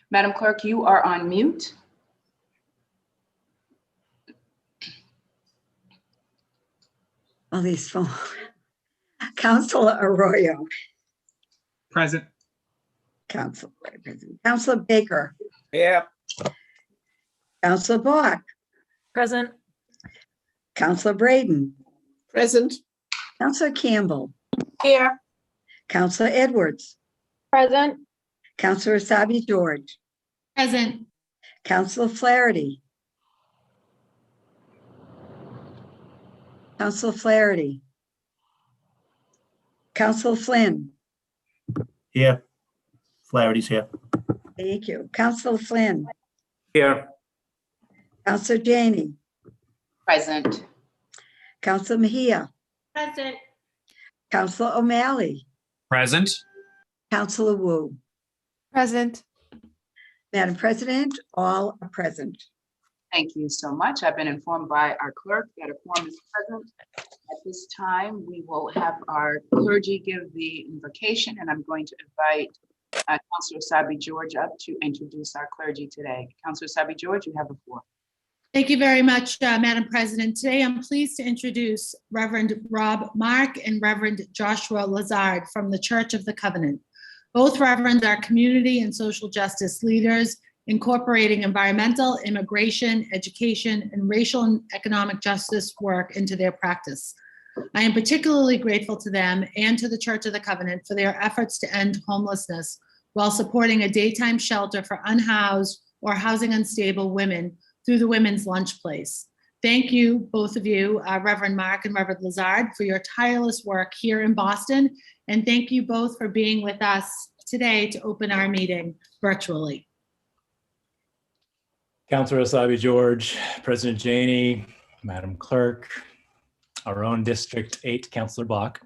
Madam Clerk, you are on mute. All these phone. Councilor Arroyo. Present. Councilor Baker. Yeah. Councilor Bach. Present. Councilor Braden. Present. Councilor Campbell. Here. Councilor Edwards. Present. Councilor Asabi George. Present. Councilor Flaherty. Councilor Flaherty. Councilor Flynn. Here. Flaherty's here. Thank you. Councilor Flynn. Here. Councilor Janey. Present. Councilor Mejia. Present. Councilor O'Malley. Present. Councilor Wu. Present. Madam President, all are present. Thank you so much. I've been informed by our clerk that a quorum is present. At this time, we will have our clergy give the invocation, and I'm going to invite Councilor Asabi George up to introduce our clergy today. Councilor Asabi George, you have the floor. Thank you very much, Madam President. Today, I'm pleased to introduce Reverend Rob Mark and Reverend Joshua Lazard from the Church of the Covenant. Both reverends are community and social justice leaders, incorporating environmental, immigration, education, and racial and economic justice work into their practice. I am particularly grateful to them and to the Church of the Covenant for their efforts to end homelessness while supporting a daytime shelter for unhoused or housing unstable women through the Women's Lunch Place. Thank you, both of you, Reverend Mark and Reverend Lazard, for your tireless work here in Boston. And thank you both for being with us today to open our meeting virtually. Councilor Asabi George, President Janey, Madam Clerk, our own District 8 Councilor Bach,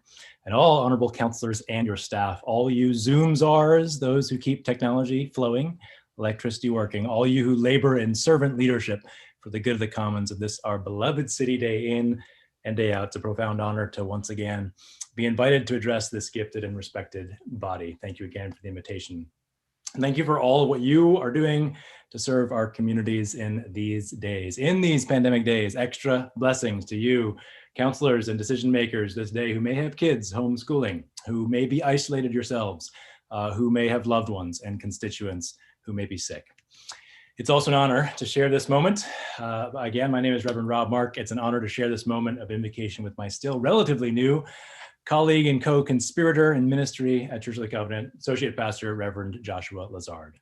and all honorable councilors and your staff, all you Zoom czars, those who keep technology flowing, electricity working, all you who labor in servant leadership for the good of the commons of this, our beloved city, day in and day out. It's a profound honor to once again be invited to address this gifted and respected body. Thank you again for the invitation. And thank you for all of what you are doing to serve our communities in these days. In these pandemic days, extra blessings to you, counselors and decision makers this day who may have kids homeschooling, who may be isolated yourselves, who may have loved ones and constituents who may be sick. It's also an honor to share this moment. Again, my name is Reverend Rob Mark. It's an honor to share this moment of invocation with my still relatively new colleague and co-conspirator in ministry at Church of the Covenant, Associate Pastor Reverend Joshua Lazard.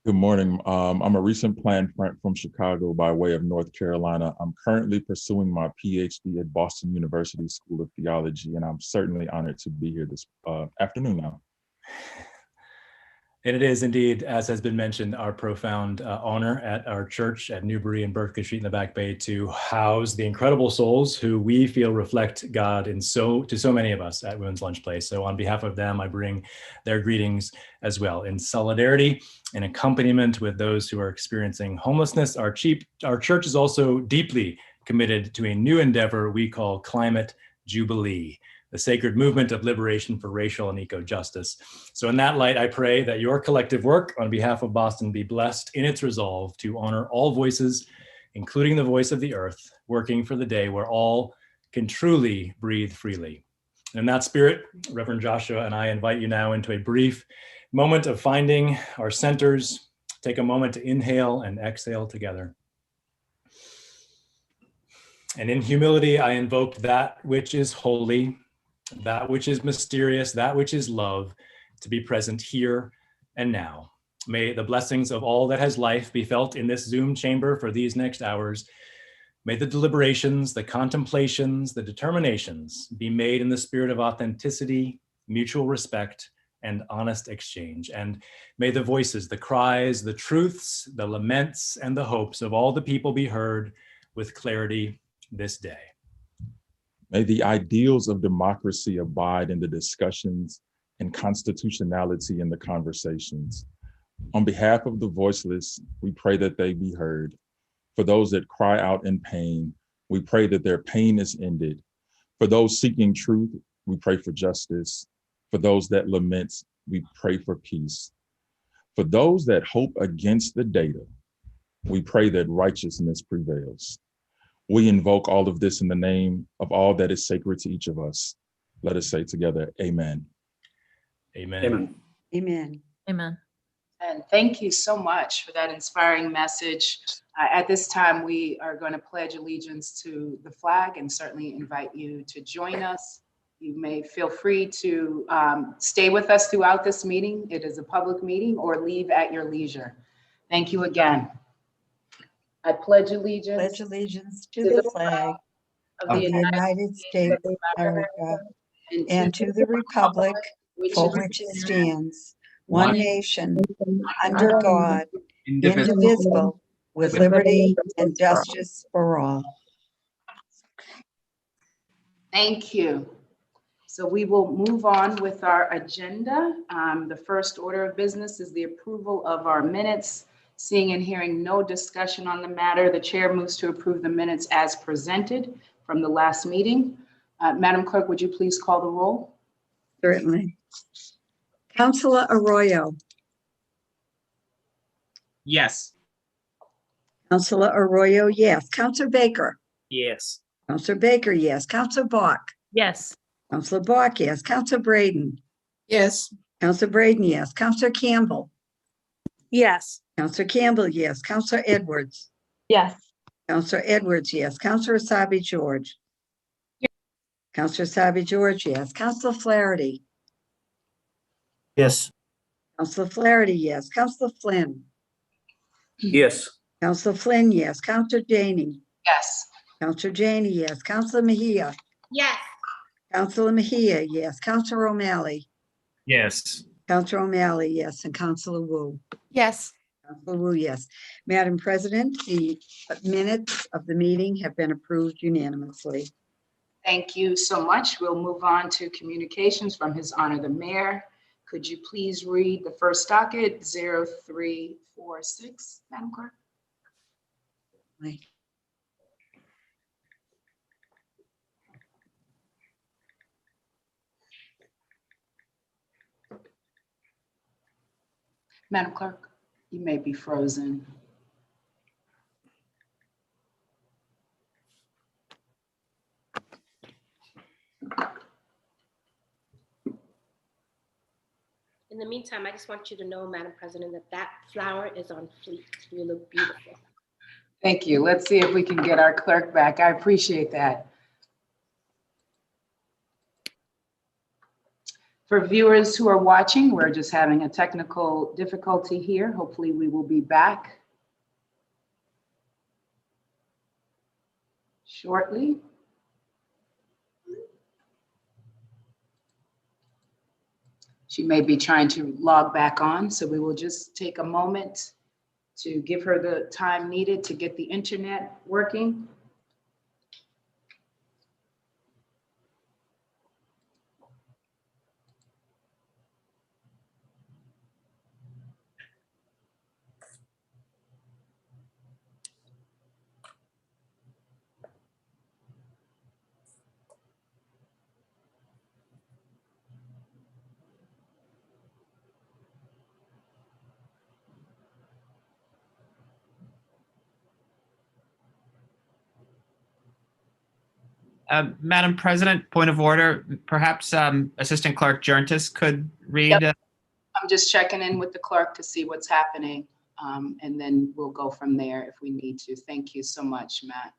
Good morning. I'm a recent plant from Chicago by way of North Carolina. I'm currently pursuing my PhD at Boston University School of Theology, and I'm certainly honored to be here this afternoon now. And it is indeed, as has been mentioned, our profound honor at our church at Newbury and Berkeley Street in the Back Bay to house the incredible souls who we feel reflect God to so many of us at Women's Lunch Place. So on behalf of them, I bring their greetings as well. In solidarity and accompaniment with those who are experiencing homelessness, our church is also deeply committed to a new endeavor we call Climate Jubilee, the sacred movement of liberation for racial and eco-justice. So in that light, I pray that your collective work on behalf of Boston be blessed in its resolve to honor all voices, including the voice of the earth, working for the day where all can truly breathe freely. And in that spirit, Reverend Joshua and I invite you now into a brief moment of finding our centers. Take a moment to inhale and exhale together. And in humility, I invoke that which is holy, that which is mysterious, that which is love, to be present here and now. May the blessings of all that has life be felt in this Zoom chamber for these next hours. May the deliberations, the contemplations, the determinations be made in the spirit of authenticity, mutual respect, and honest exchange. And may the voices, the cries, the truths, the laments, and the hopes of all the people be heard with clarity this day. May the ideals of democracy abide in the discussions and constitutionality in the conversations. On behalf of the voiceless, we pray that they be heard. For those that cry out in pain, we pray that their pain is ended. For those seeking truth, we pray for justice. For those that lament, we pray for peace. For those that hope against the data, we pray that righteousness prevails. We invoke all of this in the name of all that is sacred to each of us. Let us say together, amen. Amen. Amen. Amen. And thank you so much for that inspiring message. At this time, we are going to pledge allegiance to the flag and certainly invite you to join us. You may feel free to stay with us throughout this meeting. It is a public meeting, or leave at your leisure. Thank you again. I pledge allegiance Pledge allegiance to the flag of of the the United States of America and to the republic for which it stands, one nation, under God, indivisible, with liberty and justice for all. Thank you. So we will move on with our agenda. The first order of business is the approval of our minutes. Seeing and hearing no discussion on the matter, the chair moves to approve the minutes as presented from the last meeting. Madam Clerk, would you please call the roll? Certainly. Councilor Arroyo, Yes. Councilor Arroyo, yes. Councilor Baker, Yes. Councilor Baker, yes. Councilor Bach, Yes. Councilor Bach, yes. Councilor Braden, Yes. Councilor Braden, yes. Councilor Campbell, Yes. Councilor Campbell, yes. Councilor Edwards, Yes. Councilor Edwards, yes. Councilor Asabi George. Councilor Asabi George, yes. Councilor Flaherty, Yes. Councilor Flaherty, yes. Councilor Flynn, Yes. Councilor Flynn, yes. Councilor Janey, Yes. Councilor Janey, yes. Councilor Mejia, Yes. Councilor Mejia, yes. Councilor O'Malley, Yes. Councilor O'Malley, yes. And Councilor Wu. Yes. Councilor Wu, yes. Madam President, the minutes of the meeting have been approved unanimously. Thank you so much. We'll move on to communications from His Honor the Mayor. Could you please read the first docket 0346, Madam Clerk? Madam Clerk, you may be frozen. In the meantime, I just want you to know, Madam President, that that flower is on fleek. You look beautiful. Thank you. Let's see if we can get our clerk back. I appreciate that. For viewers who are watching, we're just having a technical difficulty here. Hopefully we will be back shortly. She may be trying to log back on, so we will just take a moment to give her the time needed to get the internet working. Madam President, point of order, perhaps Assistant Clerk Jerntis could read. Yep. I'm just checking in with the clerk to see what's happening, and then we'll go from there if we need to. Thank you so much, Matt.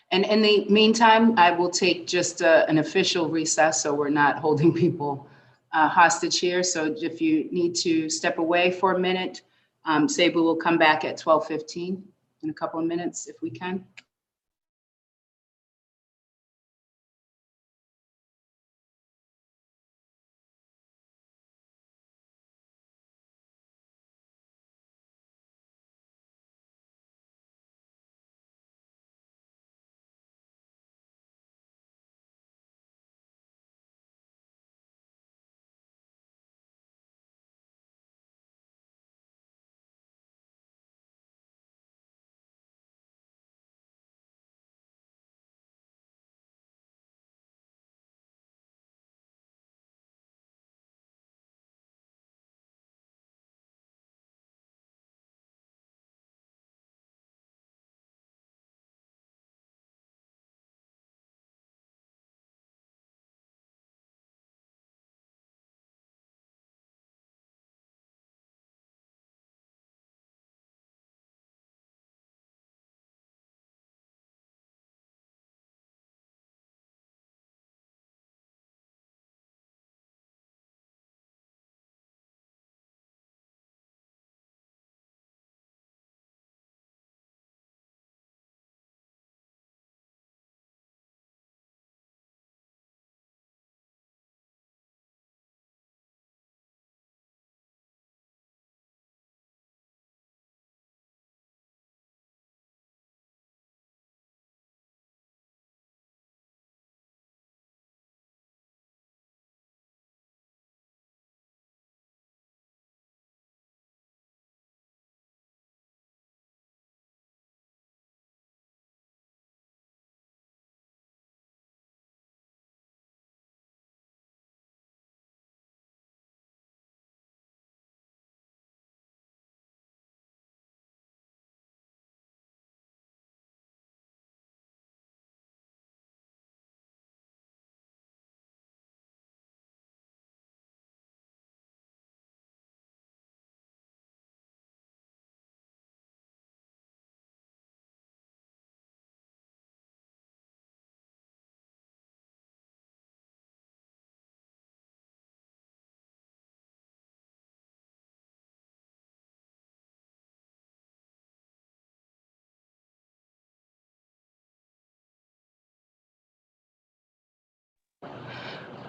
And in the meantime, I will take just an official recess, so we're not holding people hostage here. So if you need to step away for a minute, say we will come back at 12:15 in a couple of minutes if we can.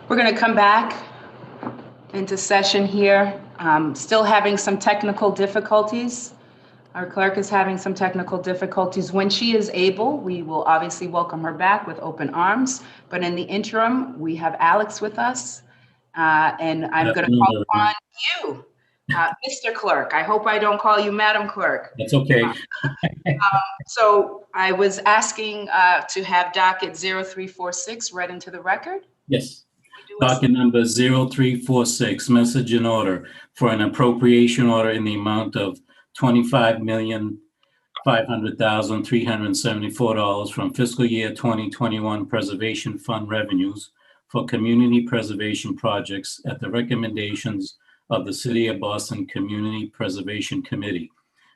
We're going to come back into session here. Still having some technical difficulties. Our clerk is having some technical difficulties. When she is able, we will obviously welcome her back with open arms. But in the interim, we have Alex with us. And I'm going to call upon you, Mr. Clerk. I hope I don't call you Madam Clerk. That's okay. So I was asking to have docket 0346 read into the record. Yes. Docket number 0346, message in order for an appropriation order in the amount of $25,500,374 from fiscal year 2021 Preservation Fund revenues for community preservation projects at the recommendations of the City of Boston Community Preservation Committee.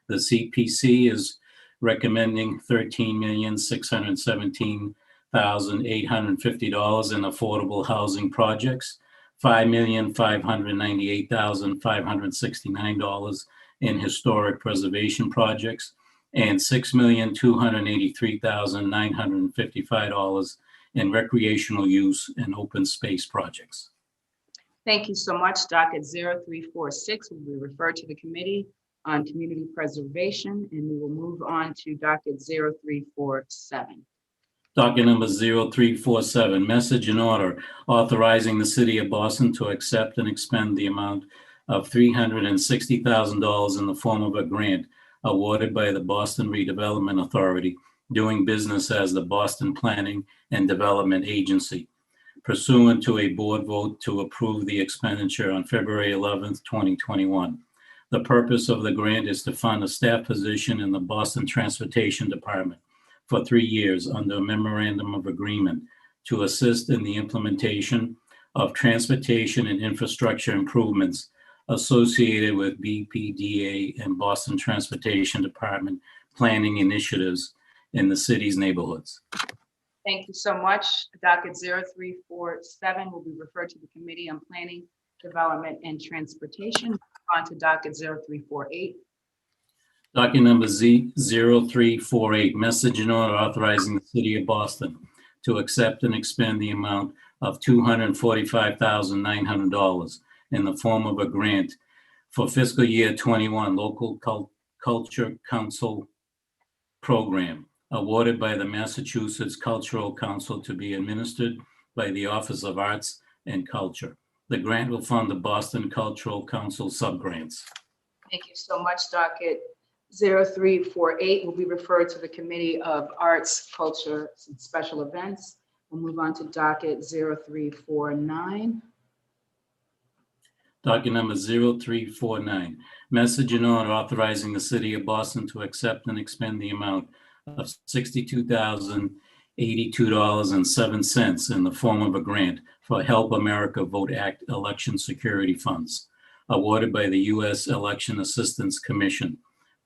The CPC is recommending $13,617,850 in affordable housing projects, $5,598,569 in historic preservation projects, and $6,283,955 in recreational use and open space projects. Thank you so much. Docket 0346 will be referred to the Committee on Community Preservation, and we will move on to docket 0347. Docket number 0347, message in order authorizing the City of Boston to accept and expend the amount of $360,000 in the form of a grant awarded by the Boston Redevelopment Authority, doing business as the Boston Planning and Development Agency, pursuant to a board vote to approve the expenditure on February 11th, 2021. The purpose of the grant is to fund a staff position in the Boston Transportation Department for 3 years under a memorandum of agreement to assist in the implementation of transportation and infrastructure improvements associated with BPDA and Boston Transportation Department planning initiatives in the city's neighborhoods. Thank you so much. Docket 0347 will be referred to the Committee on Planning, Development, and Transportation. On to docket 0348. Docket number 0348, message in order authorizing the City of Boston to accept and expend the amount of $245,900 in the form of a grant for fiscal year 21 Local Culture Council Program awarded by the Massachusetts Cultural Council to be administered by the Office of Arts and Culture. The grant will fund the Boston Cultural Council subgrants. Thank you so much. Docket 0348 will be referred to the Committee of Arts, Culture, and Special Events. We'll move on to docket 0349. Docket number 0349, message in order authorizing the City of Boston to accept and expend the amount of $62,082.07 in the form of a grant for Help America Vote Act election security funds awarded by the U.S. Election Assistance Commission,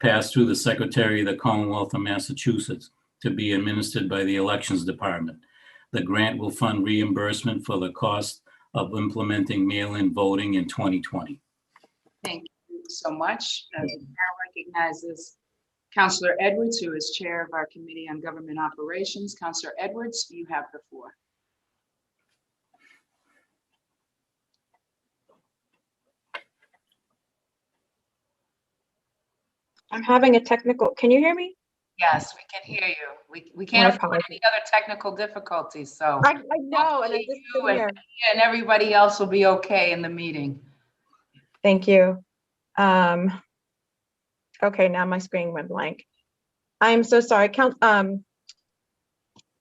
passed through the Secretary of the Commonwealth of Massachusetts to be administered by the Elections Department. The grant will fund reimbursement for the cost of implementing mail-in voting in 2020. Thank you so much. The chair recognizes Councilor Edwards, who is chair of our Committee on Government Operations. Councilor Edwards, you have the floor. I'm having a technical, can you hear me? Yes, we can hear you. We can't afford any other technical difficulties, so. I know, and I just You couldn't hear. and everybody else will be okay in the meeting. Thank you. Okay, now my screen went blank. I'm so sorry.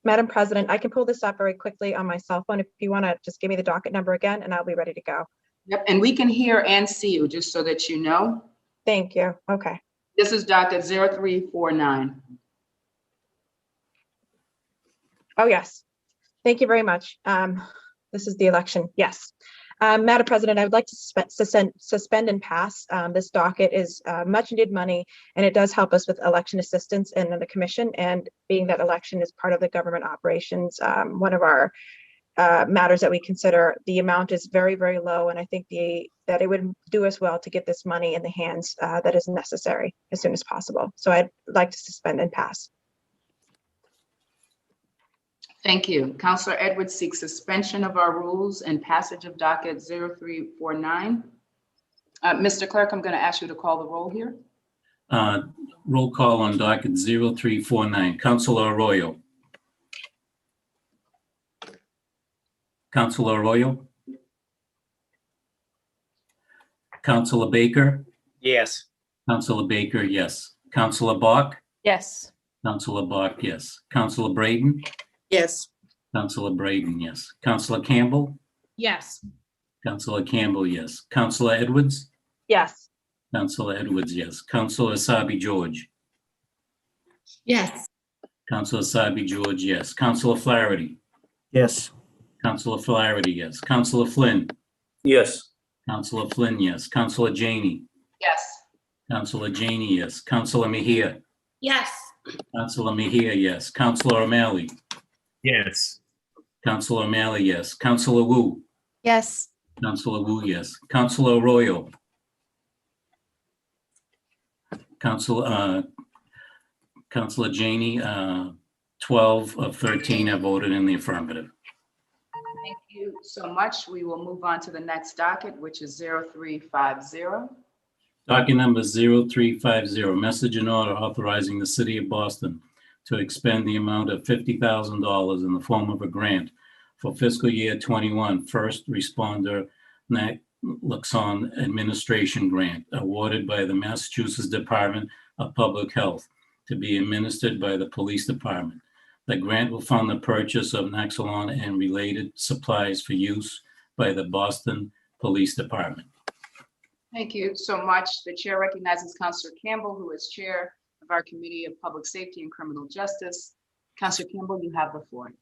Madam President, I can pull this up very quickly on my cell phone if you want to just give me the docket number again, and I'll be ready to go. Yep, and we can hear and see you, just so that you know. Thank you. Okay. This is docket 0349. Oh, yes. Thank you very much. This is the election. Yes. Madam President, I would like to suspend and pass. This docket is much needed money, and it does help us with election assistance in the commission. And being that election is part of the government operations, one of our matters that we consider, the amount is very, very low. And I think that it would do us well to get this money in the hands that is necessary as soon as possible. So I'd like to suspend and pass. Thank you. Counselor Edwards seeks suspension of our rules and passage of docket 0349. Mr. Clerk, I'm going to ask you to call the roll here. Roll call on docket 0349. Counselor Arroyo. Counselor Arroyo. Counselor Baker. Yes. Counselor Baker, yes. Counselor Bach. Yes. Counselor Bach, yes. Counselor Braden. Yes. Counselor Braden, yes. Counselor Campbell. Yes. Counselor Campbell, yes. Counselor Edwards. Yes. Counselor Edwards, yes. Counselor Asabi George. Yes. Counselor Asabi George, yes. Counselor Flaherty. Yes. Counselor Flaherty, yes. Counselor Flynn. Yes. Counselor Flynn, yes. Counselor Janey. Yes. Counselor Janey, yes. Counselor Mejia. Yes. Counselor Mejia, yes. Counselor O'Malley. Yes. Counselor O'Malley, yes. Counselor Wu. Yes. Counselor Wu, yes. Counselor Arroyo. Counselor Janey, 12 of 13 have voted in the affirmative. Thank you so much. We will move on to the next docket, which is 0350. Docket number 0350, message and order authorizing the city of Boston to expend the amount of $50,000 in the form of a grant for fiscal year 21 first responder naloxone administration grant awarded by the Massachusetts Department of Public Health to be administered by the police department. The grant will fund the purchase of naloxone and related supplies for use by the Boston Police Department. Thank you so much. The chair recognizes Counselor Campbell, who is chair of our Committee of Public Safety and Criminal Justice. Counselor Campbell, you have the floor.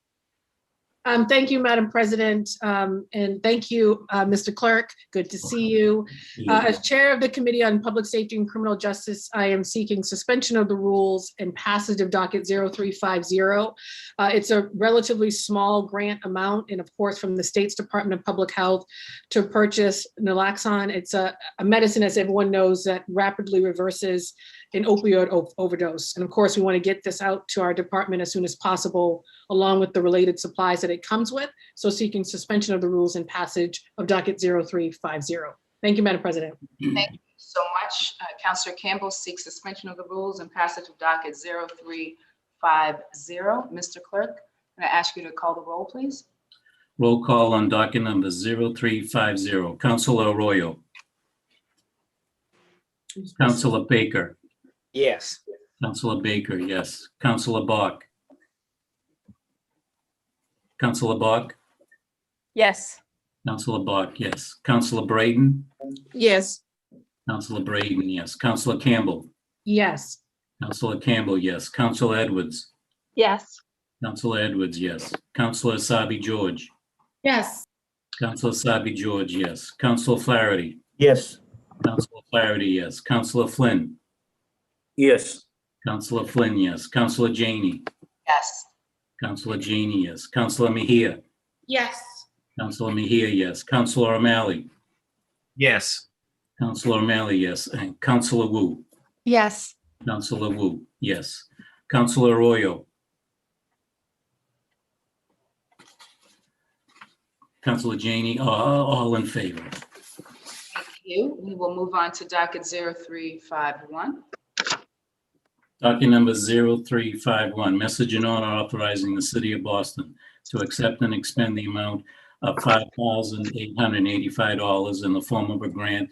Thank you, Madam President, and thank you, Mr. Clerk. Good to see you. As Chair of the Committee on Public Safety and Criminal Justice, I am seeking suspension of the rules and passage of docket 0350. It's a relatively small grant amount, and of course, from the State's Department of Public Health to purchase naloxone. It's a medicine, as everyone knows, that rapidly reverses an opioid overdose. And of course, we want to get this out to our department as soon as possible, along with the related supplies that it comes with. So seeking suspension of the rules and passage of docket 0350. Thank you, Madam President. Thank you so much. Counselor Campbell seeks suspension of the rules and passage of docket 0350. Mr. Clerk, can I ask you to call the roll, please? Roll call on docket number 0350. Counselor Arroyo. Counselor Baker. Yes. Counselor Baker, yes. Counselor Bach. Counselor Bach. Yes. Counselor Bach, yes. Counselor Braden. Yes. Counselor Braden, yes. Counselor Campbell. Yes. Counselor Campbell, yes. Counselor Edwards. Yes. Counselor Edwards, yes. Counselor Asabi George. Yes. Counselor Asabi George, yes. Counselor Flaherty. Yes. Counselor Flaherty, yes. Counselor Flynn. Yes. Counselor Flynn, yes. Counselor Janey. Yes. Counselor Janey, yes. Counselor Mejia. Yes. Counselor Mejia, yes. Counselor O'Malley. Yes. Counselor O'Malley, yes. And Counselor Wu. Yes. Counselor Wu, yes. Counselor Arroyo. Counselor Janey, all in favor. Thank you. We will move on to docket 0351. Docket number 0351, message and order authorizing the city of Boston to accept and expend the amount of $5,885 in the form of a grant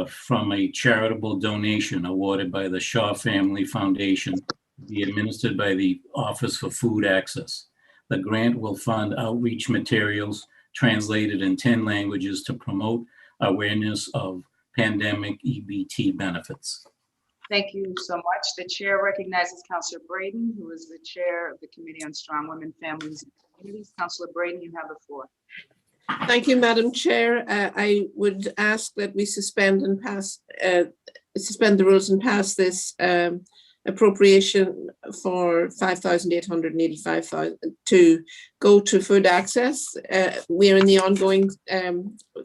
from a charitable donation awarded by the Shaw Family Foundation to be administered by the Office for Food Access. The grant will fund outreach materials translated in 10 languages to promote awareness of pandemic EBT benefits. Thank you so much. The chair recognizes Counselor Braden, who is the chair of the Committee on Strong Women, Families, and Communities. Counselor Braden, you have the floor. Thank you, Madam Chair. I would ask that we suspend the rules and pass this appropriation for $5,885 to go to food access. We are in the ongoing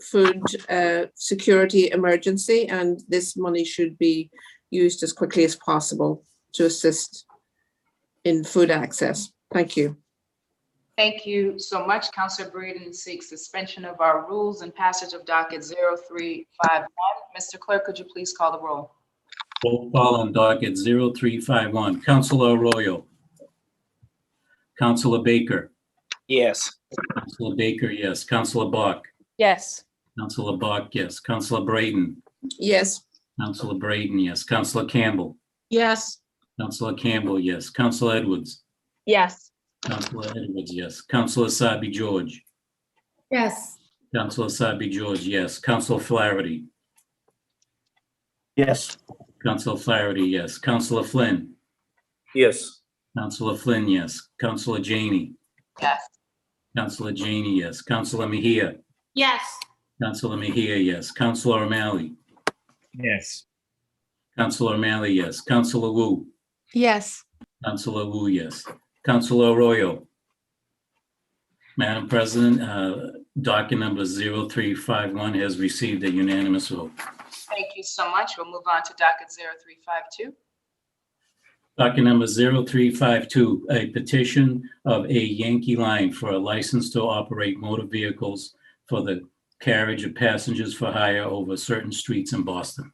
food security emergency, and this money should be used as quickly as possible to assist in food access. Thank you. Thank you so much. Counselor Breeden seeks suspension of our rules and passage of docket 0351. Mr. Clerk, could you please call the roll? Roll call on docket 0351. Counselor Arroyo. Counselor Baker. Yes. Counselor Baker, yes. Counselor Bach. Yes. Counselor Bach, yes. Counselor Braden. Yes. Counselor Braden, yes. Counselor Campbell. Yes. Counselor Campbell, yes. Counselor Edwards. Yes. Counselor Edwards, yes. Counselor Asabi George. Yes. Counselor Asabi George, yes. Counselor Flaherty. Yes. Counselor Flaherty, yes. Counselor Flynn. Yes. Counselor Flynn, yes. Counselor Janey. Yes. Counselor Janey, yes. Counselor Mejia. Yes. Counselor Mejia, yes. Counselor O'Malley. Yes. Counselor O'Malley, yes. Counselor Wu. Yes. Counselor Wu, yes. Counselor Arroyo. Madam President, docket number 0351 has received a unanimous vote. Thank you so much. We'll move on to docket 0352. Docket number 0352, a petition of a Yankee Line for a license to operate motor vehicles for the carriage of passengers for hire over certain streets in Boston.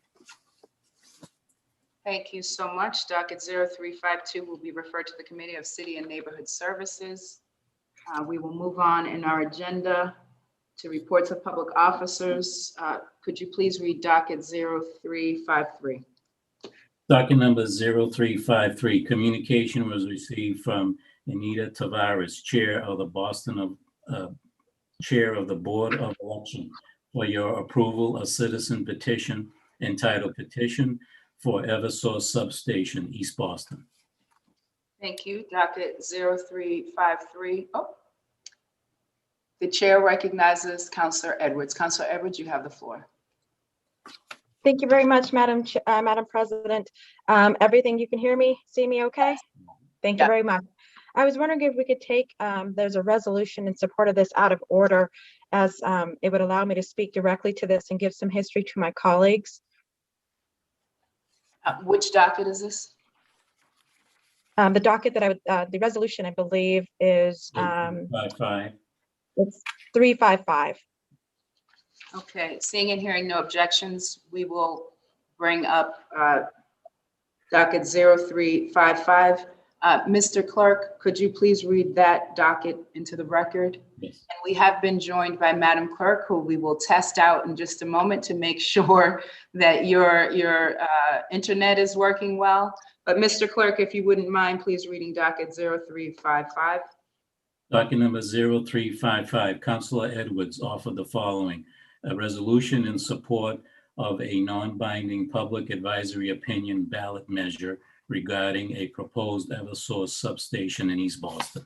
Thank you so much. Docket 0352 will be referred to the Committee of City and Neighborhood Services. We will move on in our agenda to reports of public officers. Could you please read docket 0353? Docket number 0353, communication was received from Anita Tavares, Chair of the Chair of the Board of Election, for your approval, a citizen petition entitled Petition for Eversource Substation, East Boston. Thank you. Docket 0353. Oh. The chair recognizes Counselor Edwards. Counselor Edwards, you have the floor. Thank you very much, Madam President. Everything, you can hear me, see me okay? Thank you very much. I was wondering if we could take, there's a resolution in support of this out of order, as it would allow me to speak directly to this and give some history to my colleagues. Which docket is this? The docket that I would, the resolution, I believe, is 355. it's 355. Okay, seeing and hearing no objections, we will bring up docket 0355. Mr. Clerk, could you please read that docket into the record? Yes. And we have been joined by Madam Clerk, who we will test out in just a moment to make sure that your internet is working well. But Mr. Clerk, if you wouldn't mind, please reading docket 0355. Docket number 0355, Councilor Edwards offered the following: a resolution in support of a non-binding public advisory opinion ballot measure regarding a proposed Eversource substation in East Boston.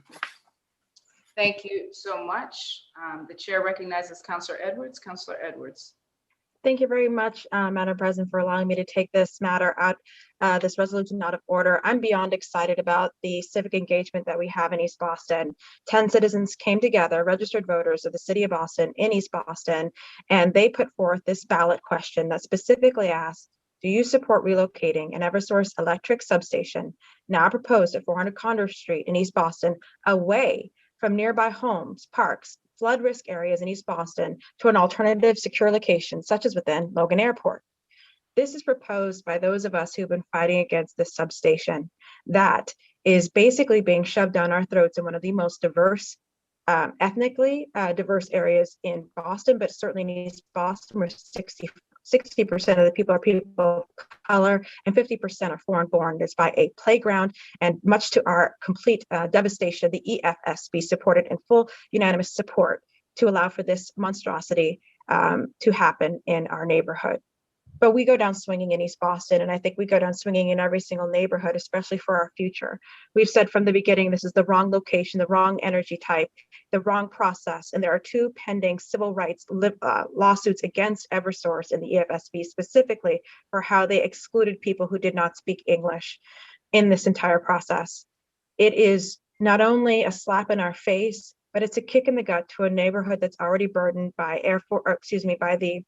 Thank you so much. The chair recognizes Counselor Edwards. Counselor Edwards. Thank you very much, Madam President, for allowing me to take this matter out, this resolution out of order. I'm beyond excited about the civic engagement that we have in East Boston. 10 citizens came together, registered voters of the city of Boston in East Boston, and they put forth this ballot question that specifically asked, do you support relocating an Eversource electric substation now proposed at 400 Congress Street in East Boston away from nearby homes, parks, flood risk areas in East Boston to an alternative secure location such as within Logan Airport? This is proposed by those of us who've been fighting against this substation that is basically being shoved down our throats in one of the most diverse, ethnically diverse areas in Boston, but certainly in East Boston, where 60% of the people are people of color and 50% are foreign born. It's by a playground, and much to our complete devastation, the EFSB supported in full unanimous support to allow for this monstrosity to happen in our neighborhood. But we go down swinging in East Boston, and I think we go down swinging in every single neighborhood, especially for our future. We've said from the beginning, this is the wrong location, the wrong energy type, the wrong process, and there are 2 pending civil rights lawsuits against Eversource and the EFSB specifically for how they excluded people who did not speak English in this entire process. It is not only a slap in our face, but it's a kick in the gut to a neighborhood that's already burdened by by the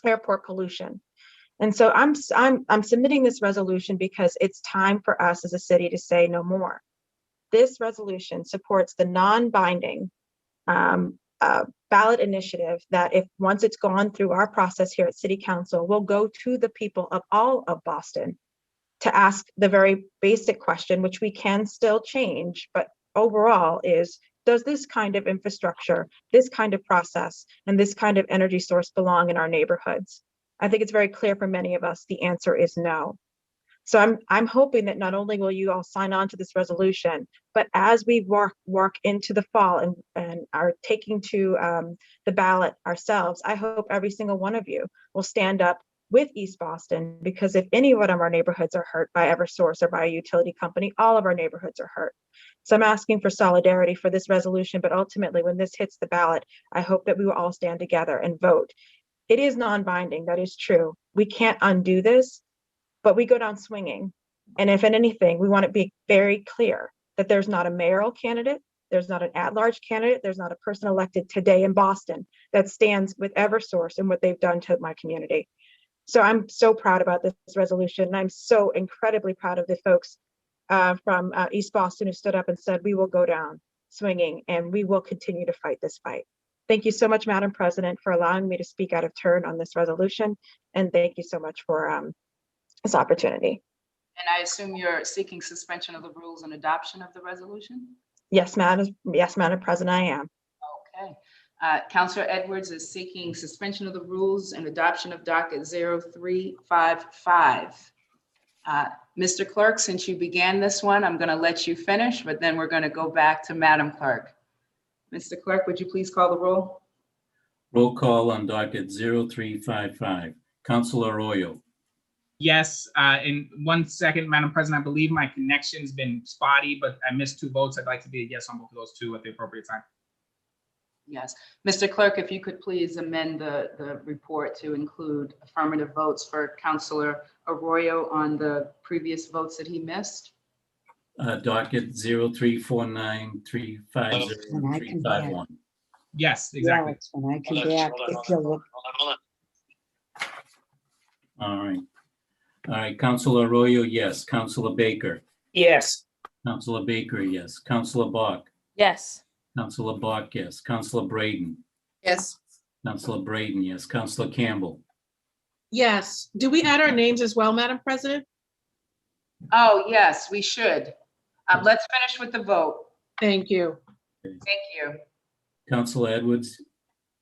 airport pollution. And so I'm submitting this resolution because it's time for us as a city to say no more. this resolution supports the non-binding ballot initiative that if once it's gone through our process here at City Council, will go to the people of all of Boston to ask the very basic question, which we can still change, but overall is, does this kind of infrastructure, this kind of process, and this kind of energy source belong in our neighborhoods? I think it's very clear for many of us, the answer is no. So I'm hoping that not only will you all sign on to this resolution, but as we work into the fall and are taking to the ballot ourselves, I hope every single one of you will stand up with East Boston, because if any one of our neighborhoods are hurt by Eversource or by a utility company, all of our neighborhoods are hurt. So I'm asking for solidarity for this resolution, but ultimately when this hits the ballot, I hope that we will all stand together and vote. It is non-binding, that is true. We can't undo this, but we go down swinging. And if in anything, we want to be very clear that there's not a mayoral candidate, there's not an at-large candidate, there's not a person elected today in Boston that stands with Eversource and what they've done to my community. So I'm so proud about this resolution. And I'm so incredibly proud of the folks from East Boston who stood up and said, we will go down swinging and we will continue to fight this fight. Thank you so much, Madam President, for allowing me to speak out of turn on this resolution. And thank you so much for this opportunity. And I assume you're seeking suspension of the rules and adoption of the resolution? Yes, Madam President, I am. Okay. Councilor Edwards is seeking suspension of the rules and adoption of docket 0355. Mr. Clerk, since you began this one, I'm going to let you finish, but then we're going to go back to Madam Clerk. Mr. Clerk, would you please call the roll? Roll call on docket 0355. Councilor Arroyo. Yes, in 1 second, Madam President, I believe my connection's been spotty, but I missed 2 votes. I'd like to be a yes on both of those 2 at the appropriate time. Yes. Mr. Clerk, if you could please amend the report to include affirmative votes for Councilor Arroyo on the previous votes that he missed. Docket 0349350351. Yes, exactly. Alex, when I come back, if you'll look. All right. All right, Councilor Arroyo, yes. Councilor Baker. Yes. Councilor Baker, yes. Councilor Bach. Yes. Councilor Bach, yes. Councilor Braden. Yes. Councilor Braden, yes. Councilor Campbell. Yes. Do we add our names as well, Madam President? Oh, yes, we should. Let's finish with the vote. Thank you. Thank you. Councilor Edwards.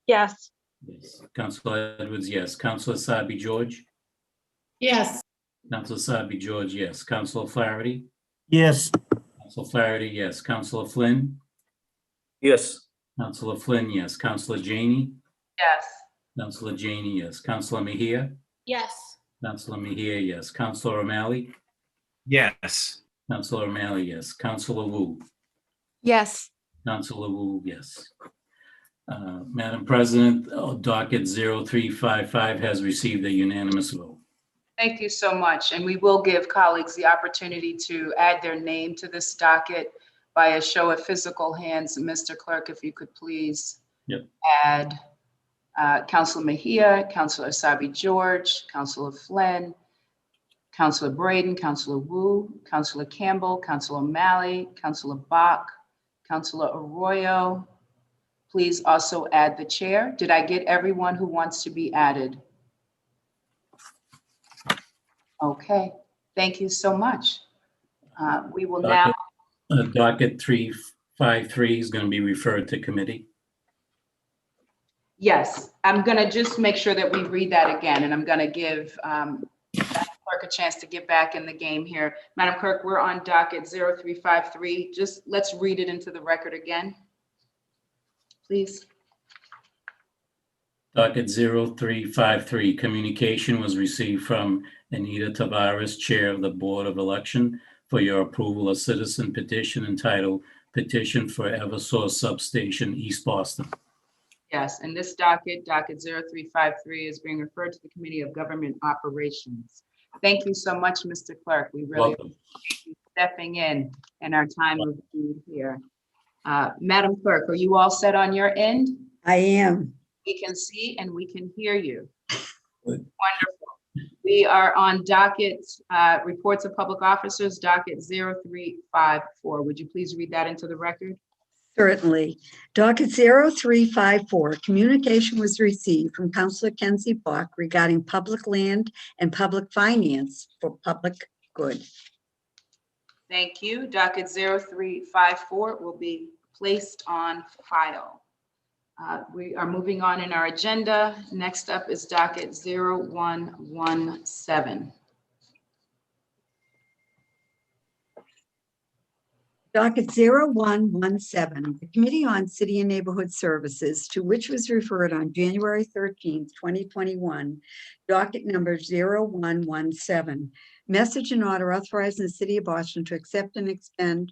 Yes. Yes. Councilor Edwards, yes. Councilor Sabi George. Yes. Councilor Sabi George, yes. Councilor Flaherty. Yes. Councilor Flaherty, yes. Councilor Flynn. Yes. Councilor Flynn, yes. Councilor Janey. Yes. Councilor Janey, yes. Councilor Mejia. Yes. Councilor Mejia, yes. Councilor O'Malley. Yes. Councilor O'Malley, yes. Councilor Wu. Yes. Councilor Wu, yes. Madam President, docket 0355 has received a unanimous vote. Thank you so much. And we will give colleagues the opportunity to add their name to this docket by a show of physical hands. Mr. Clerk, if you could please add Councilor Mejia, Councilor Sabi George, Councilor Flynn, Councilor Braden, Councilor Wu, Councilor Campbell, Councilor O'Malley, Councilor Bach, Councilor Arroyo. Please also add the chair. Did I get everyone who wants to be added? Okay, thank you so much. We will now. Docket 353 is going to be referred to committee. Yes, I'm going to just make sure that we read that again, and I'm going to give Madam Clerk a chance to get back in the game here. Madam Clerk, we're on docket 0353. Just let's read it into the record again, please. Docket 0353, communication was received from Anita Tavares, Chair of the Board of Election, for your approval of citizen petition entitled Petition for Eversource Substation, East Boston. Yes, and this docket 0353, is being referred to the Committee of Government Operations. Thank you so much, Mr. Clerk. We really appreciate you stepping in our time of need here. Madam Clerk, are you all set on your end? I am. We can see and we can hear you. Good. Wonderful. We are on docket, reports of public officers, docket 0354. Would you please read that into the record? Certainly. Docket 0354, communication was received from Councilor Kenzie Bach regarding public land and public finance for public good. Thank you. Docket 0354 will be placed on file. We are moving on in our agenda. Next up is docket 0117. Docket 0117, the Committee on City and Neighborhood Services, to which was referred on January 13th, 2021, docket number 0117. Message and order authorizing the City of Boston to accept and expend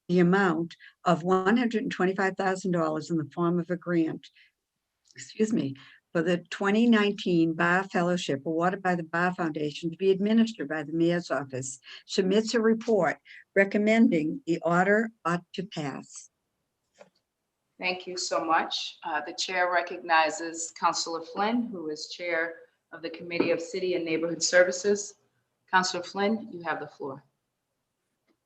the amount of $125,000 in the form of a grant, for the 2019 Bar Fellowship awarded by the Bar Foundation to be administered by the Mayor's Office, submits a report recommending the order ought to pass. Thank you so much. The chair recognizes Councilor Flynn, who is chair of the Committee of City and Neighborhood Services. Councilor Flynn, you have the floor.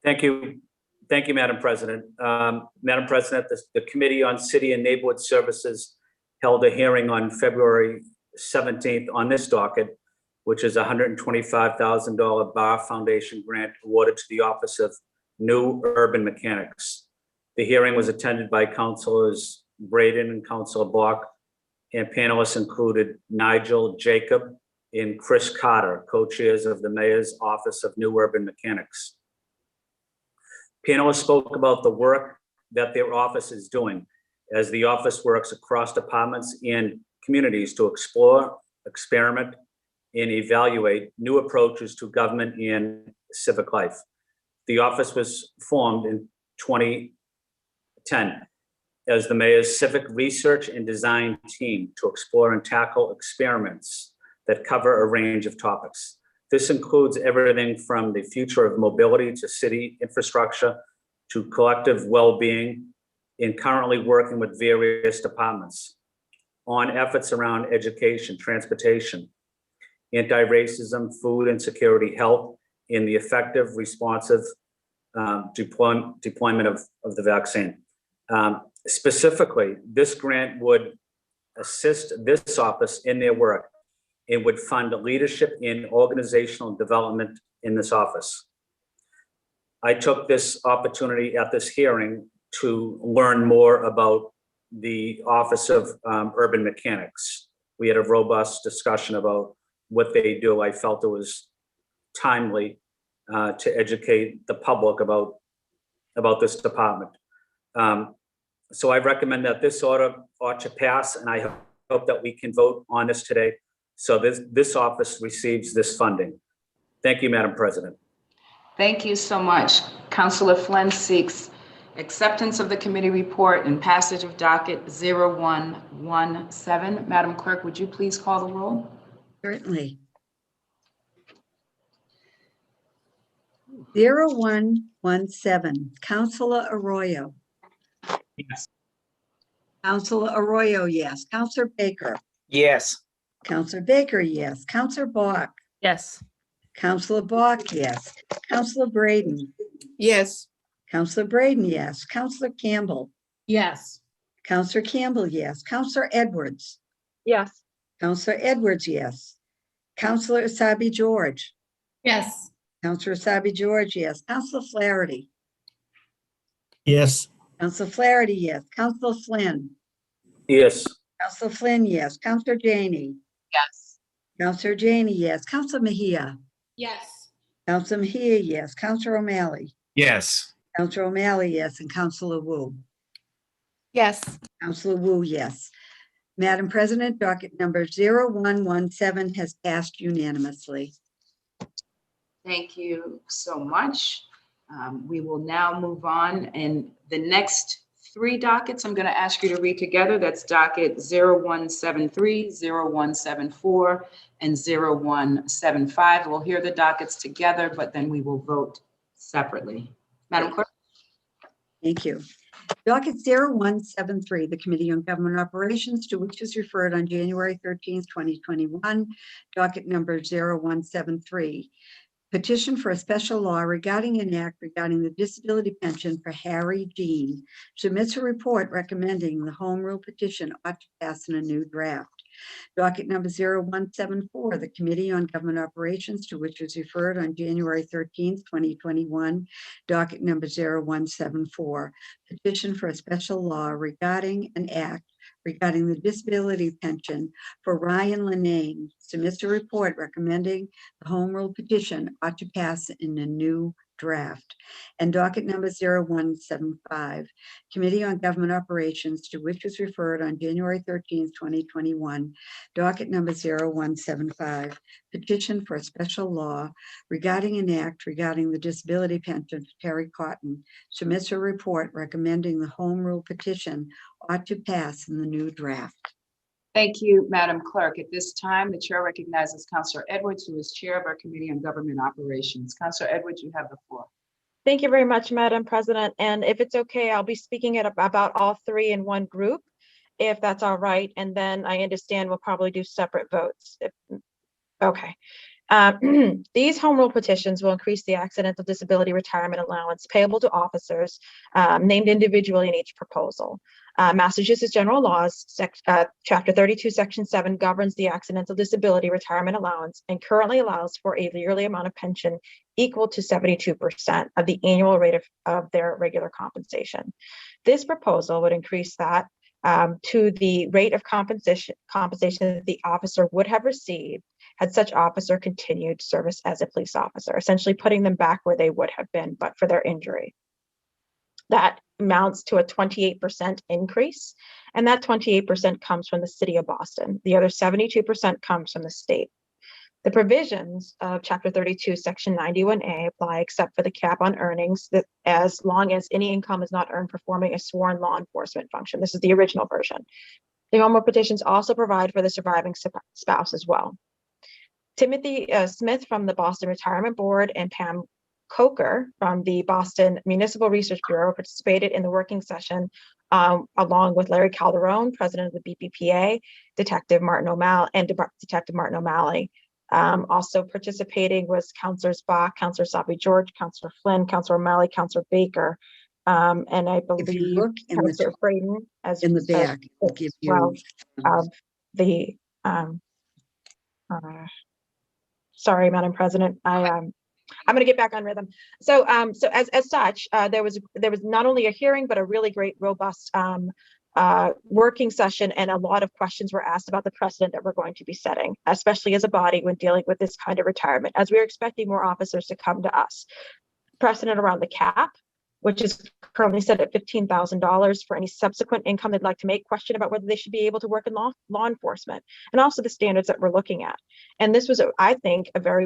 Thank you. Thank you, Madam President. Madam President, the Committee on City and Neighborhood Services held a hearing on February 17th on this docket, which is a $125,000 Bar Foundation grant awarded to the Office of New Urban Mechanics. The hearing was attended by Councilors Braden and Councilor Bach, and panelists included Nigel Jacob and Chris Carter, co-chairs of the Mayor's Office of New Urban Mechanics. Panelists spoke about the work that their office is doing as the office works across departments and communities to explore, experiment, and evaluate new approaches to government and civic life. The office was formed in 2010 as the Mayor's Civic Research and Design Team to explore and tackle experiments that cover a range of topics. This includes everything from the future of mobility to city infrastructure to collective well-being, and currently working with various departments on efforts around education, transportation, anti-racism, food insecurity, health, and the effective, responsive deployment of the vaccine. Specifically, this grant would assist this office in their work. It would fund leadership in organizational development in this office. I took this opportunity at this hearing to learn more about the Office of Urban Mechanics. We had a robust discussion about what they do. I felt it was timely to educate the public about this department. So I recommend that this order ought to pass, and I hope that we can vote on this today. So this office receives this funding. Thank you, Madam President. Thank you so much. Councilor Flynn seeks acceptance of the committee report and passage of docket 0117. Madam Clerk, would you please call the roll? Certainly. 0117, Councilor Arroyo. Yes. Councilor Arroyo, yes. Councilor Baker. Yes. Councilor Baker, yes. Councilor Bach. Yes. Councilor Bach, yes. Councilor Braden. Yes. Councilor Braden, yes. Councilor Campbell. Yes. Councilor Campbell, yes. Councilor Edwards. Yes. Councilor Edwards, yes. Councilor Asabi George. Yes. Councilor Asabi George, yes. Councilor Flaherty. Yes. Councilor Flaherty, yes. Councilor Flynn. Yes. Councilor Flynn, yes. Councilor Janey. Yes. Councilor Janey, yes. Councilor Mejia. Yes. Councilor Mejia, yes. Councilor O'Malley. Yes. Councilor O'Malley, yes. And Councilor Wu. Yes. Councilor Wu, yes. Madam President, docket number 0117 has passed unanimously. Thank you so much. We will now move on, and the next three dockets I'm going to ask you to read together. That's docket 0173, 0174, and 0175. We'll hear the dockets together, but then we will vote separately. Madam Clerk? Thank you. Docket 0173, the Committee on Government Operations, to which was referred on January 13th, 2021. Docket number 0173. Petition for a special law regarding an act regarding the disability pension for Harry Dean. Submits a report recommending the home rule petition ought to pass in a new draft. Docket number 0174, the Committee on Government Operations, to which was referred on January 13th, 2021. Docket number 0174, petition for a special law regarding an act regarding the disability pension for Ryan Lenane. Submits a report recommending the home rule petition ought to pass in a new draft. And docket number 0175, Committee on Government Operations, to which was referred on January 13th, 2021. Docket number 0175, petition for a special law regarding an act regarding the disability pension for Terry Cotton. Submits a report recommending the home rule petition ought to pass in the new draft. Thank you, Madam Clerk. At this time, the chair recognizes Councilor Edwards, who is chair of our Committee on Government Operations. Councilor Edwards, you have the floor. Thank you very much, Madam President. And if it's okay, I'll be speaking about all three in one group, if that's all right. And then I understand we'll probably do separate votes. Okay. These home rule petitions will increase the accidental disability retirement allowance payable to officers named individually in each proposal. Massachusetts General Laws, Chapter 32, Section 7 governs the accidental disability retirement allowance and currently allows for a yearly amount of pension equal to 72% of the annual rate of their regular compensation. This proposal would increase that to the rate of compensation that the officer would have received had such officer continued service as a police officer, essentially putting them back where they would have been, but for their injury. That amounts to a 28% increase, and that 28% comes from the city of Boston. The other 72% comes from the state. The provisions of Chapter 32, Section 91A apply except for the cap on earnings, that as long as any income is not earned performing a sworn law enforcement function. This is the original version. The home rule petitions also provide for the surviving spouse as well. Timothy Smith from the Boston Retirement Board and Pam Coker from the Boston Municipal Research Bureau participated in the working session along with Larry Calderon, president of the BPPA, Detective Martin O'Malley. Also participating was Councilors Bach, Councilor Sabi George, Councilor Flynn, Councilor O'Malley, Councilor Baker, and I believe Councilor Braden as in the back. Well, the sorry, Madam President, I'm going to get back on rhythm. So, as such, there was not only a hearing, but a really great, robust working session, and a lot of questions were asked about the precedent that we're going to be setting, especially as a body when dealing with this kind of retirement, as we're expecting more officers to come to us. Precedent around the cap, which is currently set at $15,000 for any subsequent income they'd like to make, question about whether they should be able to work in law enforcement, and also the standards that we're looking at. And this was, I think, a very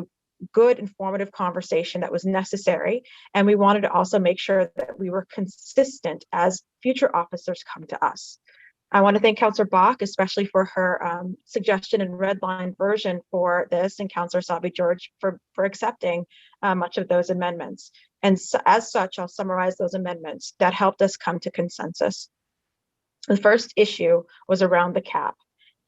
good, informative conversation that was necessary. And we wanted to also make sure that we were consistent as future officers come to us. I want to thank Councilor Bach, especially for her suggestion and red line version for this, and Councilor Sabi George for accepting much of those amendments. And so, as such, I'll summarize those amendments that helped us come to consensus. The first issue was around the cap.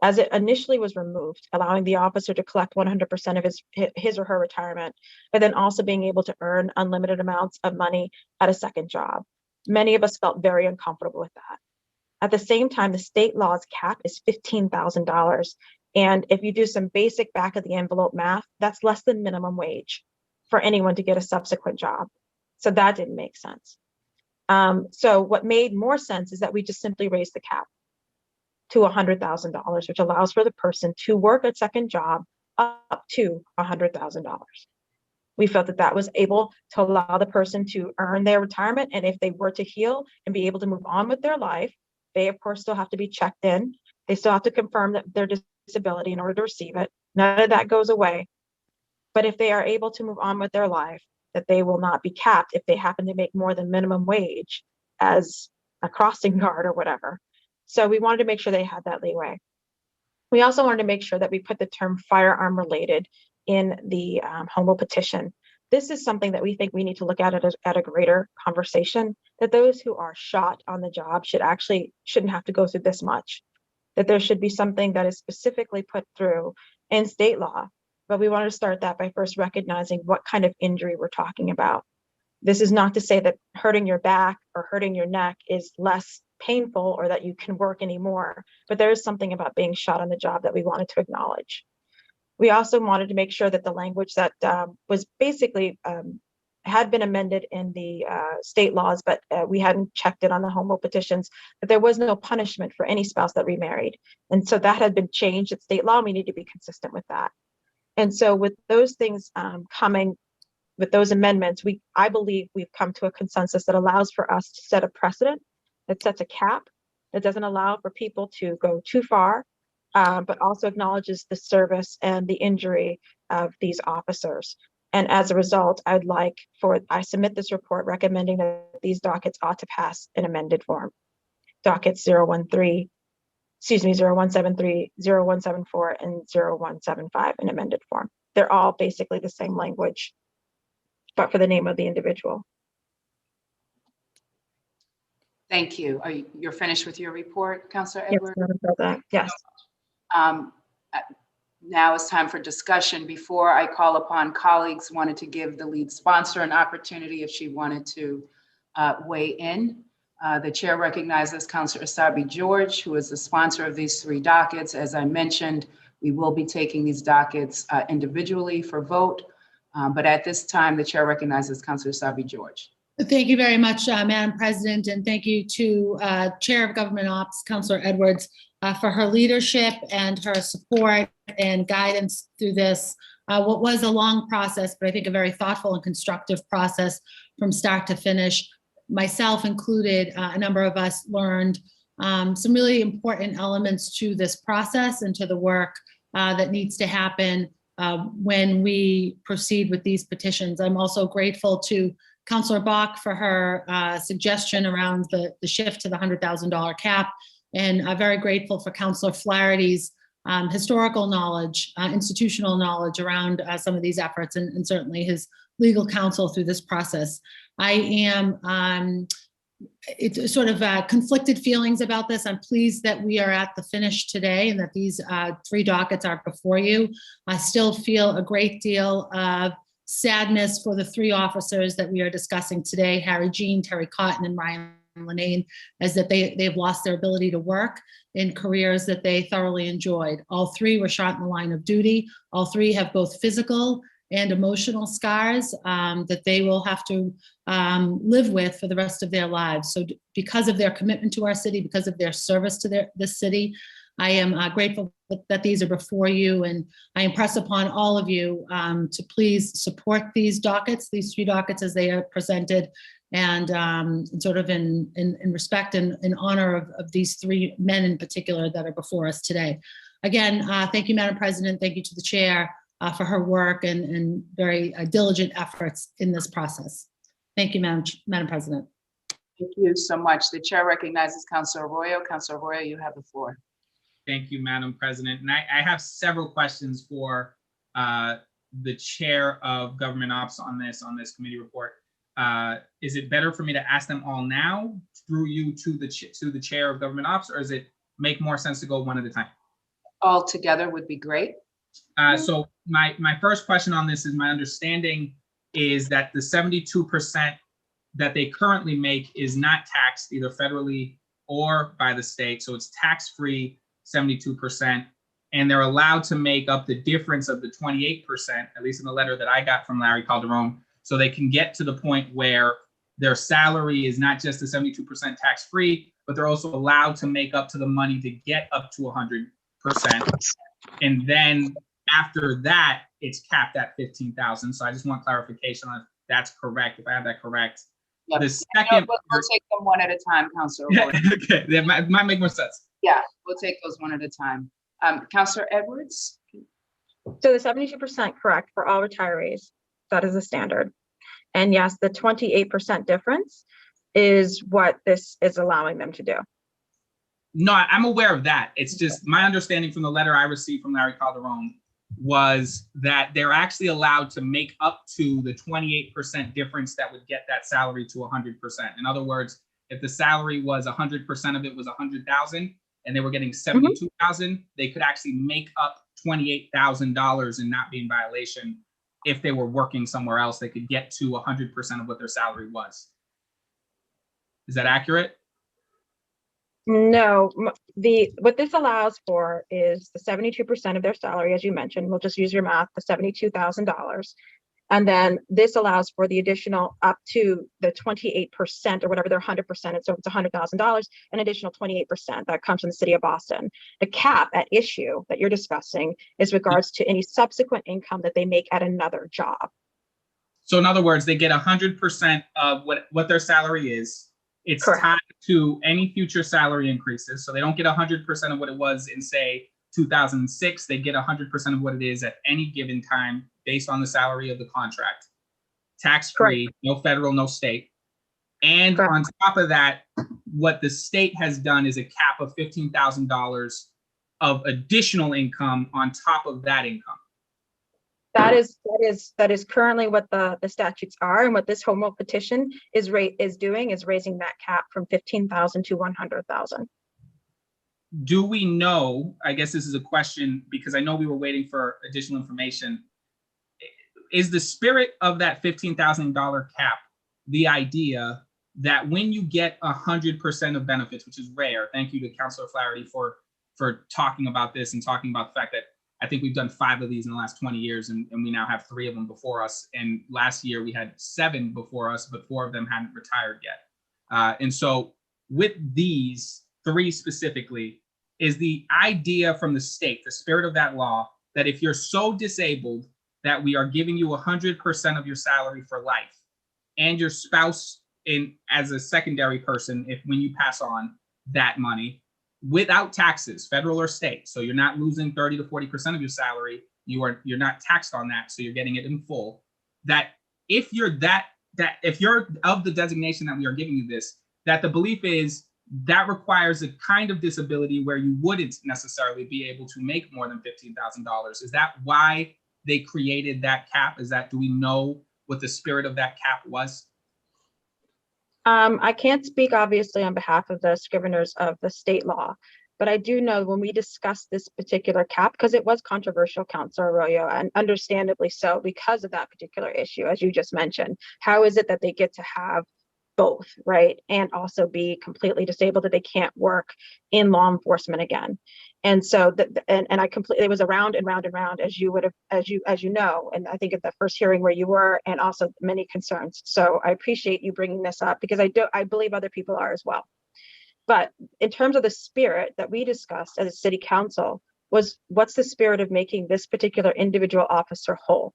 As it initially was removed, allowing the officer to collect 100% of his or her retirement, but then also being able to earn unlimited amounts of money at a second job. Many of us felt very uncomfortable with that. At the same time, the state law's cap is $15,000. And if you do some basic back of the envelope math, that's less than minimum wage for anyone to get a subsequent job. So that didn't make sense. So what made more sense is that we just simply raised the cap to $100,000, which allows for the person to work a second job up to $100,000. We felt that that was able to allow the person to earn their retirement. And if they were to heal and be able to move on with their life, they of course still have to be checked in. They still have to confirm that their disability in order to receive it. None of that goes away. But if they are able to move on with their life, that they will not be capped if they happen to make more than minimum wage as a crossing guard or whatever. So we wanted to make sure they had that leeway. We also wanted to make sure that we put the term firearm related in the home rule petition. this is something that we think we need to look at a greater conversation, that those who are shot on the job shouldn't have to go through this much, that there should be something that is specifically put through in state law. But we want to start that by first recognizing what kind of injury we're talking about. This is not to say that hurting your back or hurting your neck is less painful or that you can work anymore, but there is something about being shot on the job that we wanted to acknowledge. We also wanted to make sure that the language that was basically had been amended in the state laws, but we hadn't checked it on the home rule petitions, that there was no punishment for any spouse that remarried. And so that had been changed at state law. We need to be consistent with that. And so with those things coming, with those amendments, I believe we've come to a consensus that allows for us to set a precedent, that sets a cap, that doesn't allow for people to go too far, but also acknowledges the service and the injury of these officers. And as a result, I submit this report recommending that these dockets ought to pass in amended form. Dockets 073, 0174, and 0175 in amended form. They're all basically the same language, but for the name of the individual. Thank you. You're finished with your report, Councilor Yes, Edwards? Madam President. Yes. Now it's time for discussion. Before I call upon colleagues, wanted to give the lead sponsor an opportunity if she wanted to weigh in. The chair recognizes Councilor Asabi George, who is the sponsor of these 3 dockets. As I mentioned, we will be taking these dockets individually for vote. But at this time, the chair recognizes Councilor Asabi George. Thank you very much, Madam President, and thank you to Chair of Government Ops, Councilor Edwards, for her leadership and her support and guidance through this, what was a long process, but I think a very thoughtful and constructive process from start to finish. Myself included, a number of us learned some really important elements to this process and to the work that needs to happen when we proceed with these petitions. I'm also grateful to Councilor Bach for her suggestion around the shift to the $100,000 cap. And I'm very grateful for Councilor Flaherty's historical knowledge, institutional knowledge around some of these efforts, and certainly his legal counsel through this process. I am it's sort of conflicted feelings about this. I'm pleased that we are at the finish today and that these 3 dockets are before you. I still feel a great deal of sadness for the 3 officers that we are discussing today, Harry Jean, Terry Cotton, and Ryan Linane, as that they've lost their ability to work in careers that they thoroughly enjoyed. All 3 were shot in the line of duty. All 3 have both physical and emotional scars that they will have to live with for the rest of their lives. So because of their commitment to our city, because of their service to this city, I am grateful that these are before you, and I impress upon all of you to please support these dockets, these 3 dockets as they are presented, and sort of in respect and in honor of these 3 men in particular that are before us today. Again, thank you, Madam President. Thank you to the chair for her work and very diligent efforts in this process. Thank you, Madam President. Thank you so much. The chair recognizes Councilor Arroyo. Councilor Arroyo, you have the floor. Thank you, Madam President. And I have several questions for the chair of Government Ops on this committee report. Is it better for me to ask them all now through you to the chair of Government Ops, or does it make more sense to go one at a time? All together would be great. So my first question on this is, my understanding is that the 72% that they currently make is not taxed either federally or by the state. So it's tax-free 72%. And they're allowed to make up the difference of the 28%, at least in the letter that I got from Larry Calderon. So they can get to the point where their salary is not just the 72% tax-free, but they're also allowed to make up to the money to get up to 100%. And then after that, it's capped at 15,000. So I just want clarification on if that's correct, if I have that correct. Yep. The second, we'll take them one at a time, Councilor. okay, that might make more sense. Yeah, we'll take those one at a time. Councilor Edwards? So the 72% correct for all retirees. That is the standard. And yes, the 28% difference is what this is allowing them to do. No, I'm aware of that. It's just my understanding from the letter I received from Larry Calderon was that they're actually allowed to make up to the 28% difference that would get that salary to 100%. In other words, if the salary was 100% of it was 100,000 and they were getting 72,000, they could actually make up $28,000 and not be in violation. If they were working somewhere else, they could get to 100% of what their salary was. Is that accurate? No, what this allows for is the 72% of their salary, as you mentioned. We'll just use your math, the $72,000. And then this allows for the additional up to the 28% or whatever their 100%. So if it's $100,000, an additional 28% that comes from the city of Boston. The cap at issue that you're discussing is regards to any subsequent income that they make at another job. So in other words, they get 100% of what their salary is. It's Correct. tied to any future salary increases. So they don't get 100% of what it was in, say, 2006. They get 100% of what it is at any given time based on the salary of the contract. Tax-free, no federal, no state. And on top of that, what the state has done is a cap of $15,000 of additional income on top of that income. That is currently what the statutes are, and what this home rule petition is doing is raising that cap from 15,000 to 100,000. Do we know, I guess this is a question because I know we were waiting for additional information. Is the spirit of that $15,000 cap the idea that when you get 100% of benefits, which is rare, thank you to Councilor Flaherty for talking about this and talking about the fact that I think we've done 5 of these in the last 20 years, and we now have 3 of them before us. And last year we had 7 before us, but 4 of them hadn't retired yet. And so with these 3 specifically, is the idea from the state, the spirit of that law, that if you're so disabled that we are giving you 100% of your salary for life, and your spouse as a secondary person, if when you pass on that money, without taxes, federal or state. So you're not losing 30 to 40% of your salary. You're not taxed on that. So you're getting it in full. That if you're if you're of the designation that we are giving you this, that the belief is that requires a kind of disability where you wouldn't necessarily be able to make more than $15,000. Is that why they created that cap? Do we know what the spirit of that cap was? I can't speak obviously on behalf of the scriveners of the state law, but I do know when we discussed this particular cap, because it was controversial, Councilor Arroyo, and understandably so because of that particular issue, as you just mentioned. How is it that they get to have both, right? And also be completely disabled, that they can't work in law enforcement again. And so and I completely, it was around and round and round, as you would have, as you know, and I think at the first hearing where you were, and also many concerns. So I appreciate you bringing this up, because I believe other people are as well. But in terms of the spirit that we discussed as a city council was, what's the spirit of making this particular individual officer whole?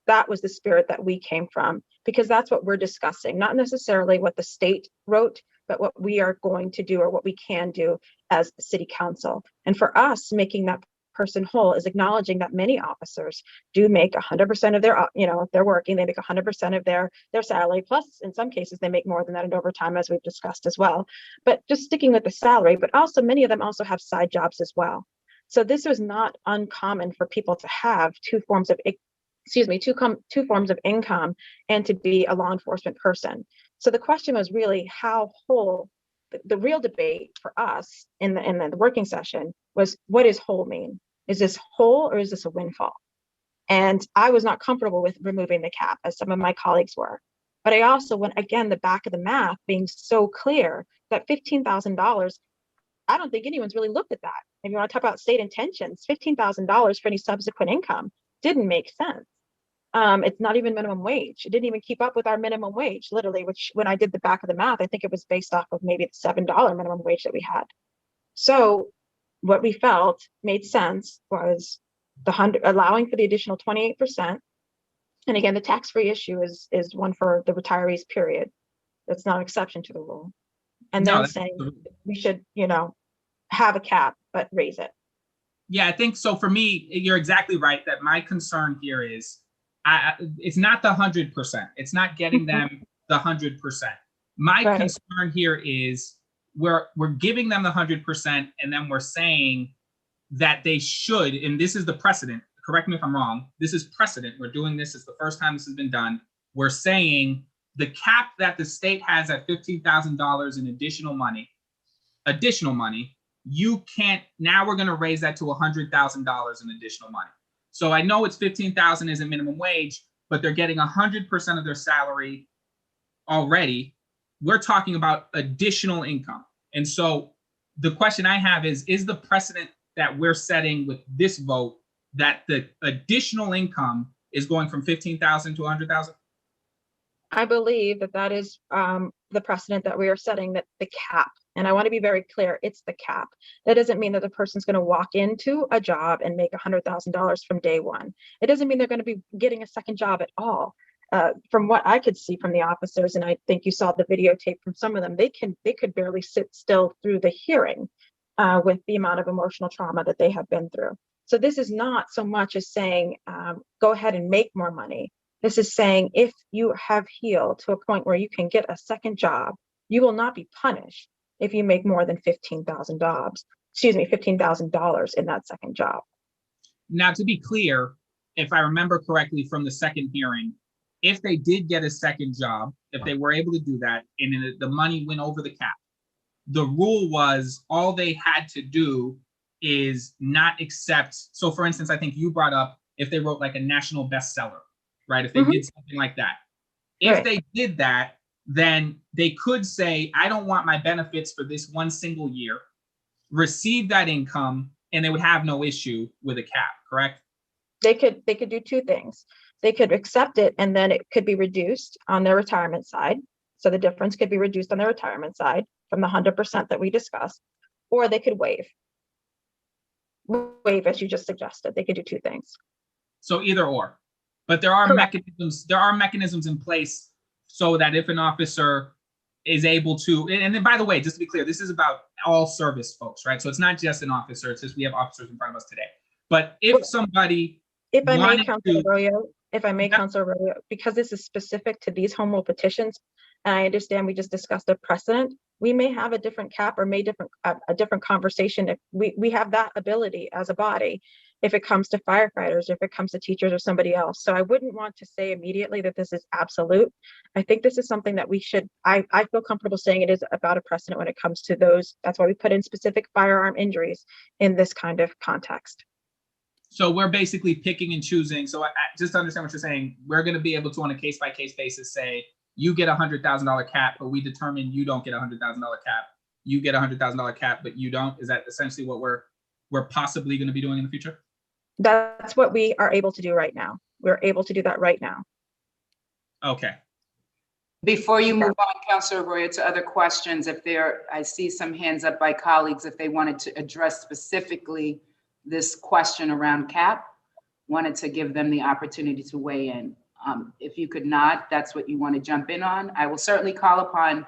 That was the spirit that we came from, because that's what we're discussing, not necessarily what the state wrote, but what we are going to do or what we can do as the city council. And for us, making that person whole is acknowledging that many officers do make 100% of their, if they're working, they make 100% of their salary. Plus, in some cases, they make more than that in overtime, as we've discussed as well. But just sticking with the salary, but also many of them also have side jobs as well. So this was not uncommon for people to have two forms of income and to be a law enforcement person. So the question was really how whole. The real debate for us in the working session was, what does whole mean? Is this whole or is this a windfall? And I was not comfortable with removing the cap, as some of my colleagues were. But I also went, again, the back of the math being so clear that $15,000, I don't think anyone's really looked at that. If you want to talk about state intentions, $15,000 for any subsequent income didn't make sense. It's not even minimum wage. It didn't even keep up with our minimum wage, literally, which when I did the back of the math, I think it was based off of maybe the $7 minimum wage that we had. So what we felt made sense was allowing for the additional 28%. And again, the tax-free issue is one for the retirees, period. That's not an exception to the rule. And then saying we should, have a cap, but raise it. Yeah, I think so. For me, you're exactly right that my concern here is it's not the 100%. It's not getting them the 100%. My concern here is we're giving them the 100%, and then we're saying that they should, and this is the precedent, correct me if I'm wrong, this is precedent. We're doing this. It's the first time this has been done. We're saying the cap that the state has at $15,000 in additional money, you can't, now we're going to raise that to $100,000 in additional money. So I know it's 15,000 isn't minimum wage, but they're getting 100% of their salary already. We're talking about additional income. And so the question I have is the precedent that we're setting with this vote that the additional income is going from 15,000 to 100,000? I believe that that is the precedent that we are setting, that the cap, and I want to be very clear, it's the cap. That doesn't mean that the person's going to walk into a job and make $100,000 from day one. It doesn't mean they're going to be getting a second job at all. From what I could see from the officers, and I think you saw the videotape from some of them, they could barely sit still through the hearing with the amount of emotional trauma that they have been through. So this is not so much as saying, go ahead and make more money. This is saying, if you have healed to a point where you can get a second job, you will not be punished if you make more than $15,000 in that second job. Now, to be clear, if I remember correctly from the second hearing, if they did get a second job, if they were able to do that, and the money went over the cap, the rule was all they had to do is not accept. So for instance, I think you brought up if they wrote like a national bestseller, right? If they did something like that. If they did that, then they could say, I don't want my benefits for this one single year, receive that income, and they would have no issue with a cap, correct? They could do two things. They could accept it, and then it could be reduced on their retirement side. So the difference could be reduced on their retirement side from the 100% that we discussed, or they could waive, as you just suggested. They could do two things. So either or, but there are mechanisms. There are mechanisms in place so that if an officer is able to, and then by the way, just to be clear, this is about all service folks, right? So it's not just an officer. It's just we have officers in front of us today. But if somebody, if I may, Councilor Arroyo, Councilor Arroyo, because this is specific to these home rule petitions, and I understand we just discussed a precedent, we may have a different cap or a different conversation if we have that ability as a body, if it comes to firefighters, if it comes to teachers or somebody else. So I wouldn't want to say immediately that this is absolute. I think this is something that we should, I feel comfortable saying it is about a precedent when it comes to those. That's why we put in specific firearm injuries in this kind of context. So we're basically picking and choosing. So I just to understand what you're saying, we're going to be able to, on a case-by-case basis, say, you get a $100,000 cap, but we determine you don't get a $100,000 cap. You get a $100,000 cap, but you don't. Is that essentially what we're possibly going to be doing in the future? That's what we are able to do right now. We're able to do that right now. Okay. Before you move on, Councilor Arroyo, to other questions, I see some hands up by colleagues if they wanted to address specifically this question around cap, wanted to give them the opportunity to weigh in. If you could not, that's what you want to jump in on. I will certainly call upon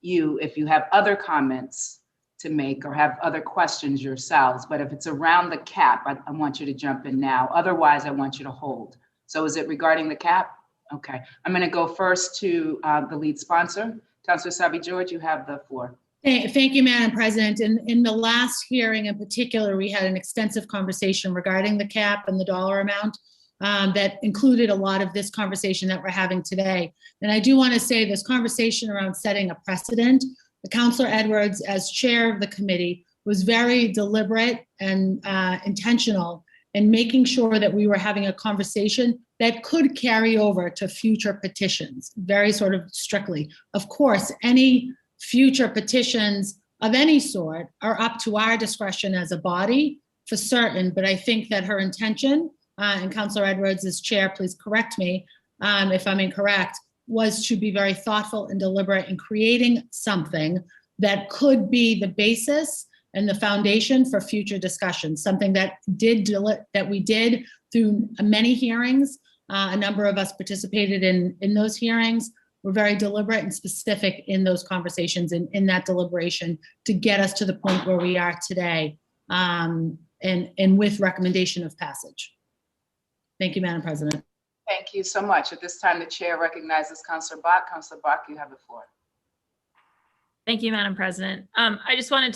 you if you have other comments to make or have other questions yourselves. But if it's around the cap, I want you to jump in now. Otherwise, I want you to hold. So is it regarding the cap? Okay. I'm going to go first to the lead sponsor. Councilor Savi-George, you have the floor. Thank you, Madam President. In the last hearing in particular, we had an extensive conversation regarding the cap and the dollar amount that included a lot of this conversation that we're having today. And I do want to say this conversation around setting a precedent, Councilor Edwards, as chair of the committee, was very deliberate and intentional in making sure that we were having a conversation that could carry over to future petitions, very sort of strictly. Of course, any future petitions of any sort are up to our discretion as a body for certain, but I think that her intention, and Councilor Edwards as chair, please correct me if I'm incorrect, was to be very thoughtful and deliberate in creating something that could be the basis and the foundation for future discussions, something that we did through many hearings. A number of us participated in those hearings. We're very deliberate and specific in those conversations and in that deliberation to get us to the point where we are today, and with recommendation of passage. Thank you, Madam President. Thank you so much. At this time, the chair recognizes Councilor Bach. Councilor Bach, you have the floor. Thank you, Madam President. I just wanted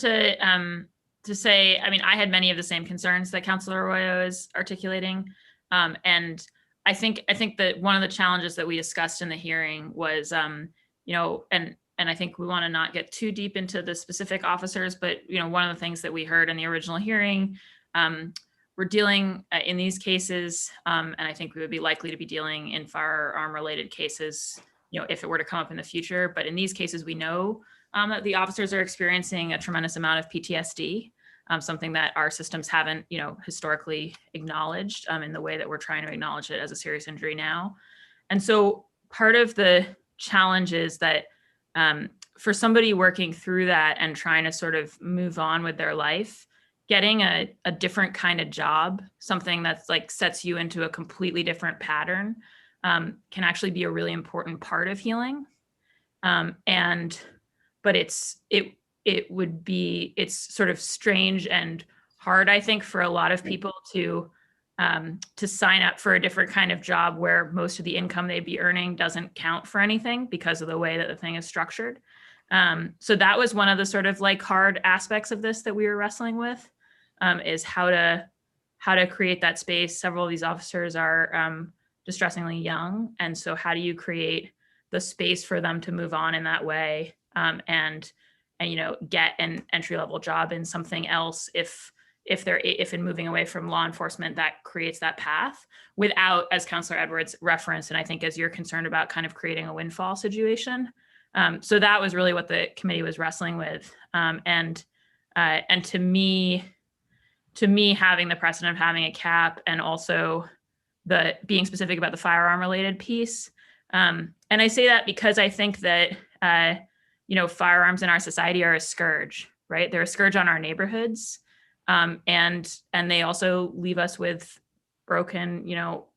to say, I mean, I had many of the same concerns that Councilor Arroyo is articulating. And I think that one of the challenges that we discussed in the hearing was, you know, and I think we want to not get too deep into the specific officers, but, you know, one of the things that we heard in the original hearing, we're dealing in these cases, and I think we would be likely to be dealing in firearm related cases, you know, if it were to come up in the future. But in these cases, we know that the officers are experiencing a tremendous amount of PTSD, something that our systems haven't, you know, historically acknowledged in the way that we're trying to acknowledge it as a serious injury now. And so part of the challenge is that for somebody working through that and trying to sort of move on with their life, getting a different kind of job, something that's like sets you into a completely different pattern, can actually be a really important part of healing. But it's sort of strange and hard, I think, for a lot of people to sign up for a different kind of job where most of the income they'd be earning doesn't count for anything because of the way that the thing is structured. So that was one of the sort of like hard aspects of this that we were wrestling with, is how to create that space. Several of these officers are distressingly young. And so how do you create the space for them to move on in that way, and you know, get an entry-level job in something else if in moving away from law enforcement that creates that path, without, as Councilor Edwards referenced, and I think as you're concerned about, kind of creating a windfall situation. So that was really what the committee was wrestling with. And to me, having the precedent of having a cap and also the being specific about the firearm related piece. And I say that because I think that, you know, firearms in our society are a scourge, right? They're a scourge on our neighborhoods. And they also leave us with broken, you know,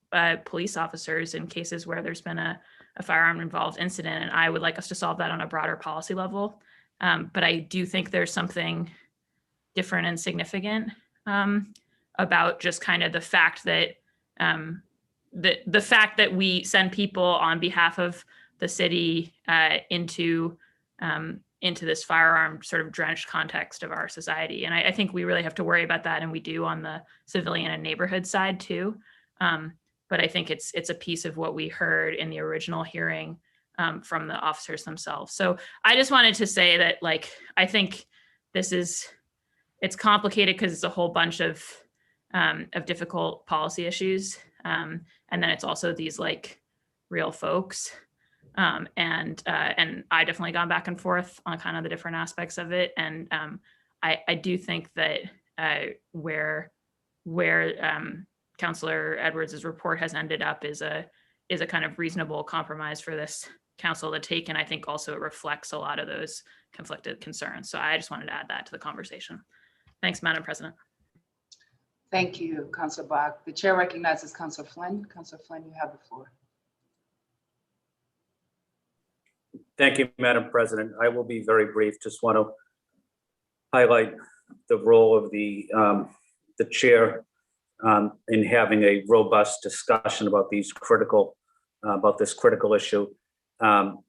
police officers in cases where there's been a firearm involved incident. And I would like us to solve that on a broader policy level. But I do think there's something different and significant about just kind of the fact that the fact that we send people on behalf of the city into this firearm sort of drenched context of our society. And I think we really have to worry about that, and we do on the civilian and neighborhood side too. But I think it's a piece of what we heard in the original hearing from the officers themselves. So I just wanted to say that, like, I think it's complicated because it's a whole bunch of difficult policy issues. And then it's also these like real folks. And I definitely gone back and forth on kind of the different aspects of it. And I do think that where Councilor Edwards' report has ended up is a kind of reasonable compromise for this council to take. And I think also it reflects a lot of those conflicted concerns. So I just wanted to add that to the conversation. Thanks, Madam President. Thank you, Councilor Bach. The chair recognizes Councilor Flynn. Councilor Flynn, you have the floor. Thank you, Madam President. I will be very brief. Just want to highlight the role of the chair in having a robust discussion about this critical issue.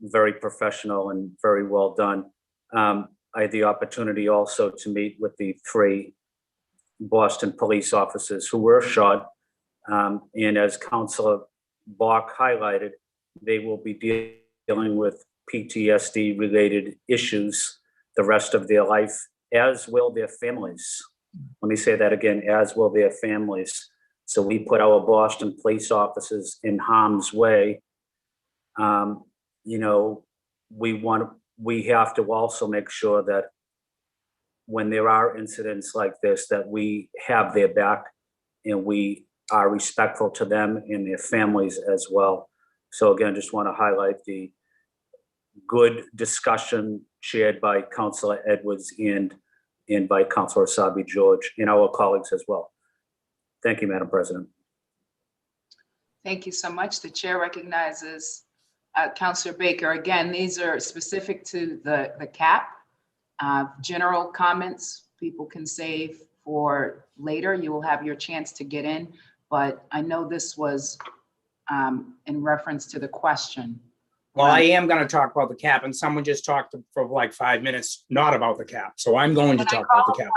Very professional and very well done. I had the opportunity also to meet with the 3 Boston police officers who were shot. And as Councilor Bach highlighted, they will be dealing with PTSD related issues the rest of their life, as will their families. Let me say that again, as will their families. So we put our Boston police officers in harm's way. You know, we have to also make sure that when there are incidents like this, that we have their back and we are respectful to them and their families as well. So again, just want to highlight the good discussion chaired by Councilor Edwards and by Councilor Asabi George and our colleagues as well. Thank you, Madam President. Thank you so much. The chair recognizes Councilor Baker. Again, these are specific to the cap. General comments people can save for later. You will have your chance to get in, but I know this was in reference to the question. Well, I am going to talk about the cap, and someone just talked for like 5 minutes, not about the cap. So I'm going to talk about the cap.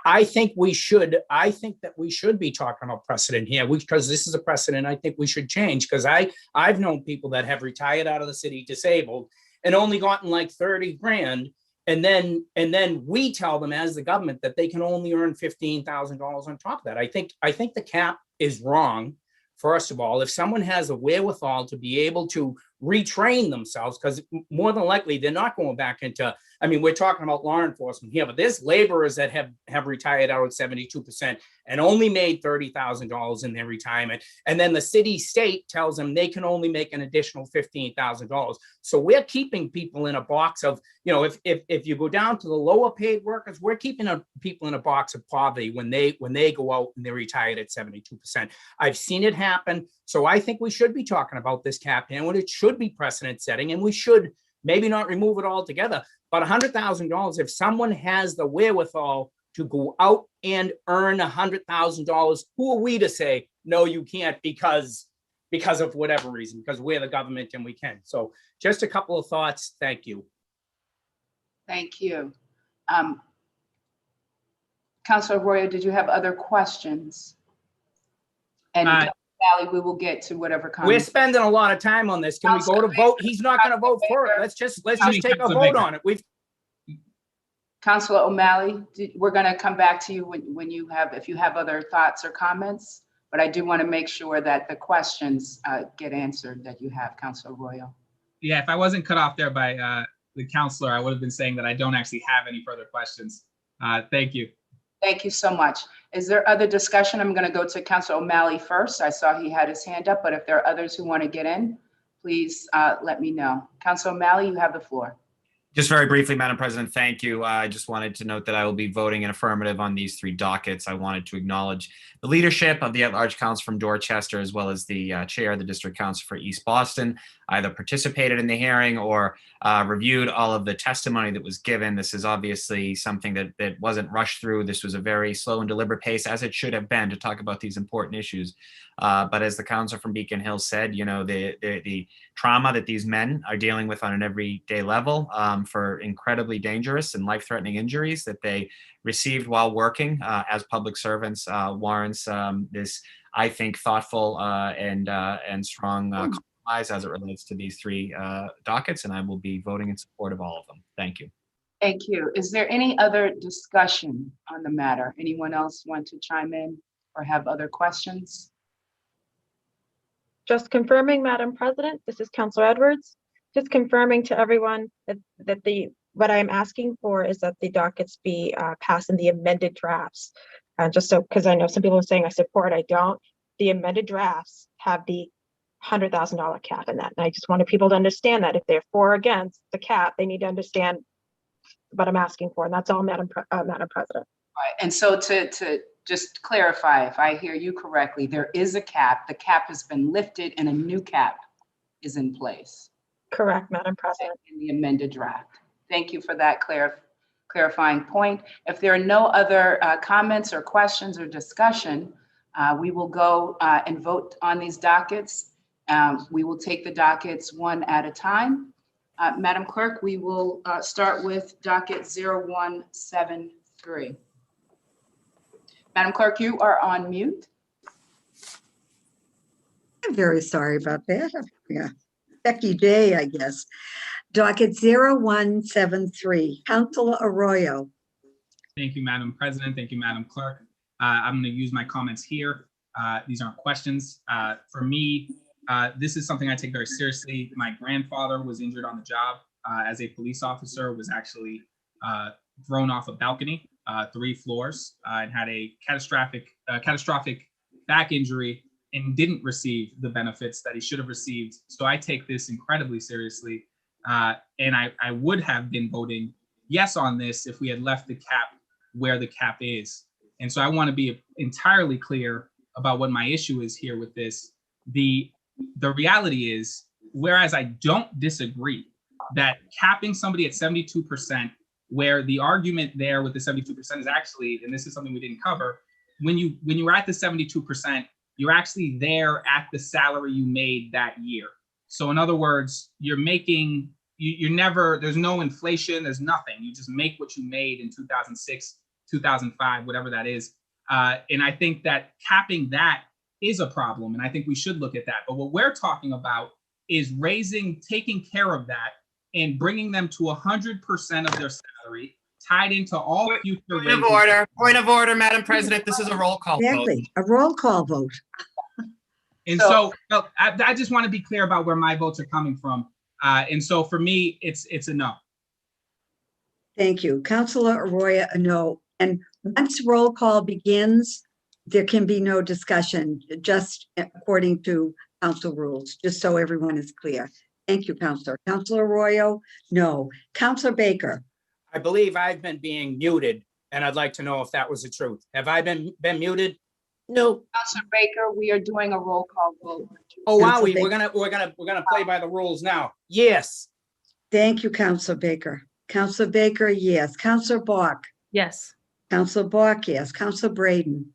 I think that we should be talking about precedent here, because this is a precedent I think we should change, because I've known people that have retired out of the city disabled and only gotten like 30 grand. And then we tell them as the government that they can only earn $15,000 on top of that. I think the cap is wrong. First of all, if someone has a wherewithal to be able to retrain themselves, because more than likely they're not going back into, I mean, we're talking about law enforcement here, but there's laborers that have retired out at 72% and only made $30,000 in their retirement. And then the city state tells them they can only make an additional $15,000. So we're keeping people in a box of, you know, if you go down to the lower paid workers, we're keeping people in a box of poverty when they go out and they're retired at 72%. I've seen it happen. So I think we should be talking about this cap and what it should be precedent setting, and we should maybe not remove it altogether, but $100,000, if someone has the wherewithal to go out and earn $100,000, who are we to say, no, you can't because of whatever reason, because we're the government and we can. So just a couple of thoughts. Thank you. Thank you. Councilor Arroyo, did you have other questions? And Sally, we will get to whatever We're comments. spending a lot of time on this. Can we go to vote? He's not going to vote for it. Let's just take a vote on it. Councilor O'Malley, we're going to come back to you when you have, if you have other thoughts or comments, but I do want to make sure that the questions get answered that you have, Councilor Arroyo. Yeah, if I wasn't cut off there by the counselor, I would have been saying that I don't actually have any further questions. Thank you. Thank you so much. Is there other discussion? I'm going to go to Councilor O'Malley first. I saw he had his hand up, but if there are others who want to get in, please let me know. Councilor O'Malley, you have the floor. Just very briefly, Madam President, thank you. I just wanted to note that I will be voting in affirmative on these three dockets. I wanted to acknowledge the leadership of the at-large council from Dorchester, as well as the chair of the district council for East Boston, either participated in the hearing or reviewed all of the testimony that was given. This is obviously something that wasn't rushed through. This was a very slow and deliberate pace, as it should have been, to talk about these important issues. But as the council from Beacon Hill said, you know, the trauma that these men are dealing with on an everyday level for incredibly dangerous and life-threatening injuries that they received while working as public servants warrants this, I think, thoughtful and strong compromise as it relates to these three dockets, and I will be voting in support of all of them. Thank you. Thank you. Is there any other discussion on the matter? Anyone else want to chime in or have other questions? Just confirming, Madam President, this is Councilor Edwards. Just confirming to everyone that what I'm asking for is that the dockets be passed in the amended drafts. Just so, because I know some people are saying I support, I don't. The amended drafts have the $100,000 cap in that. And I just wanted people to understand that if they're for or against the cap, they need to understand what I'm asking for. And that's all, Madam President. Right. And so to just clarify, if I hear you correctly, there is a cap. The cap has been lifted and a new cap is in place. Correct, Madam President. In the amended draft. Thank you for that clarifying point. If there are no other comments or questions or discussion, we will go and vote on these dockets. We will take the dockets one at a time. Madam Clerk, we will start with docket 0173. Madam Clerk, you are on mute. I'm very sorry about that. Yeah, Becky Day, I guess. Docket 0173, Councilor Arroyo. Thank you, Madam President. Thank you, Madam Clerk. I'm going to use my comments here. These aren't questions. For me, this is something I take very seriously. My grandfather was injured on the job as a police officer, was actually thrown off a balcony, 3 floors, and had a catastrophic back injury and didn't receive the benefits that he should have received. So I take this incredibly seriously. And I would have been voting yes on this if we had left the cap where the cap is. And so I want to be entirely clear about what my issue is here with this. The reality is, whereas I don't disagree that capping somebody at 72%, where the argument there with the 72% is actually, and this is something we didn't cover, when you were at the 72%, you're actually there at the salary you made that year. So in other words, you're making you never, there's no inflation, there's nothing. You just make what you made in 2006, 2005, whatever that is. And I think that capping that is a problem, and I think we should look at that. But what we're talking about is taking care of that and bringing them to 100% of their salary, tied into all future raises. Point of order, Madam President. This is a roll call vote. Exactly, a roll call vote. And so I just want to be clear about where my votes are coming from. And so for me, it's a no. Thank you. Councilor Arroyo, a no. And once roll call begins, there can be no discussion, just according to council rules, just so everyone is clear. Thank you, Councilor. Councilor Arroyo, no. Councilor Baker. I believe I've been being muted, and I'd like to know if that was the truth. Have I been muted? No. Councilor Baker, we are doing a roll call vote. Oh, wow, Councilor we're gonna play by the rules now. Yes. Thank you, Councilor Baker. Councilor Baker, yes. Councilor Bach. Yes. Councilor Bach, yes. Councilor Braden.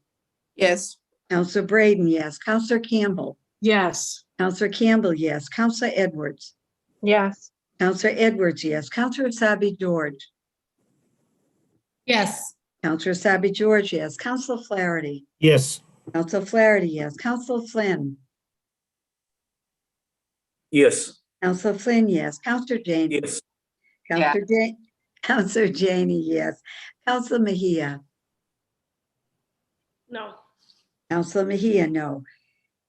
Yes. Councilor Braden, yes. Councilor Campbell. Yes. Councilor Campbell, yes. Councilor Edwards. Yes. Councilor Edwards, yes. Councilor Asabi George. Yes. Councilor Asabi George, yes. Councilor Flaherty. Yes. Councilor Flaherty, yes. Councilor Flynn. Yes. Councilor Flynn, yes. Councilor Janey. Yes. Councilor Janey, yes. Councilor Mejia. No. Councilor Mejia, no.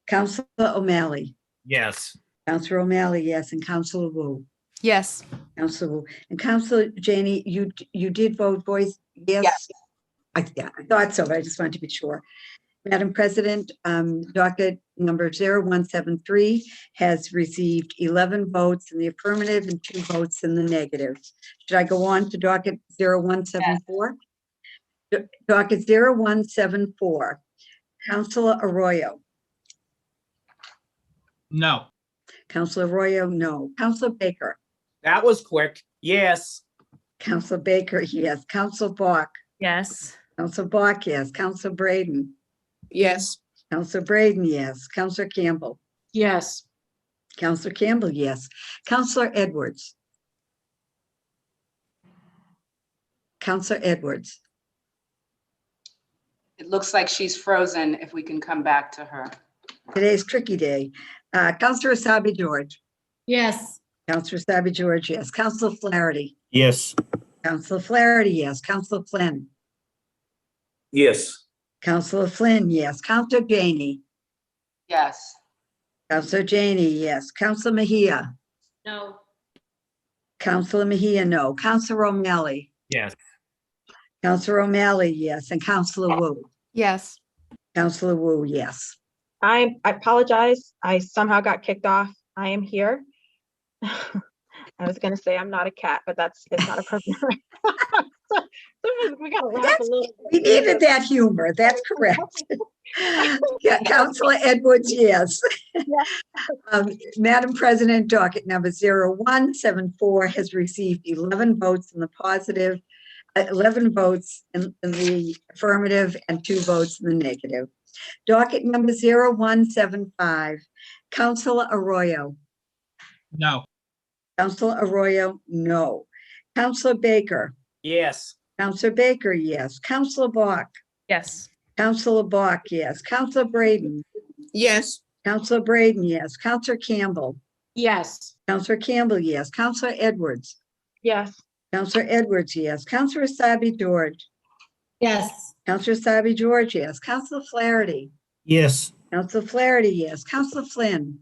Councilor O'Malley. Yes. Councilor O'Malley, yes. And Councilor Wu. Yes. Councilor Wu. And Councilor Janey, you did vote voice, yes? Yes. I thought so, but I just wanted to be sure. Madam President, docket number 0173 has received 11 votes in the affirmative and 2 votes in the negative. Should I go on to docket 0174? Docket 0174, Councilor Arroyo. No. Councilor Arroyo, no. Councilor Baker. That was quick. Yes. Councilor Baker, yes. Councilor Bach. Yes. Councilor Bach, yes. Councilor Braden. Yes. Councilor Braden, yes. Councilor Campbell. Yes. Councilor Campbell, yes. Councilor Edwards. Councilor Edwards. It looks like she's frozen. If we can come back to her. Today's tricky day. Councilor Asabi George. Yes. Councilor Asabi George, yes. Councilor Flaherty. Yes. Councilor Flaherty, yes. Councilor Flynn. Yes. Councilor Flynn, yes. Councilor Janey. Yes. Councilor Janey, yes. Councilor Mejia. No. Councilor Mejia, no. Councilor O'Malley. Yes. Councilor O'Malley, yes. And Councilor Wu. Yes. Councilor Wu, yes. I apologize. I somehow got kicked off. I am here. I was gonna say I'm not a cat, but it's not appropriate. We gotta laugh a little. We needed that humor. That's correct. Yeah, Councilor Edwards, yes. Madam President, docket number 0174 has received 11 votes in the positive, 11 votes in the affirmative, and 2 votes in the negative. Docket number 0175, Councilor Arroyo. No. Councilor Arroyo, no. Councilor Baker. Yes. Councilor Baker, yes. Councilor Bach. Yes. Councilor Bach, yes. Councilor Braden. Yes. Councilor Braden, yes. Councilor Campbell. Yes. Councilor Campbell, yes. Councilor Edwards. Yes. Councilor Edwards, yes. Councilor Asabi George. Yes. Councilor Asabi George, yes. Councilor Flaherty. Yes. Councilor Flaherty, yes. Councilor Flynn.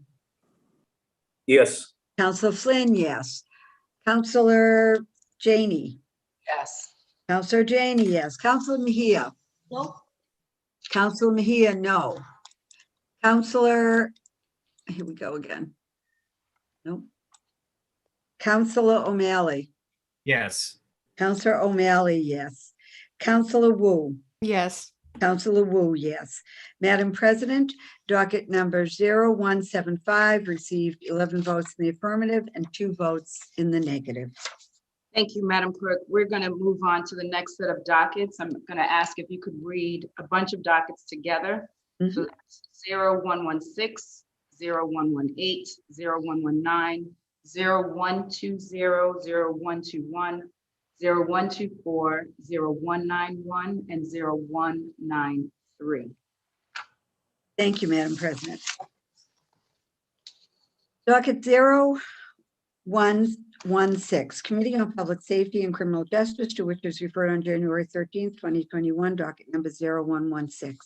Yes. Councilor Flynn, yes. Councilor Janey. Yes. Councilor Janey, yes. Councilor Mejia. No. Councilor Mejia, no. Councilor, here we go again. Nope. Councilor O'Malley. Yes. Councilor O'Malley, yes. Councilor Wu. Yes. Councilor Wu, yes. Madam President, docket number 0175 received 11 votes in the affirmative and 2 votes in the negative. Thank you, Madam Clerk. We're going to move on to the next set of dockets. I'm going to ask if you could read a bunch of dockets together. So that's 0116, 0118, 0119, 0120, 0121, 0124, 0191, and 0193. Thank you, Madam President. Docket 0116, Committee on Public Safety and Criminal Justice, to which was referred on January 13th, 2021, docket number 0116.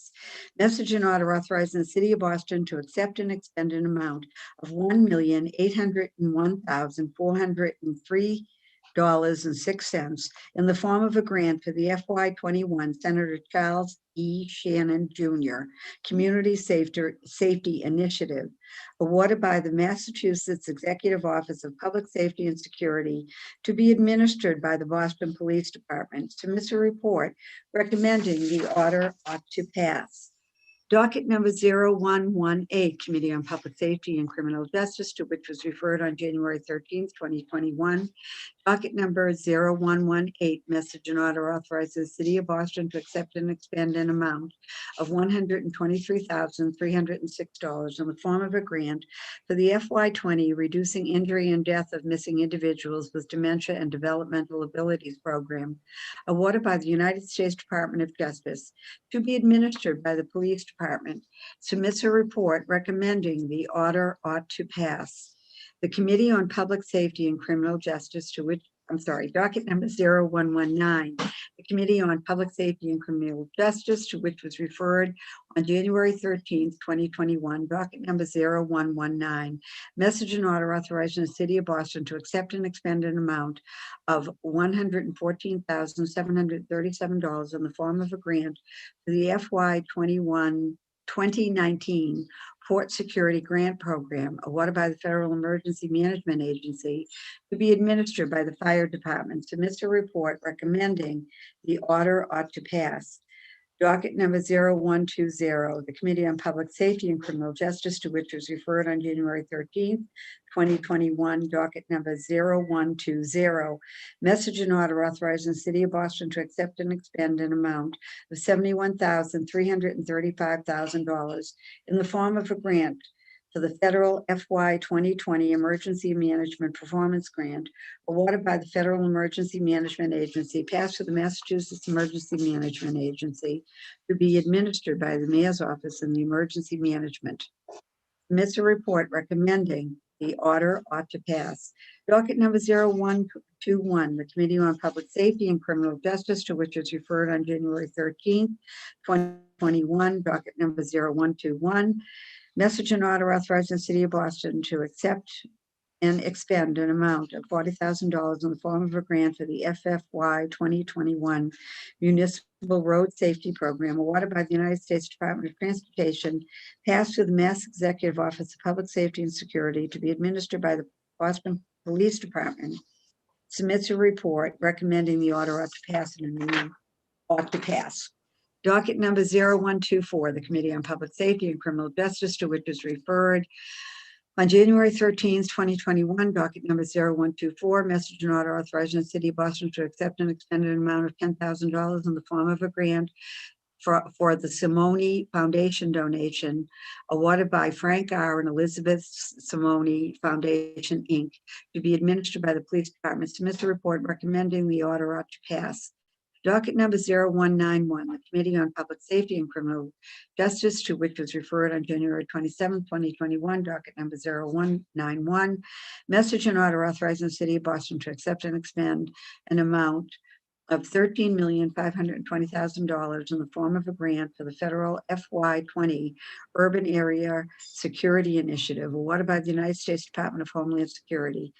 Message and order authorizing the City of Boston to accept and expend an amount of $1,801,403.06 in the form of a grant for the FY21 Senator Charles E. Shannon Jr. Community Safety Initiative, awarded by the Massachusetts Executive Office of Public Safety and Security, to be administered by the Boston Police Department. Submits a report recommending the order ought to pass. Docket number 0118, Committee on Public Safety and Criminal Justice, to which was referred on January 13th, 2021. Docket number 0118, message and order authorizes the City of Boston to accept and expend an amount of $123,306 in the form of a grant for the FY20 Reducing Injury and Death of Missing Individuals with Dementia and Developmental Abilities Program, awarded by the United States Department of Justice, to be administered by the Police Department. Submits a report recommending the order ought to pass. The Committee on Public Safety and Criminal Justice, to which, docket number 0119, the Committee on Public Safety and Criminal Justice, to which was referred on January 13th, 2021, docket number 0119, message and order authorizing the City of Boston to accept and expend an amount of $114,737 in the form of a grant for the FY21 2019 Port Security Grant Program, awarded by the Federal Emergency Management Agency, to be administered by the Fire Department. Submits a report recommending the order ought to pass. Docket number 0120, the Committee on Public Safety and Criminal Justice, to which was referred on January 13th, 2021, docket number 0120, message and order authorizing the City of Boston to accept and expend an amount of $71,335,000 in the form of a grant for the federal FY 2020 Emergency Management Performance Grant, awarded by the Federal Emergency Management Agency, passed to the Massachusetts Emergency Management Agency, to be administered by the Mayor's Office in the Emergency Management. Submits a report recommending the order ought to pass. Docket number 0121, the Committee on Public Safety and Criminal Justice, to which was referred on January 13th, 2021, docket number 0121, message and order authorizing the City of Boston to accept and expend an amount of $40,000 in the form of a grant for the FFY 2021 Municipal Road Safety Program, awarded by the United States Department of Transportation, passed through the Mass Executive Office of Public Safety and Security, to be administered by the Boston Police Department. Submits a report recommending the order ought to pass and a new ought to pass. Docket number 0124, the Committee on Public Safety and Criminal Justice, to which is referred on January 13th, 2021, docket number 0124, message and order authorizing the City of Boston to accept and expend an amount of $10,000 in the form of a grant for the Simone Foundation donation, awarded by Frank R. and Elizabeth Simone Foundation, Inc., to be administered by the Police Department. Submits a report recommending the order ought to pass. Docket number 0191, the Committee on Public Safety and Criminal Justice, to which was referred on January 27, 2021, docket number 0191, message and order authorizing the City of Boston to accept and expend an amount of $13,520,000 in the form of a grant for the federal FY20 Urban Area Security Initiative, awarded by the United States Department of Homeland Security,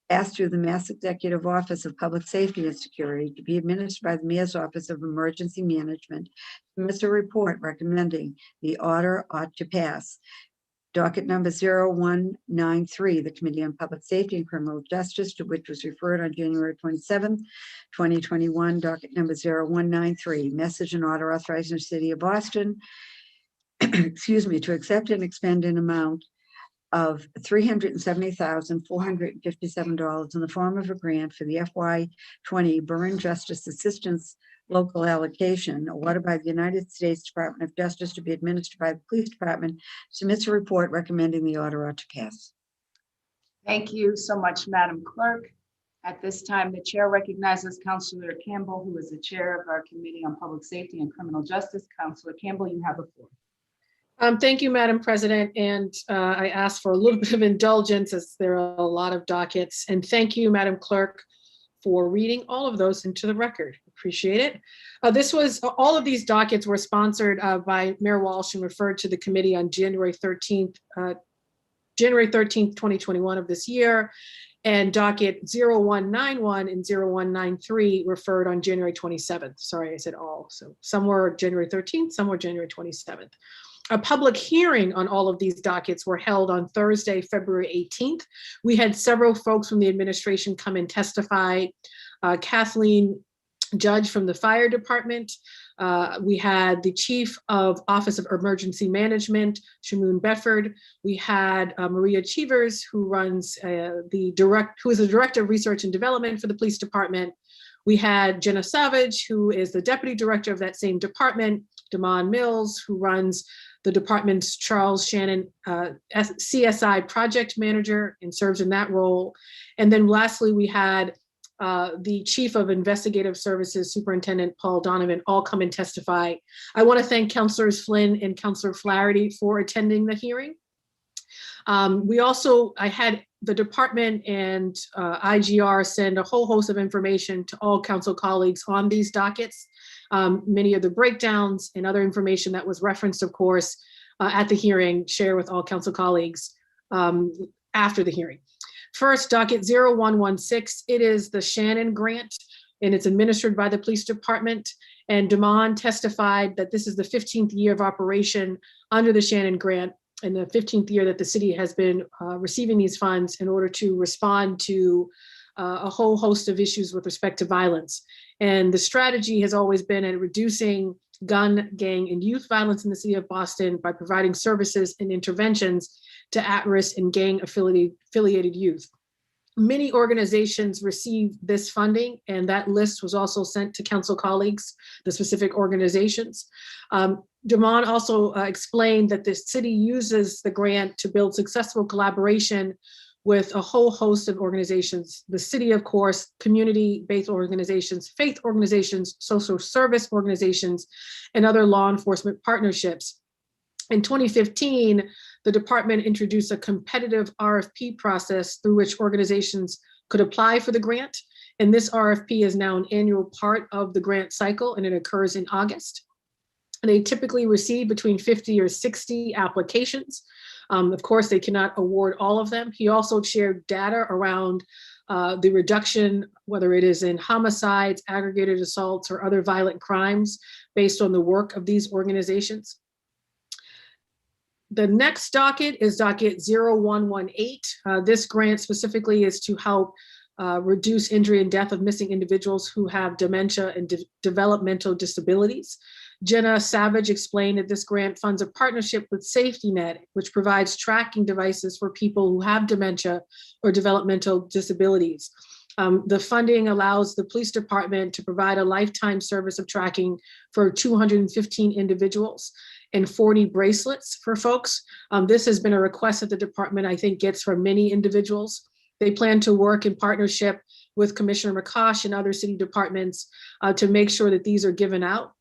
passed through the Mass Executive Office of Public Safety and Security, to be administered by the Mayor's Office of Emergency Management. Submits a report recommending the order ought to pass. Docket number 0193, the Committee on Public Safety and Criminal Justice, to which was referred on January 27th, 2021, docket number 0193, message and order authorizing the City of Boston, excuse me, to accept and expend an amount of $370,457 in the form of a grant for the FY20 Burn Justice Assistance Local Allocation, awarded by the United States Department of Justice, to be administered by the Police Department. Submits a report recommending the order ought to pass. Thank you so much, Madam Clerk. At this time, the chair recognizes Councilor Campbell, who is the chair of our Committee on Public Safety and Criminal Justice. Councilor Campbell, you have the floor. Thank you, Madam President, and I ask for a little bit of indulgence as there are a lot of dockets. And thank you, Madam Clerk, for reading all of those into the record. Appreciate it. All of these dockets were sponsored by Mayor Walsh and referred to the committee on January 13th, 2021 of this year. And docket 0191 and 0193 referred on January 27th. Sorry, I said all. So some were January 13th, some were January 27th. A public hearing on all of these dockets were held on Thursday, February 18th. We had several folks from the administration come and testify. Kathleen Judge from the fire department. We had the chief of Office of Emergency Management, Shamoon Bedford. We had Maria Cheevers, who is the Director of Research and Development for the Police Department. We had Jenna Savage, who is the Deputy Director of that same department, Damon Mills, who runs the department's Charles Shannon CSI Project Manager and serves in that role. And then lastly, we had the Chief of Investigative Services, Superintendent Paul Donovan, all come and testify. I want to thank Councilors Flynn and Councilor Flaherty for attending the hearing. I had the department and IGR send a whole host of information to all council colleagues on these dockets. Many of the breakdowns and other information that was referenced, of course, at the hearing, share with all council colleagues after the hearing. First, docket 0116, it is the Shannon Grant, and it's administered by the police department. And Damon testified that this is the 15th year of operation under the Shannon Grant, and the 15th year that the city has been receiving these funds in order to respond to a whole host of issues with respect to violence. And the strategy has always been at reducing gun, gang, and youth violence in the city of Boston by providing services and interventions to at-risk and gang-affiliated youth. Many organizations receive this funding, and that list was also sent to council colleagues, the specific organizations. Damon also explained that the city uses the grant to build successful collaboration with a whole host of organizations. The city, of course, community-based organizations, faith organizations, social service organizations, and other law enforcement partnerships. In 2015, the department introduced a competitive RFP process through which organizations could apply for the grant. And this RFP is now an annual part of the grant cycle, and it occurs in August. And they typically receive between 50 or 60 applications. Of course, they cannot award all of them. He also shared data around the reduction, whether it is in homicides, aggravated assaults, or other violent crimes based on the work of these organizations. The next docket is docket 0118. This grant specifically is to help reduce injury and death of missing individuals who have dementia and developmental disabilities. Jenna Savage explained that this grant funds a partnership with SafetyNet, which provides tracking devices for people who have dementia or developmental disabilities. The funding allows the police department to provide a lifetime service of tracking for 215 individuals and 40 bracelets for folks. This has been a request that the department, I think, gets from many individuals. They plan to work in partnership with Commissioner McCosh and other city departments to make sure that these are given out.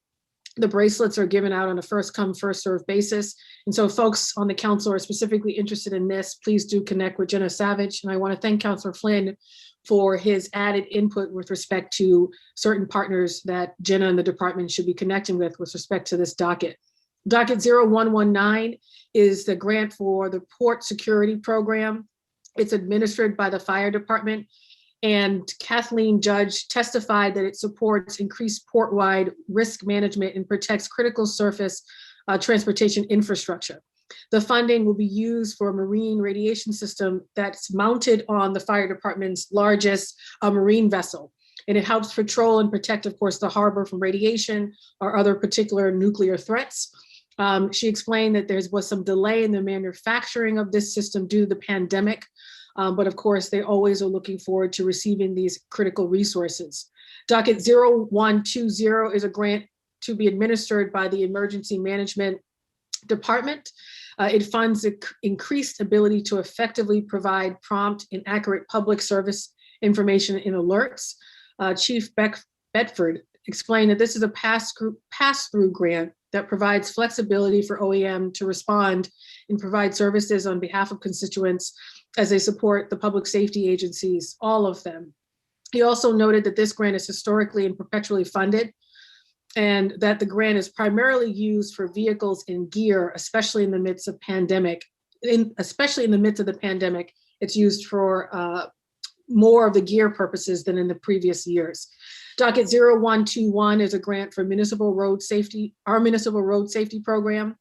The bracelets are given out on a first come, first served basis. And so folks on the council are specifically interested in this, please do connect with Jenna Savage. And I want to thank Councilor Flynn for his added input with respect to certain partners that Jenna and the department should be connecting with respect to this docket. Docket 0119 is the grant for the Port Security Program. It's administered by the fire department. And Kathleen Judge testified that it supports increased port-wide risk management and protects critical surface transportation infrastructure. The funding will be used for a marine radiation system that's mounted on the fire department's largest marine vessel. And it helps patrol and protect, of course, the harbor from radiation or other particular nuclear threats. She explained that there was some delay in the manufacturing of this system due to the pandemic. But of course, they always are looking forward to receiving these critical resources. Docket 0120 is a grant to be administered by the Emergency Management Department. It funds increased ability to effectively provide prompt and accurate public service information in alerts. Chief Bedford explained that this is a pass-through grant that provides flexibility for OEM to respond and provide services on behalf of constituents as they support the public safety agencies, all of them. He also noted that this grant is historically and perpetually funded, and that the grant is primarily used for vehicles and gear, especially in the midst of pandemic. Especially in the midst of the pandemic, it's used for more of the gear purposes than in the previous years. Docket 0121 is a grant for municipal road safety, our municipal road safety program.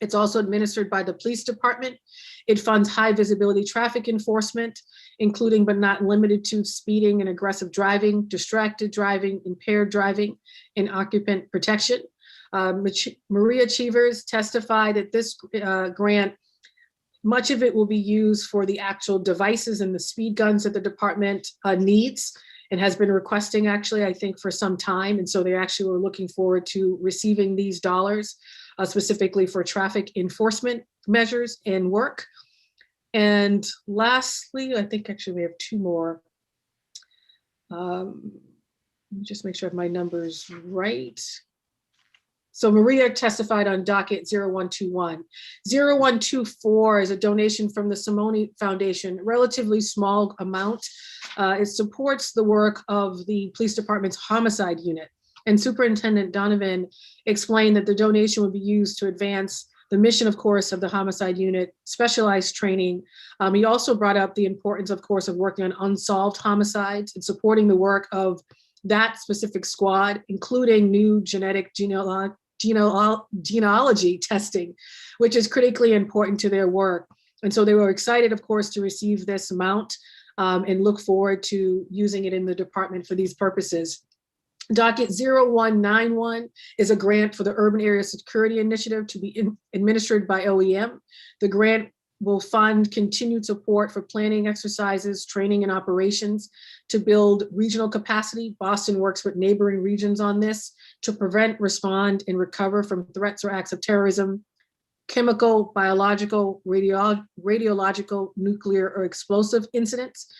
It's also administered by the police department. It funds high visibility traffic enforcement, including but not limited to speeding and aggressive driving, distracted driving, impaired driving, and occupant protection. Maria Cheevers testified that this grant, much of it will be used for the actual devices and the speed guns that the department needs and has been requesting, actually, I think, for some time. And so they actually were looking forward to receiving these dollars specifically for traffic enforcement measures and work. And lastly, I think actually we have two more. Let me just make sure I have my numbers right. So Maria testified on docket 0121. 0124 is a donation from the Simone Foundation, relatively small amount. It supports the work of the police department's homicide unit. And Superintendent Donovan explained that the donation would be used to advance the mission, of course, of the homicide unit, specialized training. He also brought up the importance, of course, of working on unsolved homicides and supporting the work of that specific squad, including new genetic genealogy testing, which is critically important to their work. And so they were excited, of course, to receive this amount and look forward to using it in the department for these purposes. Docket 0191 is a grant for the Urban Area Security Initiative to be administered by OEM. The grant will fund continued support for planning exercises, training, and operations to build regional capacity. Boston works with neighboring regions on this to prevent, respond, and recover from threats or acts of terrorism, chemical, biological, radiological, nuclear, or explosive incidents.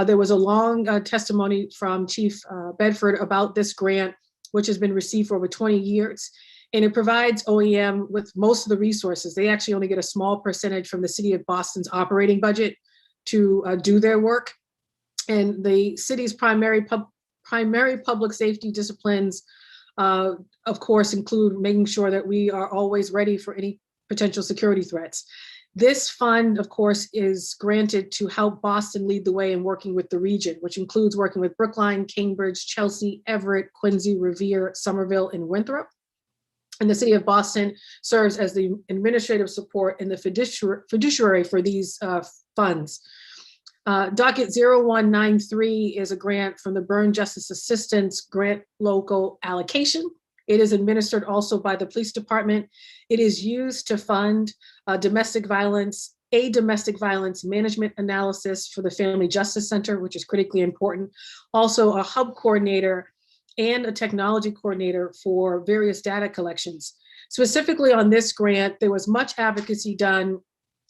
There was a long testimony from Chief Bedford about this grant, which has been received for over 20 years. And it provides OEM with most of the resources. They actually only get a small percentage from the city of Boston's operating budget to do their work. And the city's primary public safety disciplines, of course, include making sure that we are always ready for any potential security threats. This fund, of course, is granted to help Boston lead the way in working with the region, which includes working with Brookline, Cambridge, Chelsea, Everett, Quincy, Revere, Somerville, and Winthrop. And the city of Boston serves as the administrative support and the fiduciary for these funds. Docket 0193 is a grant from the Burn Justice Assistance Grant Local Allocation. It is administered also by the police department. It is used to fund domestic violence management analysis for the Family Justice Center, which is critically important. Also a hub coordinator and a technology coordinator for various data collections. Specifically on this grant, there was much advocacy done,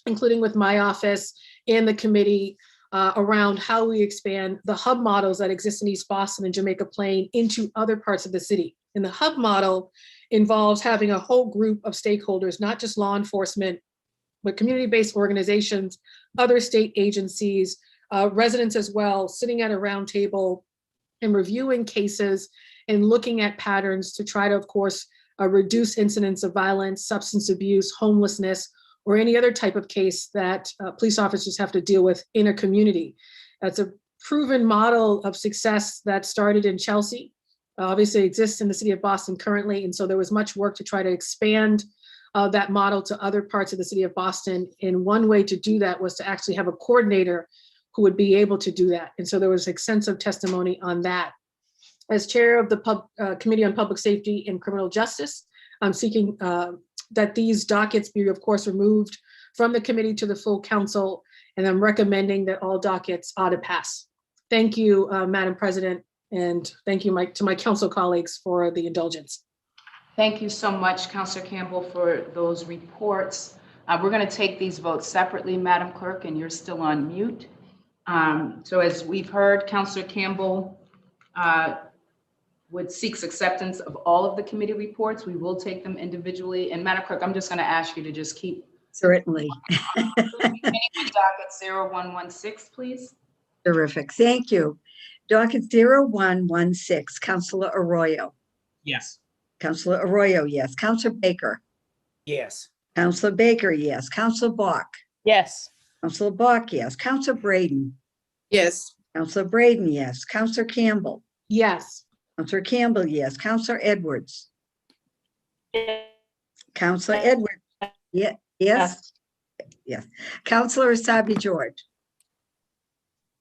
including with my office and the committee, around how we expand the hub models that exist in East Boston and Jamaica Plain into other parts of the city. And the hub model involves having a whole group of stakeholders, not just law enforcement, but community-based organizations, other state agencies, residents as well, sitting at a round table and reviewing cases and looking at patterns to try to, of course, reduce incidents of violence, substance abuse, homelessness, or any other type of case that police officers have to deal with in a community. It's a proven model of success that started in Chelsea, obviously exists in the city of Boston currently. And so there was much work to try to expand that model to other parts of the city of Boston. And one way to do that was to actually have a coordinator who would be able to do that. And so there was extensive testimony on that. As chair of the Committee on Public Safety and Criminal Justice, I'm seeking that these dockets be, of course, removed from the committee to the full council, and I'm recommending that all dockets ought to pass. Thank you, Madam President, and thank you to my council colleagues for the indulgence. Thank you so much, Councilor Campbell, for those reports. We're going to take these votes separately, Madam Clerk, and you're still on mute. So as we've heard, Councillor Campbell seeks acceptance of all of the committee reports. We will take them individually. And Madam Clerk, I'm just going to ask you to just keep. Certainly. Docket 0116, please. Terrific. Thank you. Docket 0116, Councilor Arroyo. Yes. Councilor Arroyo, yes. Councilor Baker. Yes. Councilor Baker, yes. Councilor Bach. Yes. Councilor Bach, yes. Councilor Braden. Yes. Councilor Braden, yes. Councilor Campbell. Yes. Councilor Campbell, yes. Councilor Edwards. Councilor Edwards. Yeah. Yes. Yes. Councilor Asabi George.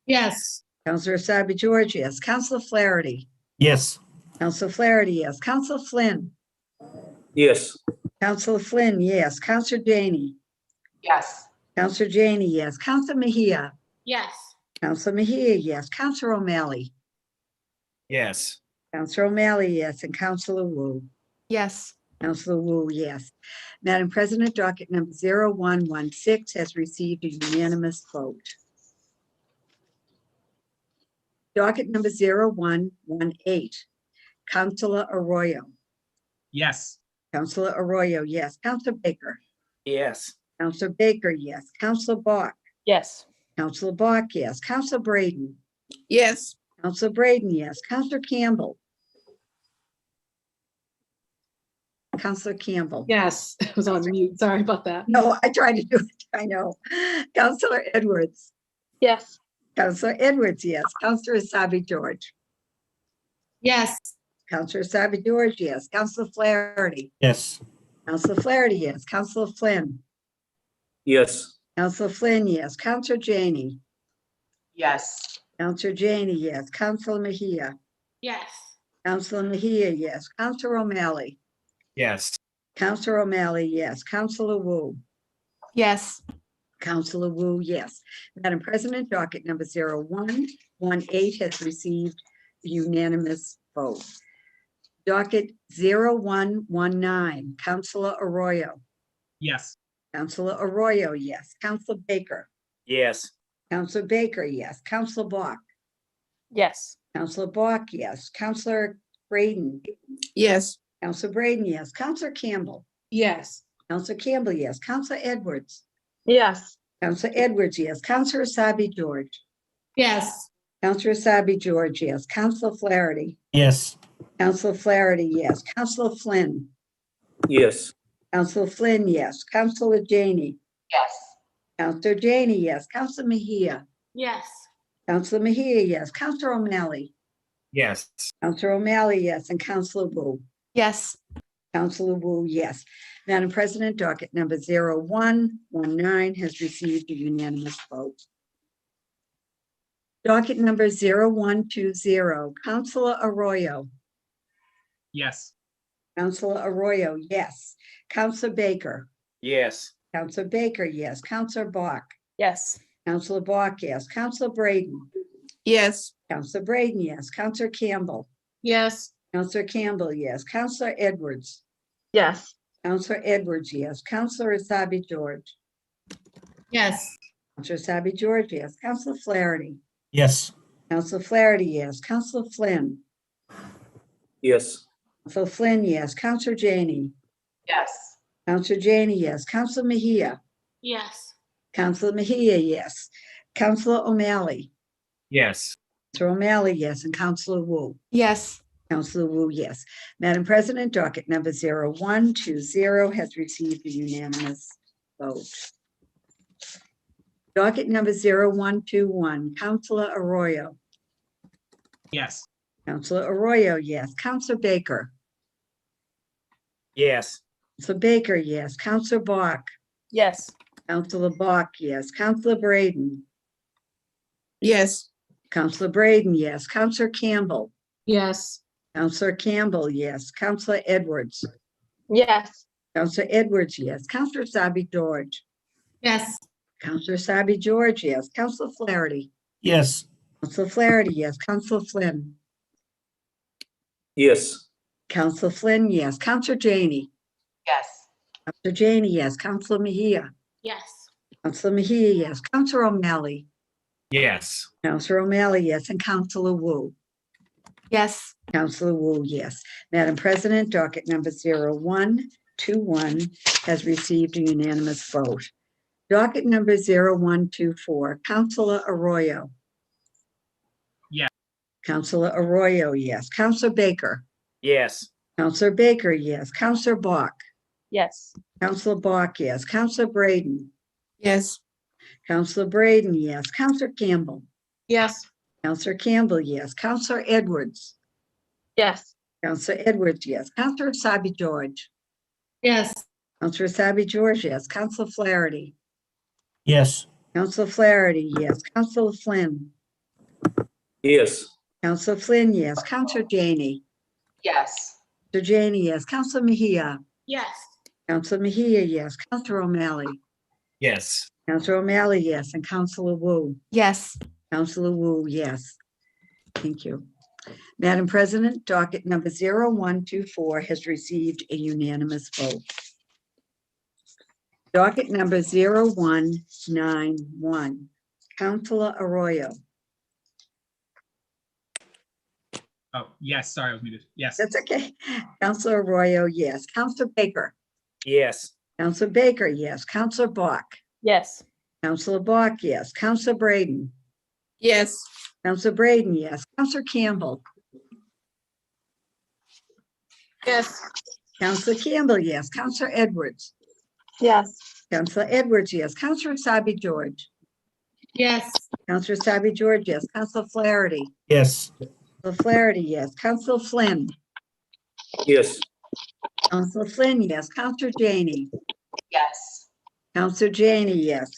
Yes. Councilor Asabi George, yes. Councilor Flaherty. Yes. Councilor Flaherty, yes. Councilor Flynn. Yes. Councilor Flynn, yes. Councilor Janey. Yes. Councilor Janey, yes. Councilor Mejia. Yes. Councilor Mejia, yes. Councilor O'Malley. Yes. Councilor O'Malley, yes. And Councilor Wu. Yes. Councilor Wu, yes. Madam President, docket number 0116 has received a unanimous vote. Docket number 0118, Councilor Arroyo. Yes. Councilor Arroyo, yes. Councilor Baker. Yes. Councilor Baker, yes. Councilor Bach. Yes. Councilor Bach, yes. Councilor Braden. Yes. Councilor Braden, yes. Councilor Campbell. Councilor Campbell. Yes, I was on mute. Sorry about that. No, I tried to do it. I know. Councilor Edwards. Yes. Councilor Edwards, yes. Councilor Asabi George. Yes. Councilor Asabi George, yes. Councilor Flaherty. Yes. Councilor Flaherty, yes. Councilor Flynn. Yes. Councilor Flynn, yes. Councilor Janey. Yes. Councilor Janey, yes. Councilor Mejia. Yes. Councilor Mejia, yes. Councilor O'Malley. Yes. Councilor O'Malley, yes. Councilor Wu. Yes. Councilor Wu, yes. Madam President, docket number 0118 has received a unanimous vote. Docket 0119, Councilor Arroyo. Yes. Councilor Arroyo, yes. Councilor Baker. Yes. Councilor Baker, yes. Councilor Bach. Yes. Councilor Bach, yes. Councilor Braden. Yes. Councilor Braden, yes. Councilor Campbell. Yes. Councilor Campbell, yes. Councilor Edwards. Yes. Councilor Edwards, yes. Councilor Asabi George. Yes. Councilor Asabi George, yes. Councilor Flaherty. Yes. Councilor Flaherty, yes. Councilor Flynn. Yes. Councilor Flynn, yes. Councilor Janey. Yes. Councilor Janey, yes. Councilor Mejia. Yes. Councilor Mejia, yes. Councilor O'Malley. Yes. Councilor O'Malley, yes. And Councilor Wu. Yes. Councilor Wu, yes. Madam President, docket number 0119 has received a unanimous vote. Docket number 0120, Councilor Arroyo. Yes. Councilor Arroyo, yes. Councilor Baker. Yes. Councilor Baker, yes. Councilor Bach. Yes. Councilor Bach, yes. Councilor Braden. Yes. Councilor Braden, yes. Councilor Campbell. Yes. Councilor Campbell, yes. Councilor Edwards. Yes. Councilor Edwards, yes. Councilor Asabi George. Yes. Councilor Asabi George, yes. Councilor Flaherty. Yes. Councilor Flaherty, yes. Councilor Flynn. Yes. Councilor Flynn, yes. Councilor Janey. Yes. Councilor Janey, yes. Councilor Mejia. Yes. Councilor Mejia, yes. Councilor O'Malley. Yes. Councilor O'Malley, yes. And Councilor Wu. Yes. Councilor Wu, yes. Madam President, docket number 0120 has received a unanimous vote. Docket number 0121, Councilor Arroyo. Yes. Councilor Arroyo, yes. Councilor Baker. Yes. Councilor Baker, yes. Councilor Bach. Yes. Councilor Bach, yes. Councilor Braden. Yes. Councilor Braden, yes. Councilor Campbell. Yes. Councilor Campbell, yes. Councilor Edwards. Yes. Councilor Edwards, yes. Councilor Asabi George. Yes. Councilor Asabi George, yes. Councilor Flaherty. Yes. Councilor Flaherty, yes. Councilor Flynn. Yes. Councilor Flynn, yes. Councilor Janey. Yes. Counselor Janey, yes. Counselor Mejia. Yes. Counselor Mejia, yes. Counselor O'Malley. Yes. Counselor O'Malley, yes. And Counselor Wu. Yes. Counselor Wu, yes. Madam President, docket number 0121 has received a unanimous vote. Docket number 0124, Counselor Arroyo. Yes. Counselor Arroyo, yes. Counselor Baker. Yes. Counselor Baker, yes. Counselor Bach. Yes. Counselor Bach, yes. Counselor Braden. Yes. Counselor Braden, yes. Counselor Campbell. Yes. Counselor Campbell, yes. Counselor Edwards. Yes. Counselor Edwards, yes. Counselor Asabi George. Yes. Counselor Asabi George, yes. Counselor Flaherty. Yes. Counselor Flaherty, yes. Counselor Flynn. Yes. Counselor Flynn, yes. Counselor Janey. Yes. Counselor Janey, yes. Counselor Mejia. Yes. Counselor Mejia, yes. Counselor O'Malley. Yes. Counselor O'Malley, yes. And Counselor Wu. Yes. Counselor Wu, yes. Thank you. Madam President, docket number 0124 has received a unanimous vote. Docket number 0191, Counselor Arroyo. Oh, yes, sorry, I was muted. Yes. That's okay. Counselor Arroyo, yes. Counselor Baker. Yes. Counselor Baker, yes. Counselor Bach. Yes. Counselor Bach, yes. Counselor Braden. Yes. Counselor Braden, yes. Counselor Campbell. Yes. Counselor Campbell, yes. Counselor Edwards. Yes. Counselor Edwards, yes. Counselor Asabi George. Yes. Counselor Asabi George, yes. Counselor Flaherty. Yes. Counselor Flaherty, yes. Counselor Flynn. Yes. Counselor Flynn, yes. Counselor Janey. Yes. Counselor Janey, yes.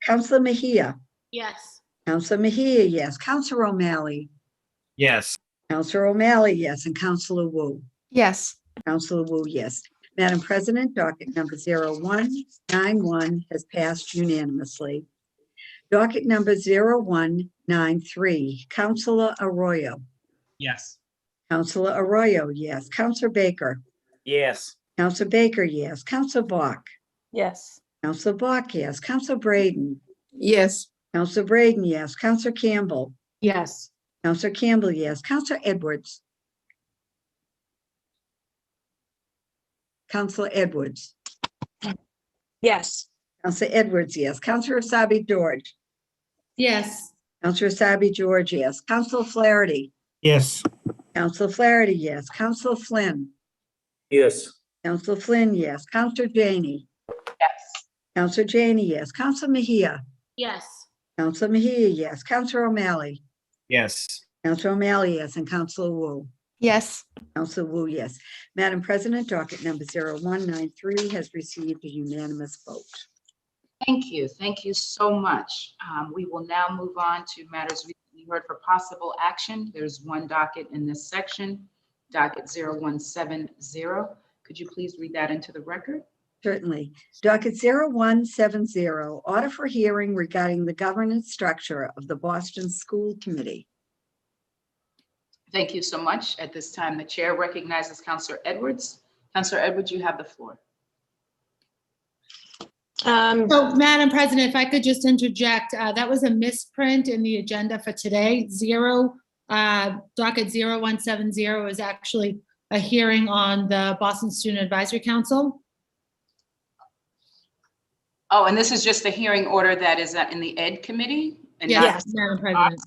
Counselor Mejia. Yes. Counselor Mejia, yes. Counselor O'Malley. Yes. Counselor O'Malley, yes. And Counselor Wu. Yes. Counselor Wu, yes. Madam President, docket number 0191 has passed unanimously. Docket number 0193, Counselor Arroyo. Yes. Counselor Arroyo, yes. Counselor Baker. Yes. Counselor Baker, yes. Counselor Bach. Yes. Counselor Bach, yes. Counselor Braden. Yes. Counselor Braden, yes. Counselor Campbell. Yes. Counselor Campbell, yes. Counselor Edwards. Counselor Edwards. Yes. Counselor Edwards, yes. Counselor Asabi George. Yes. Counselor Asabi George, yes. Counselor Flaherty. Yes. Counselor Flaherty, yes. Counselor Flynn. Yes. Counselor Flynn, yes. Counselor Janey. Yes. Counselor Janey, yes. Counselor Mejia. Yes. Counselor Mejia, yes. Counselor O'Malley. Yes. Counselor O'Malley, yes. And Counselor Wu. Yes. Counselor Wu, yes. Madam President, docket number 0193 has received a unanimous vote. Thank you. Thank you so much. We will now move on to matters recently heard for possible action. There's one docket in this section, docket 0170. Could you please read that into the record? Certainly. Docket 0170, order for hearing regarding the governance structure of the Boston School Committee. Thank you so much. At this time, the chair recognizes Counselor Edwards. Counselor Edwards, you have the floor. So, Madam President, if I could just interject, that was a misprint in the agenda for today. Docket 0170 is actually a hearing on the Boston Student Advisory Council. Oh, and this is just a hearing order that is in the Ed Committee? And not- Yes, Madam President.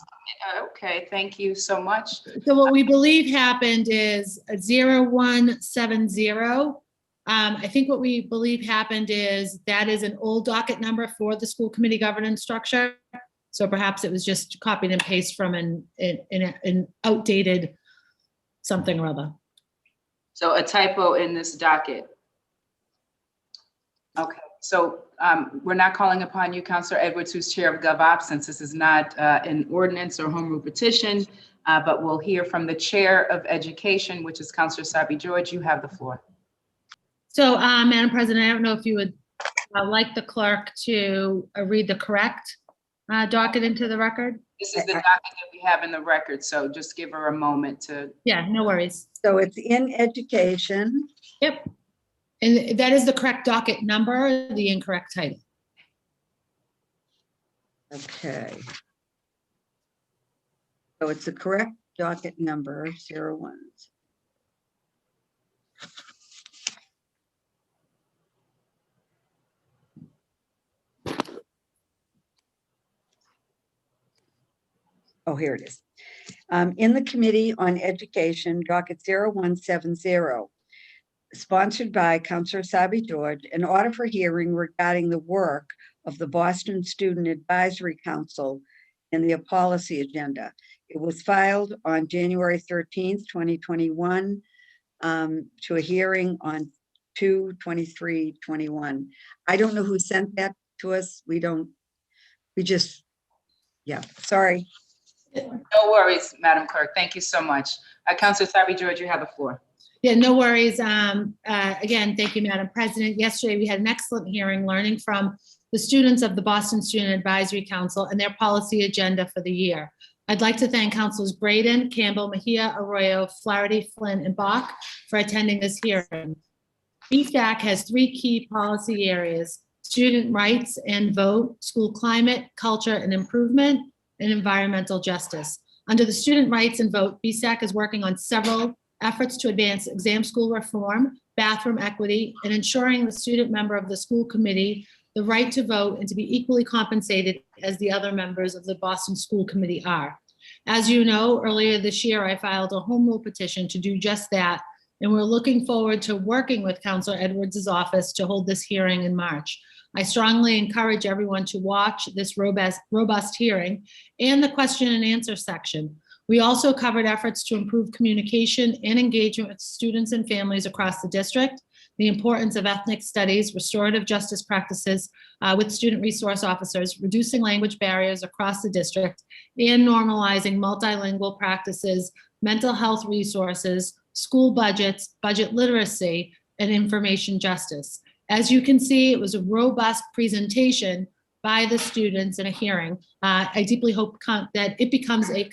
Okay, thank you so much. So what we believe happened is 0170. I think what we believe happened is that is an old docket number for the school committee governance structure. So perhaps it was just copied and pasted from an outdated something or other. So a typo in this docket. Okay, so we're not calling upon you, Counselor Edwards, who's chair of GovOps, since this is not an ordinance or home rule petition, but we'll hear from the chair of education, which is Counselor Asabi George. You have the floor. So, Madam President, I don't know if you would like the clerk to read the correct docket into the record. This is the docket that we have in the record, so just give her a moment to. Yeah, no worries. So it's in education. Yep. And that is the correct docket number, the incorrect title. Okay. So it's the correct docket number, 01. Oh, here it is. In the Committee on Education, docket 0170, sponsored by Councillor Sabi George, an order for hearing regarding the work of the Boston Student Advisory Council in the policy agenda. It was filed on January 13th, 2021, to a hearing on 2/23/21. I don't know who sent that to us. Yeah, sorry. No worries, Madam Clerk. Thank you so much. Councilor Sabi George, you have the floor. Yeah, no worries. Again, thank you, Madam President. Yesterday, we had an excellent hearing learning from the students of the Boston Student Advisory Council and their policy agenda for the year. I'd like to thank Councilors Braden, Campbell, Mejia, Arroyo, Flaherty, Flynn, and Bach for attending this hearing. BSAC has 3 key policy areas: student rights and vote, school climate, culture and improvement, and environmental justice. Under the student rights and vote, BSAC is working on several efforts to advance exam school reform, bathroom equity, and ensuring the student member of the school committee the right to vote and to be equally compensated as the other members of the Boston School Committee are. As you know, earlier this year, I filed a home rule petition to do just that, and we're looking forward to working with Councilor Edwards' office to hold this hearing in March. I strongly encourage everyone to watch this robust hearing and the question and answer section. We also covered efforts to improve communication and engagement with students and families across the district, the importance of ethnic studies, restorative justice practices with student resource officers, reducing language barriers across the district, and normalizing multilingual practices, mental health resources, school budgets, budget literacy, and information justice. As you can see, it was a robust presentation by the students in a hearing. I deeply hope that it becomes a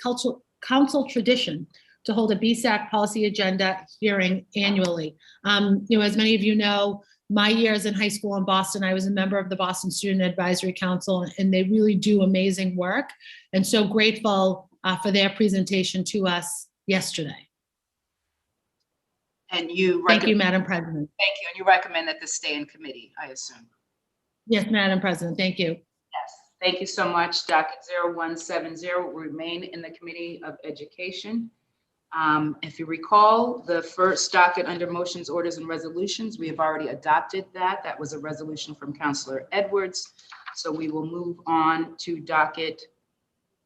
council tradition to hold a BSAC policy agenda hearing annually. As many of you know, my years in high school in Boston, I was a member of the Boston Student Advisory Council, and they really do amazing work. And so grateful for their presentation to us yesterday. And you Thank you, Madam President. Thank you. And you recommend that this stay in committee, I assume? Yes, Madam President, thank you. Yes, thank you so much. Docket 0170 will remain in the Committee of Education. If you recall, the first docket under motions, orders, and resolutions, we have already adopted that. That was a resolution from Councilor Edwards. So we will move on to docket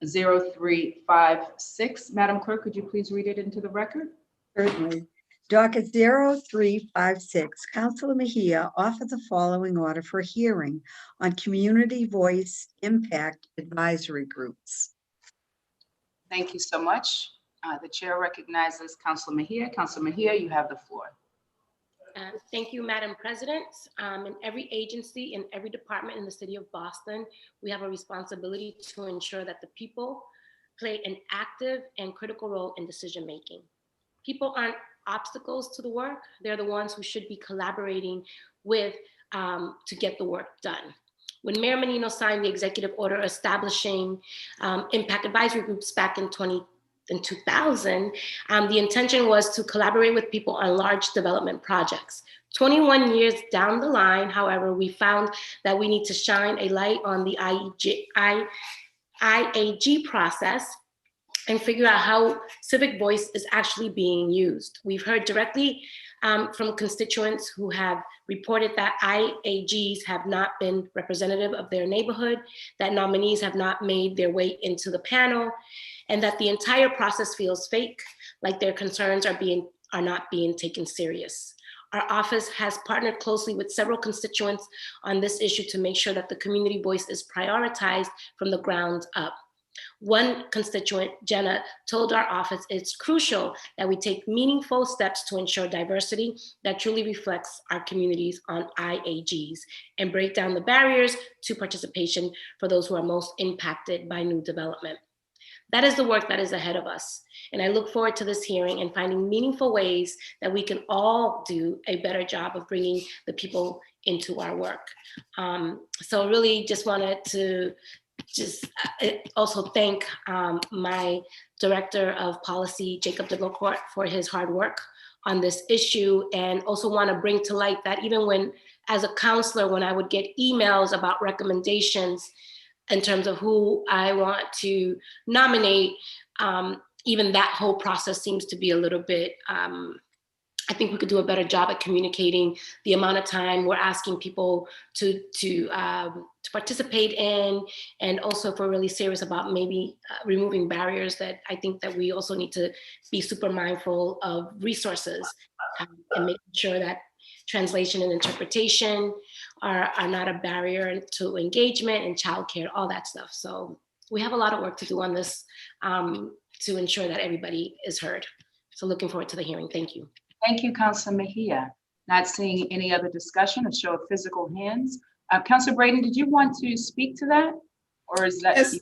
0356. Madam Clerk, could you please read it into the record? Certainly. Docket 0356, Councilor Mejia offered the following order for hearing on community voice impact advisory groups. Thank you so much. The chair recognizes Councilor Mejia. Councilor Mejia, you have the floor. Thank you, Madam President. In every agency, in every department in the city of Boston, we have a responsibility to ensure that the people play an active and critical role in decision-making. People aren't obstacles to the work. They're the ones who should be collaborating with to get the work done. When Mayor Menino signed the executive order establishing impact advisory groups back in 2000, the intention was to collaborate with people on large development projects. 21 years down the line, however, we found that we need to shine a light on the IAG process and figure out how civic voice is actually being used. We've heard directly from constituents who have reported that IAGs have not been representative of their neighborhood, that nominees have not made their way into the panel, and that the entire process feels fake, like their concerns are not being taken serious. Our office has partnered closely with several constituents on this issue to make sure that the community voice is prioritized from the ground up. One constituent, Jenna, told our office it's crucial that we take meaningful steps to ensure diversity that truly reflects our communities on IAGs and break down the barriers to participation for those who are most impacted by new development. That is the work that is ahead of us. And I look forward to this hearing and finding meaningful ways that we can all do a better job of bringing the people into our work. So really just wanted to also thank my Director of Policy, Jacob de Beaucourt, for his hard work on this issue, and also want to bring to light that even when, as a counselor, when I would get emails about recommendations in terms of who I want to nominate, even that whole process seems to be a little bit, I think we could do a better job at communicating the amount of time we're asking people to participate in, and also if we're really serious about maybe removing barriers, that I think that we also need to be super mindful of resources and making sure that translation and interpretation are not a barrier to engagement and childcare, all that stuff. So we have a lot of work to do on this to ensure that everybody is heard. So looking forward to the hearing. Thank you. Thank you, Councilor Mejia. Not seeing any other discussion, a show of physical hands. Councilor Brady, did you want to speak to that? Or is that? Yes.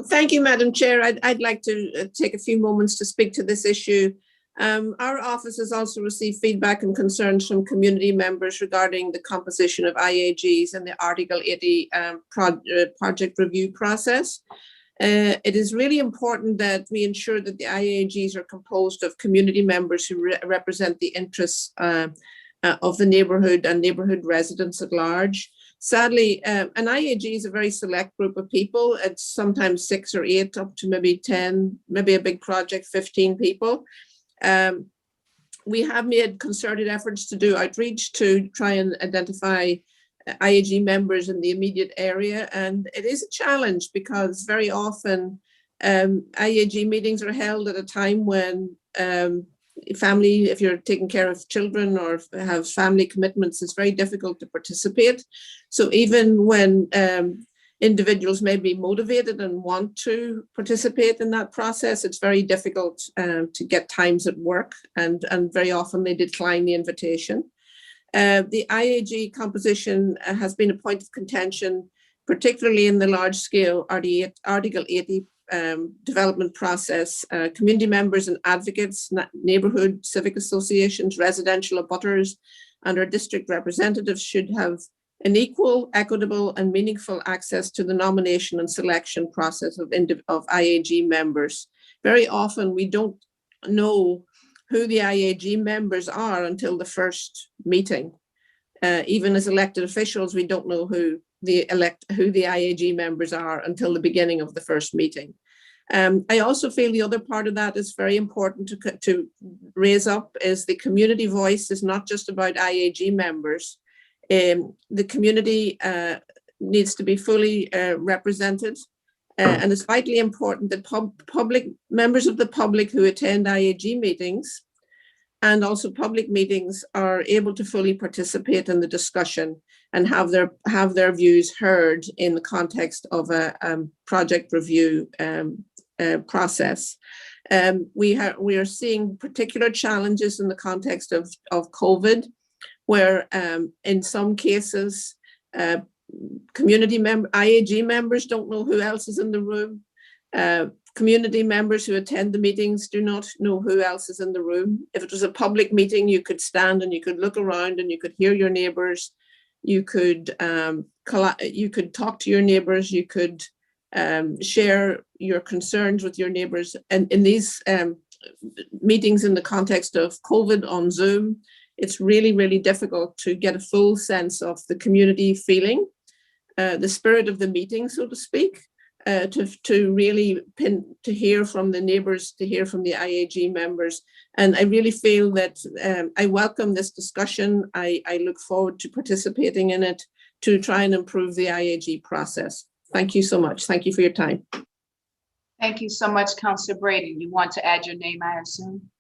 Thank you, Madam Chair. I'd like to take a few moments to speak to this issue. Our office has also received feedback and concerns from community members regarding the composition of IAGs and the Article 80 project review process. It is really important that we ensure that the IAGs are composed of community members who represent the interests of the neighbourhood and neighbourhood residents at large. Sadly, an IAG is a very select group of people. It's sometimes 6 or 8, up to maybe 10, maybe a big project, 15 people. We have made concerted efforts to do outreach to try and identify IAG members in the immediate area, and it is a challenge because very often IAG meetings are held at a time when family, if you're taking care of children or have family commitments, it's very difficult to participate. So even when individuals may be motivated and want to participate in that process, it's very difficult to get times at work, and very often they decline the invitation. The IAG composition has been a point of contention, particularly in the large scale Article 80 development process. Community members and advocates, neighbourhood civic associations, residential abutters, and our district representatives should have an equal, equitable, and meaningful access to the nomination and selection process of IAG members. Very often we don't know who the IAG members are until the first meeting. Even as elected officials, we don't know who the IAG members are until the beginning of the first meeting. I also feel the other part of that is very important to raise up is the community voice is not just about IAG members. The community needs to be fully represented. And it's vitally important that public members of the public who attend IAG meetings and also public meetings are able to fully participate in the discussion and have their views heard in the context of a project review process. We are seeing particular challenges in the context of COVID, where in some cases, IAG members don't know who else is in the room. Community members who attend the meetings do not know who else is in the room. If it was a public meeting, you could stand and you could look around and you could hear your neighbors. You could talk to your neighbors. You could share your concerns with your neighbors. And in these meetings in the context of COVID on Zoom, it's really, really difficult to get a full sense of the community feeling, the spirit of the meeting, so to speak, to really hear from the neighbors, to hear from the IAG members. And I really feel that I welcome this discussion. I look forward to participating in it to try and improve the IAG process. Thank you so much. Thank you for your time. Thank you so much, Councilor Brady. You want to add your name, I assume?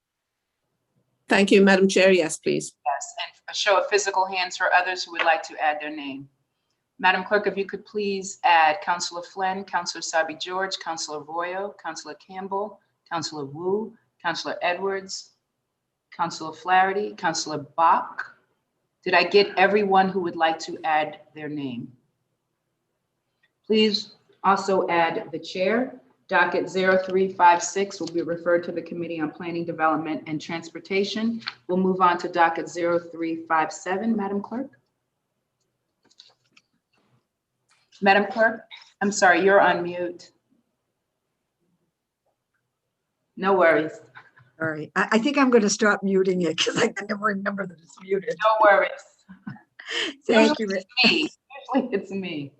Thank you, Madam Chair. Yes, please. Yes, and a show of physical hands for others who would like to add their name. Madam Clerk, if you could please add Councilor Flynn, Councilor Sabi George, Councilor Arroyo, Councilor Campbell, Councilor Wu, Councilor Edwards, Councilor Flaherty, Councilor Bach. Did I get everyone who would like to add their name? Please also add the chair, Docket 0356 will be referred to the Committee on Planning, Development, and Transportation. We'll move on to docket 0357, Madam Clerk. Madam Clerk, I'm sorry, you're on mute. No worries. All right. I think I'm going to stop muting it because I can never remember that it's muted. No worries. Thank you. Usually it's me.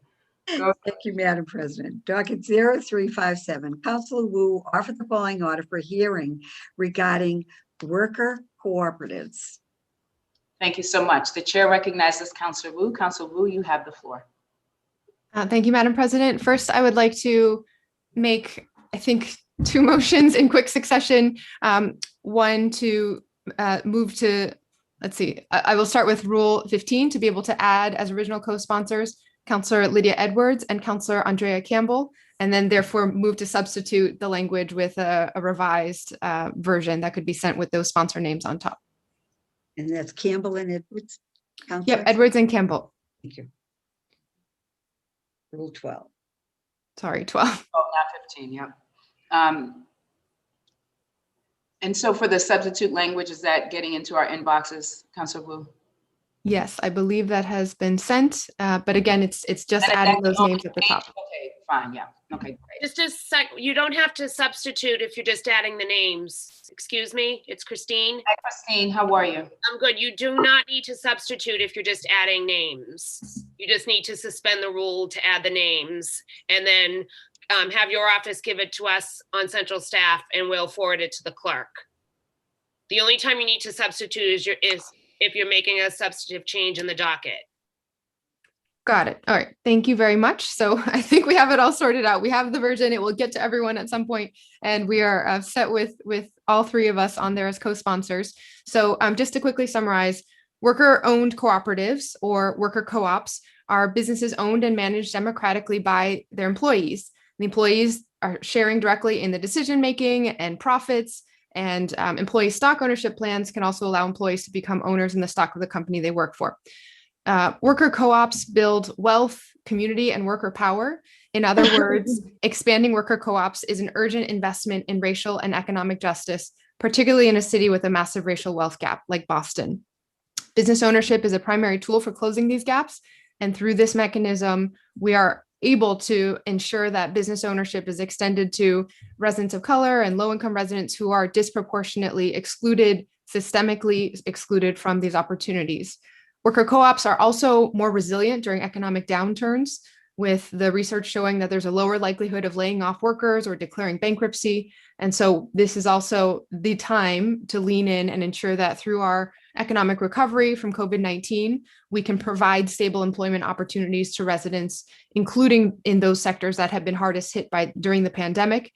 Go. Thank you, Madam President. Docket 0357, Councilor Wu offered the following order for hearing regarding worker cooperatives. Thank you so much. The chair recognizes Councilor Wu. Councilor Wu, you have the floor. Thank you, Madam President. First, I would like to make, I think, two motions in quick succession. One to move to, let's see, I will start with Rule 15 to be able to add as original co-sponsors Councillor Lydia Edwards and Councillor Andrea Campbell, and then therefore move to substitute the language with a revised version that could be sent with those sponsor names on top. And that's Campbell and Edwards? Councillor? Yep, Edwards and Campbell. Thank you. Rule 12. Sorry, 12. Oh, not 15, yep. And so for the substitute language, is that getting into our inboxes, Councilor Wu? Yes, I believe that has been sent, but again, it's just adding those names at the top. Okay, fine, yeah, okay, great. Just a sec, you don't have to substitute if you're just adding the names. Excuse me, it's Christine. Hi, Christine, how are you? I'm good. You do not need to substitute if you're just adding names. You just need to suspend the rule to add the names and then have your office give it to us on central staff and we'll forward it to the clerk. The only time you need to substitute is if you're making a substantive change in the docket. Got it. All right. Thank you very much. So I think we have it all sorted out. We have the version. It will get to everyone at some point, and we are set with all three of us on there as co-sponsors. So just to quickly summarize, worker-owned cooperatives or worker co-ops are businesses owned and managed democratically by their employees. The employees are sharing directly in the decision-making and profits, and employee stock ownership plans can also allow employees to become owners in the stock of the company they work for. Worker co-ops build wealth, community, and worker power. In other words, expanding worker co-ops is an urgent investment in racial and economic justice, particularly in a city with a massive racial wealth gap like Boston. Business ownership is a primary tool for closing these gaps, and through this mechanism, we are able to ensure that business ownership is extended to residents of color and low-income residents who are disproportionately excluded, systemically excluded from these opportunities. Worker co-ops are also more resilient during economic downturns, with the research showing that there's a lower likelihood of laying off workers or declaring bankruptcy. And so this is also the time to lean in and ensure that through our economic recovery from COVID-19, we can provide stable employment opportunities to residents, including in those sectors that have been hardest hit during the pandemic,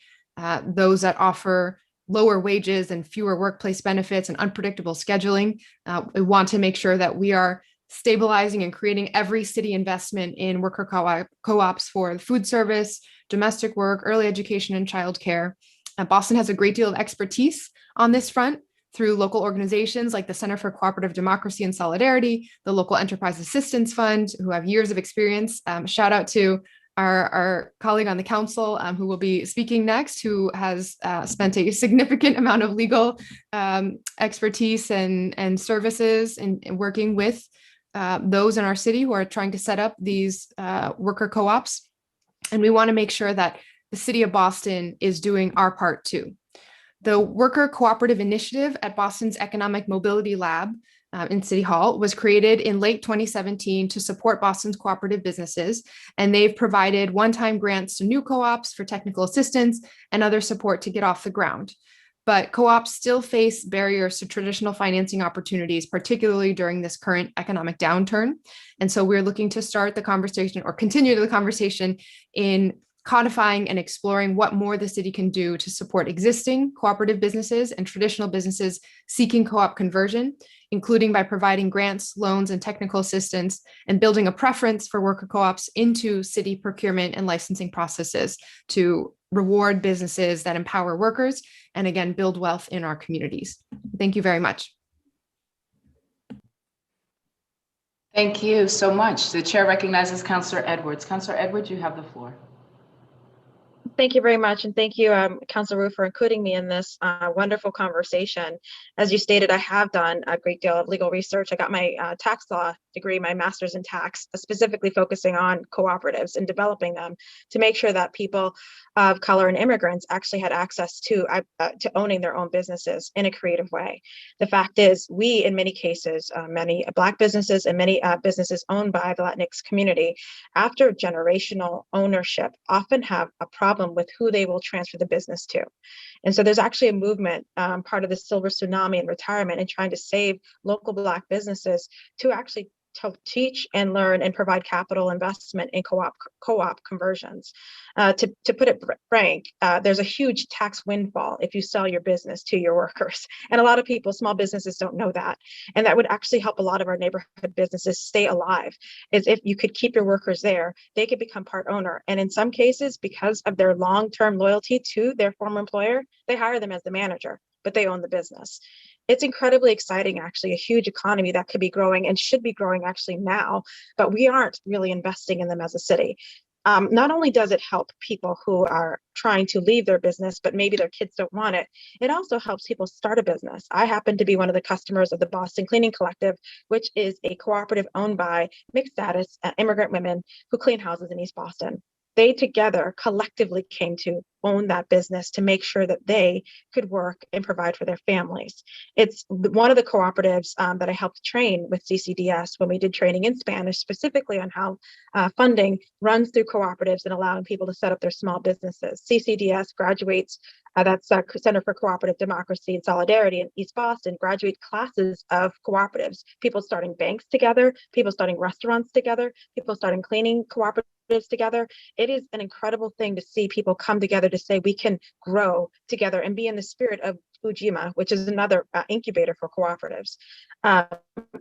those that offer lower wages and fewer workplace benefits and unpredictable scheduling. We want to make sure that we are stabilizing and creating every city investment in worker co-ops for food service, domestic work, early education, and childcare. Boston has a great deal of expertise on this front through local organizations like the Center for Cooperative Democracy and Solidarity, the Local Enterprise Assistance Fund, who have years of experience. Shout out to our colleague on the council who will be speaking next, who has spent a significant amount of legal expertise and services in working with those in our city who are trying to set up these worker co-ops. And we want to make sure that the city of Boston is doing our part too. The Worker Cooperative Initiative at Boston's Economic Mobility Lab in City Hall was created in late 2017 to support Boston's cooperative businesses, and they've provided one-time grants to new co-ops for technical assistance and other support to get off the ground. But co-ops still face barriers to traditional financing opportunities, particularly during this current economic downturn. And so we're looking to start the conversation or continue the conversation in codifying and exploring what more the city can do to support existing cooperative businesses and traditional businesses seeking co-op conversion, including by providing grants, loans, and technical assistance, and building a preference for worker co-ops into city procurement and licensing processes to reward businesses that empower workers and again, build wealth in our communities. Thank you very much. Thank you so much. The chair recognizes Councillor Edwards. Councillor Edwards, you have the floor. Thank you very much. And thank you, Councilor Wu, for including me in this wonderful conversation. As you stated, I have done a great deal of legal research. I got my tax law degree, my master's in tax, specifically focusing on cooperatives and developing them to make sure that people of color and immigrants actually had access to owning their own businesses in a creative way. The fact is, we, in many cases, many Black businesses and many businesses owned by the Latinx community, after generational ownership, often have a problem with who they will transfer the business to. And so there's actually a movement, part of the silver tsunami in retirement, and trying to save local Black businesses to actually teach and learn and provide capital investment in co-op conversions. To put it frank, there's a huge tax windfall if you sell your business to your workers. And a lot of people, small businesses, don't know that. And that would actually help a lot of our neighborhood businesses stay alive, is if you could keep your workers there, they could become part owner. And in some cases, because of their long-term loyalty to their former employer, they hire them as the manager, but they own the business. It's incredibly exciting, actually, a huge economy that could be growing and should be growing actually now, but we aren't really investing in them as a city. Not only does it help people who are trying to leave their business, but maybe their kids don't want it, it also helps people start a business. I happen to be one of the customers of the Boston Cleaning Collective, which is a cooperative owned by mixed status immigrant women who clean houses in East Boston. They together collectively came to own that business to make sure that they could work and provide for their families. It's one of the cooperatives that I helped train with CCDS when we did training in Spanish, specifically on how funding runs through cooperatives and allowing people to set up their small businesses. CCDS graduates, that's Center for Cooperative Democracy and Solidarity in East Boston, graduate classes of cooperatives, people starting banks together, people starting restaurants together, people starting cleaning cooperatives together. It is an incredible thing to see people come together to say we can grow together and be in the spirit of Ujima, which is another incubator for cooperatives.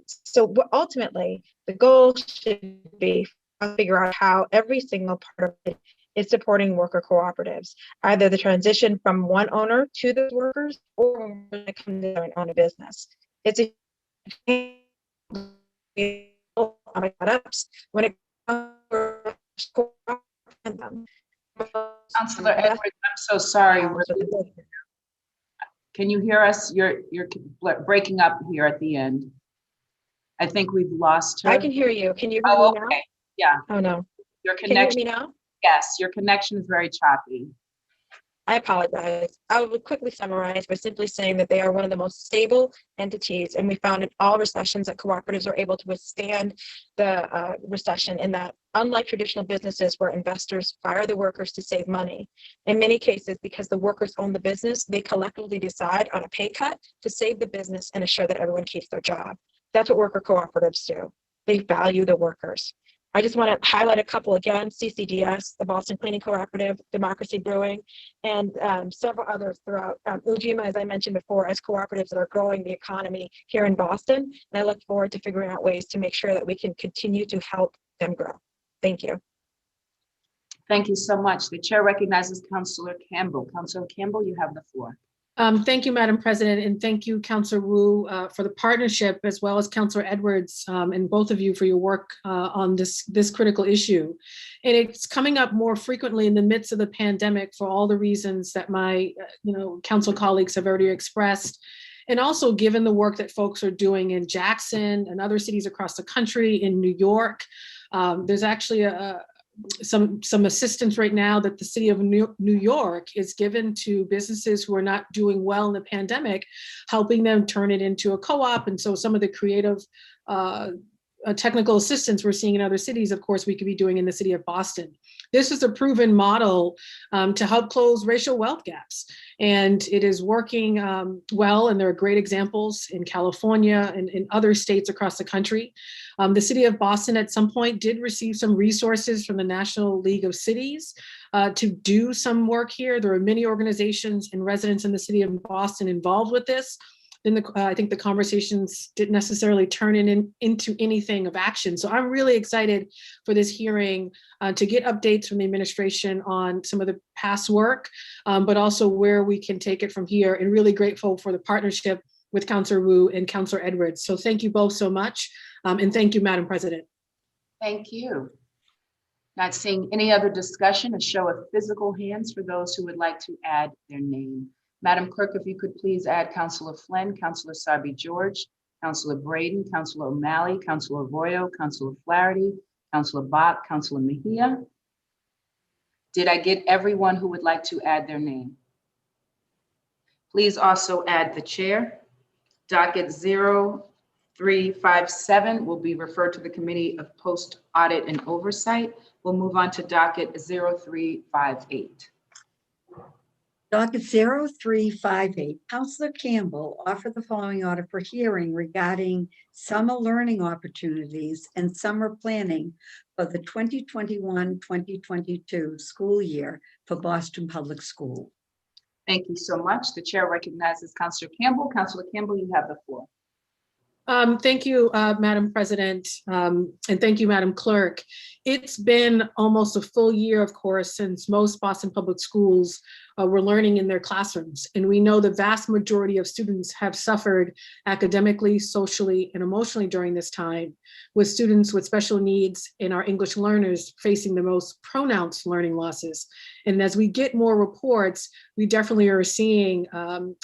So ultimately, the goal should be to figure out how every single part of it is supporting worker cooperatives, either the transition from one owner to the workers or when they come together and own a business. It's a when it comes Councilor Edwards, I'm so sorry. Can you hear us? You're breaking up here at the end. I think we've lost her. I can hear you. Can you hear me now? Yeah. Oh, no. Your Can you hear me connection. now? Yes, your connection is very choppy. I apologize. I would quickly summarize by simply saying that they are one of the most stable entities, and we found in all recessions that cooperatives are able to withstand the recession, in that unlike traditional businesses where investors fire the workers to save money, in many cases, because the workers own the business, they collectively decide on a pay cut to save the business and assure that everyone keeps their job. That's what worker cooperatives do. They value the workers. I just want to highlight a couple again: CCDS, the Boston Cleaning Cooperative, Democracy Brewing, and several others throughout. Ujima, as I mentioned before, as cooperatives that are growing the economy here in Boston. And I look forward to figuring out ways to make sure that we can continue to help them grow. Thank you. Thank you so much. The chair recognizes Councilor Campbell. Councilor Campbell, you have the floor. Thank you, Madam President, and thank you, Councilor Wu, for the partnership, as well as Councilor Edwards, and both of you for your work on this critical issue. And it's coming up more frequently in the midst of the pandemic for all the reasons that my council colleagues have already expressed. And also given the work that folks are doing in Jackson and other cities across the country, in New York. There's actually some assistance right now that the city of New York is given to businesses who are not doing well in the pandemic, helping them turn it into a co-op. And so some of the creative technical assistance we're seeing in other cities, of course, we could be doing in the city of Boston. This is a proven model to help close racial wealth gaps. And it is working well, and there are great examples in California and in other states across the country. The city of Boston at some point did receive some resources from the National League of Cities to do some work here. There are many organizations and residents in the city of Boston involved with this. Then I think the conversations didn't necessarily turn into anything of action. So I'm really excited for this hearing to get updates from the administration on some of the past work, but also where we can take it from here, and really grateful for the partnership with Councilor Wu and Councilor Edwards. So thank you both so much. And thank you, Madam President. Thank you. Not seeing any other discussion, a show of physical hands for those who would like to add their name. Madam Clerk, if you could please add Councilor Flynn, Councilor Sarby George, Councilor Braden, Councilor O'Malley, Councilor Arroyo, Councilor Flaherty, Councilor Bach, Councilor Mejia. Did I get everyone who would like to add their name? Please also add the chair. Docket 0357 will be referred to the Committee of Post Audit and Oversight. We'll move on to docket 0358. Docket 0358, Councilor Campbell offered the following order for hearing regarding summer learning opportunities and summer planning for the 2021-2022 school year for Boston Public Schools. Thank you so much. The chair recognizes Councilor Campbell. Councilor Campbell, you have the floor. Thank you, Madam President, and thank you, Madam Clerk. It's been almost a full year, of course, since most Boston Public Schools were learning in their classrooms. And we know the vast majority of students have suffered academically, socially, and emotionally during this time, with students with special needs and our English learners facing the most pronounced learning losses. And as we get more reports, we definitely are seeing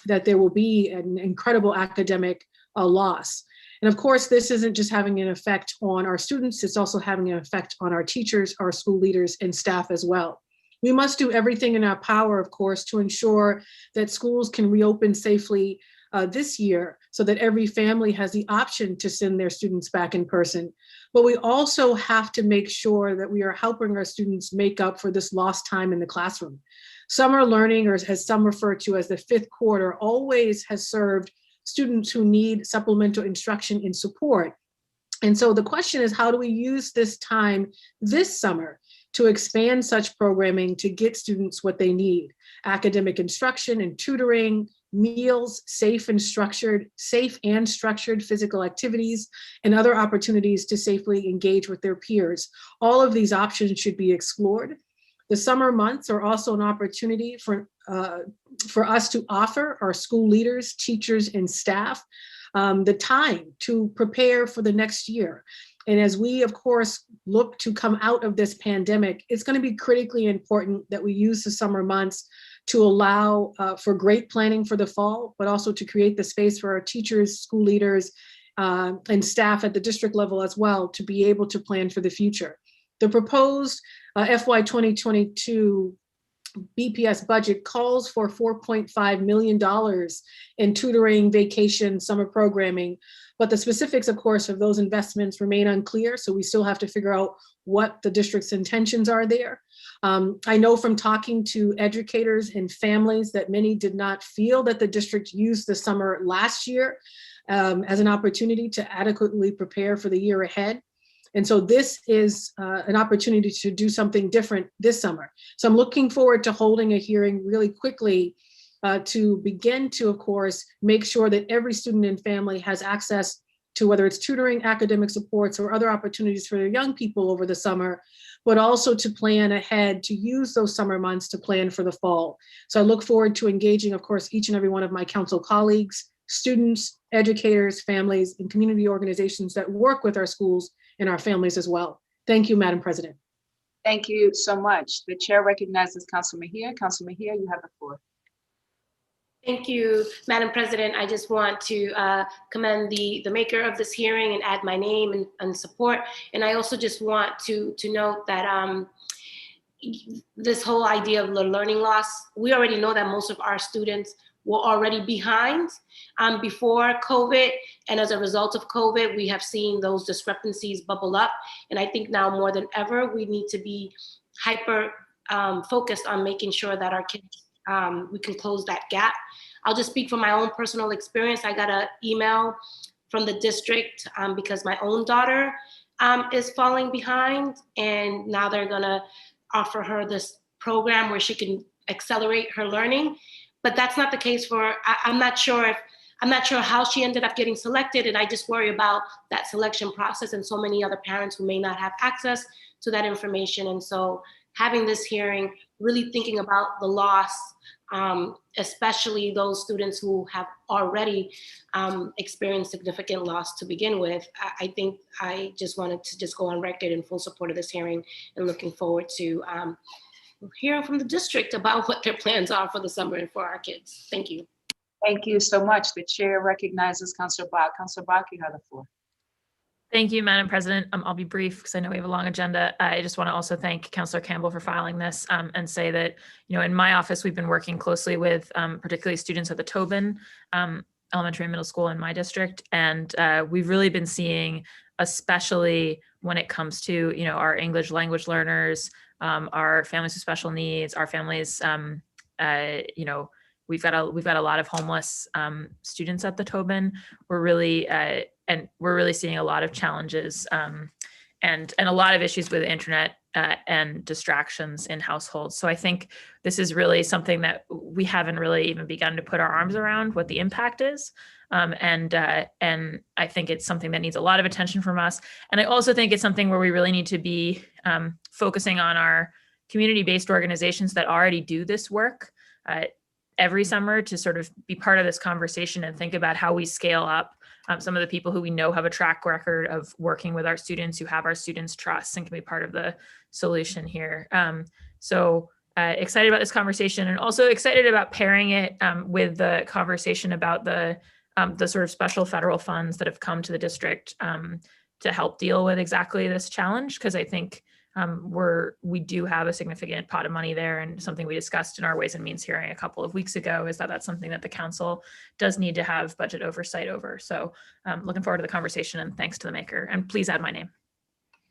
that there will be an incredible academic loss. And of course, this isn't just having an effect on our students, it's also having an effect on our teachers, our school leaders, and staff as well. We must do everything in our power, of course, to ensure that schools can reopen safely this year so that every family has the option to send their students back in person. But we also have to make sure that we are helping our students make up for this lost time in the classroom. Summer learning, or as some refer to as the fifth quarter, always has served students who need supplemental instruction and support. And so the question is, how do we use this time this summer to expand such programming to get students what they need? Academic instruction and tutoring, meals, safe and structured physical activities, and other opportunities to safely engage with their peers. All of these options should be explored. The summer months are also an opportunity for us to offer our school leaders, teachers, and staff the time to prepare for the next year. And as we, of course, look to come out of this pandemic, it's going to be critically important that we use the summer months to allow for great planning for the fall, but also to create the space for our teachers, school leaders, and staff at the district level as well to be able to plan for the future. The proposed FY 2022 BPS budget calls for $4.5 million in tutoring, vacation, summer programming, but the specifics, of course, of those investments remain unclear, so we still have to figure out what the district's intentions are there. I know from talking to educators and families that many did not feel that the district used the summer last year as an opportunity to adequately prepare for the year ahead. And so this is an opportunity to do something different this summer. So I'm looking forward to holding a hearing really quickly to begin to, of course, make sure that every student and family has access to whether it's tutoring, academic supports, or other opportunities for their young people over the summer, but also to plan ahead to use those summer months to plan for the fall. So I look forward to engaging, of course, each and every one of my council colleagues, students, educators, families, and community organizations that work with our schools and our families as well. Thank you, Madam President. Thank you so much. The chair recognizes Councilor Mejia. Councilor Mejia, you have the floor. Thank you, Madam President. I just want to commend the maker of this hearing and add my name and support. And I also just want to note that this whole idea of the learning loss, we already know that most of our students were already behind before COVID. And as a result of COVID, we have seen those discrepancies bubble up. And I think now more than ever, we need to be hyper focused on making sure that our kids, we can close that gap. I'll just speak from my own personal experience. I got an email from the district because my own daughter is falling behind, and now they're gonna offer her this program where she can accelerate her learning. But that's not the case for, I'm not sure how she ended up getting selected, and I just worry about that selection process and so many other parents who may not have access to that information. And so having this hearing, really thinking about the loss especially those students who have already experienced significant loss to begin with. I think I just wanted to just go on record in full support of this hearing and looking forward to hearing from the district about what their plans are for the summer and for our kids. Thank you. Thank you so much. The chair recognizes Councillor Bach. Councillor Bach, you have the floor. Thank you, Madam President. I'll be brief because I know we have a long agenda. I just want to also thank Councillor Campbell for filing this and say that, in my office, we've been working closely with particularly students at the Tobin Elementary and Middle School in my district. And we've really been seeing, especially when it comes to, our English language learners, our families with special needs, our families, we've got a lot of homeless students at the Tobin. We're really seeing a lot of challenges and a lot of issues with the internet and distractions in households. So I think this is really something that we haven't really even begun to put our arms around what the impact is. And I think it's something that needs a lot of attention from us. And I also think it's something where we really need to be focusing on our community-based organizations that already do this work every summer to sort of be part of this conversation and think about how we scale up some of the people who we know have a track record of working with our students, who have our students' trust and can be part of the solution here. So excited about this conversation and also excited about pairing it with the conversation about the sort of special federal funds that have come to the district to help deal with exactly this challenge. Because I think we do have a significant pot of money there, and something we discussed in our Ways and Means hearing a couple of weeks ago is that that's something that the council does need to have budget oversight over. So looking forward to the conversation, and thanks to the maker, and please add my name.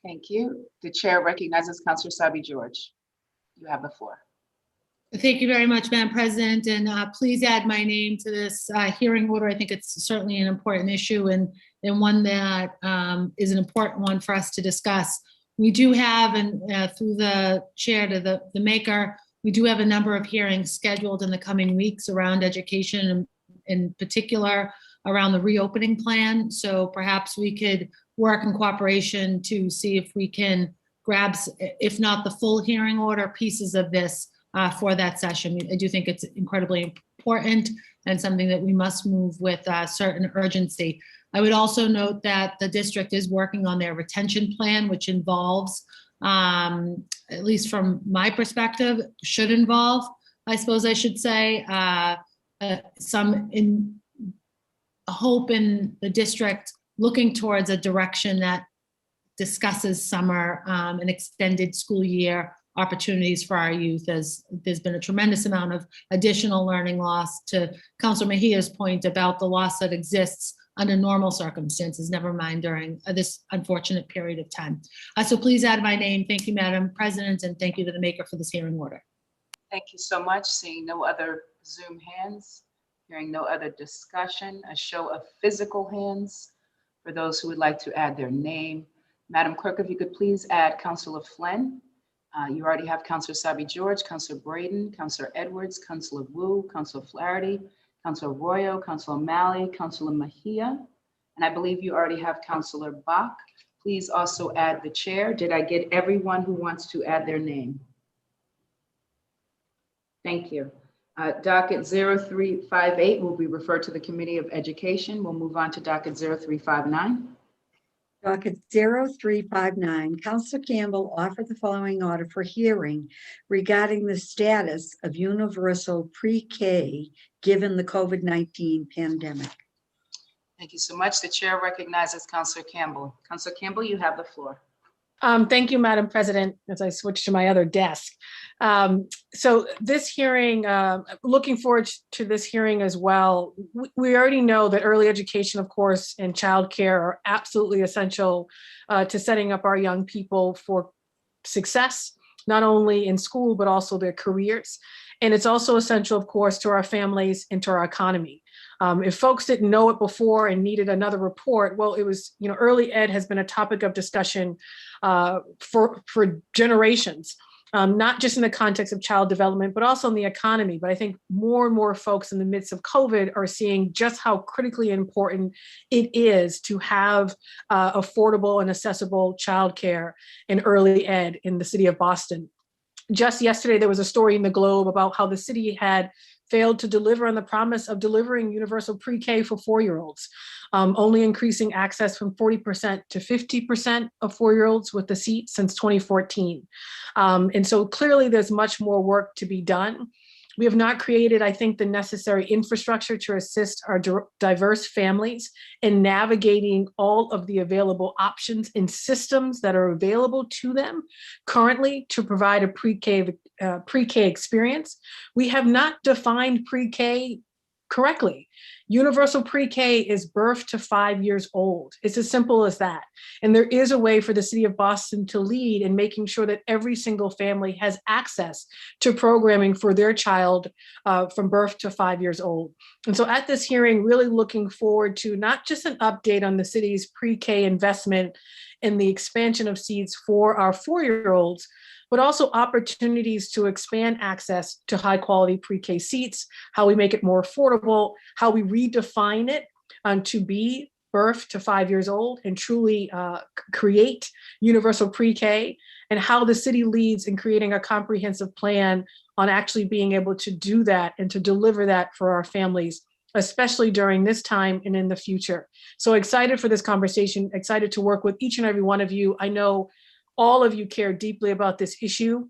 Thank you. The chair recognizes Councillor Sabi George. You have the floor. Thank you very much, Madam President, and please add my name to this hearing order. I think it's certainly an important issue and one that is an important one for us to discuss. We do have, and through the chair to the maker, we do have a number of hearings scheduled in the coming weeks around education, and in particular around the reopening plan. So perhaps we could work in cooperation to see if we can grab, if not the full hearing order, pieces of this for that session. I do think it's incredibly important and something that we must move with certain urgency. I would also note that the district is working on their retention plan, which involves, at least from my perspective, should involve, I suppose I should say, some hope in the district looking towards a direction that discusses summer and extended school year opportunities for our youth, as there's been a tremendous amount of additional learning loss, to Councilor Mejia's point about the loss that exists under normal circumstances, never mind during this unfortunate period of time. So please add my name. Thank you, Madam President, and thank you to the maker for this hearing order. Thank you so much. Seeing no other Zoom hands, hearing no other discussion, a show of physical hands for those who would like to add their name. Madam Clerk, if you could please add Councilor Flynn. You already have Councilor Sabi George, Councilor Braden, Councilor Edwards, Councilor Wu, Councilor Flaherty, Councilor Arroyo, Councilor O'Malley, Councilor Mejia, and I believe you already have Councilor Bach. Please also add the chair. Did I get everyone who wants to add their name? Thank you. Docket 0358 will be referred to the Committee of Education. We'll move on to docket 0359. Docket 0359, Councilor Campbell offered the following order for hearing regarding the status of universal pre-K given the COVID-19 pandemic. Thank you so much. The chair recognizes Councilor Campbell. Councilor Campbell, you have the floor. Thank you, Madam President, as I switch to my other desk. So this hearing, looking forward to this hearing as well. We already know that early education, of course, and childcare are absolutely essential to setting up our young people for success, not only in school, but also their careers. And it's also essential, of course, to our families and to our economy. If folks didn't know it before and needed another report, well, it was, early ed has been a topic of discussion for generations, not just in the context of child development, but also in the economy. But I think more and more folks in the midst of COVID are seeing just how critically important it is to have affordable and accessible childcare in early ed in the city of Boston. Just yesterday, there was a story in the Globe about how the city had failed to deliver on the promise of delivering universal pre-K for 4-year-olds, only increasing access from 40% to 50% of 4-year-olds with the seat since 2014. And so clearly there's much more work to be done. We have not created, I think, the necessary infrastructure to assist our diverse families in navigating all of the available options and systems that are available to them currently to provide a pre-K experience. We have not defined pre-K correctly. Universal pre-K is birth to 5 years old. It's as simple as that. And there is a way for the city of Boston to lead in making sure that every single family has access to programming for their child from birth to 5 years old. And so at this hearing, really looking forward to not just an update on the city's pre-K investment and the expansion of seats for our 4-year-olds, but also opportunities to expand access to high quality pre-K seats, how we make it more affordable, how we redefine it to be birth to 5 years old and truly create universal pre-K, and how the city leads in creating a comprehensive plan on actually being able to do that and to deliver that for our families, especially during this time and in the future. So excited for this conversation, excited to work with each and every one of you. I know all of you care deeply about this issue.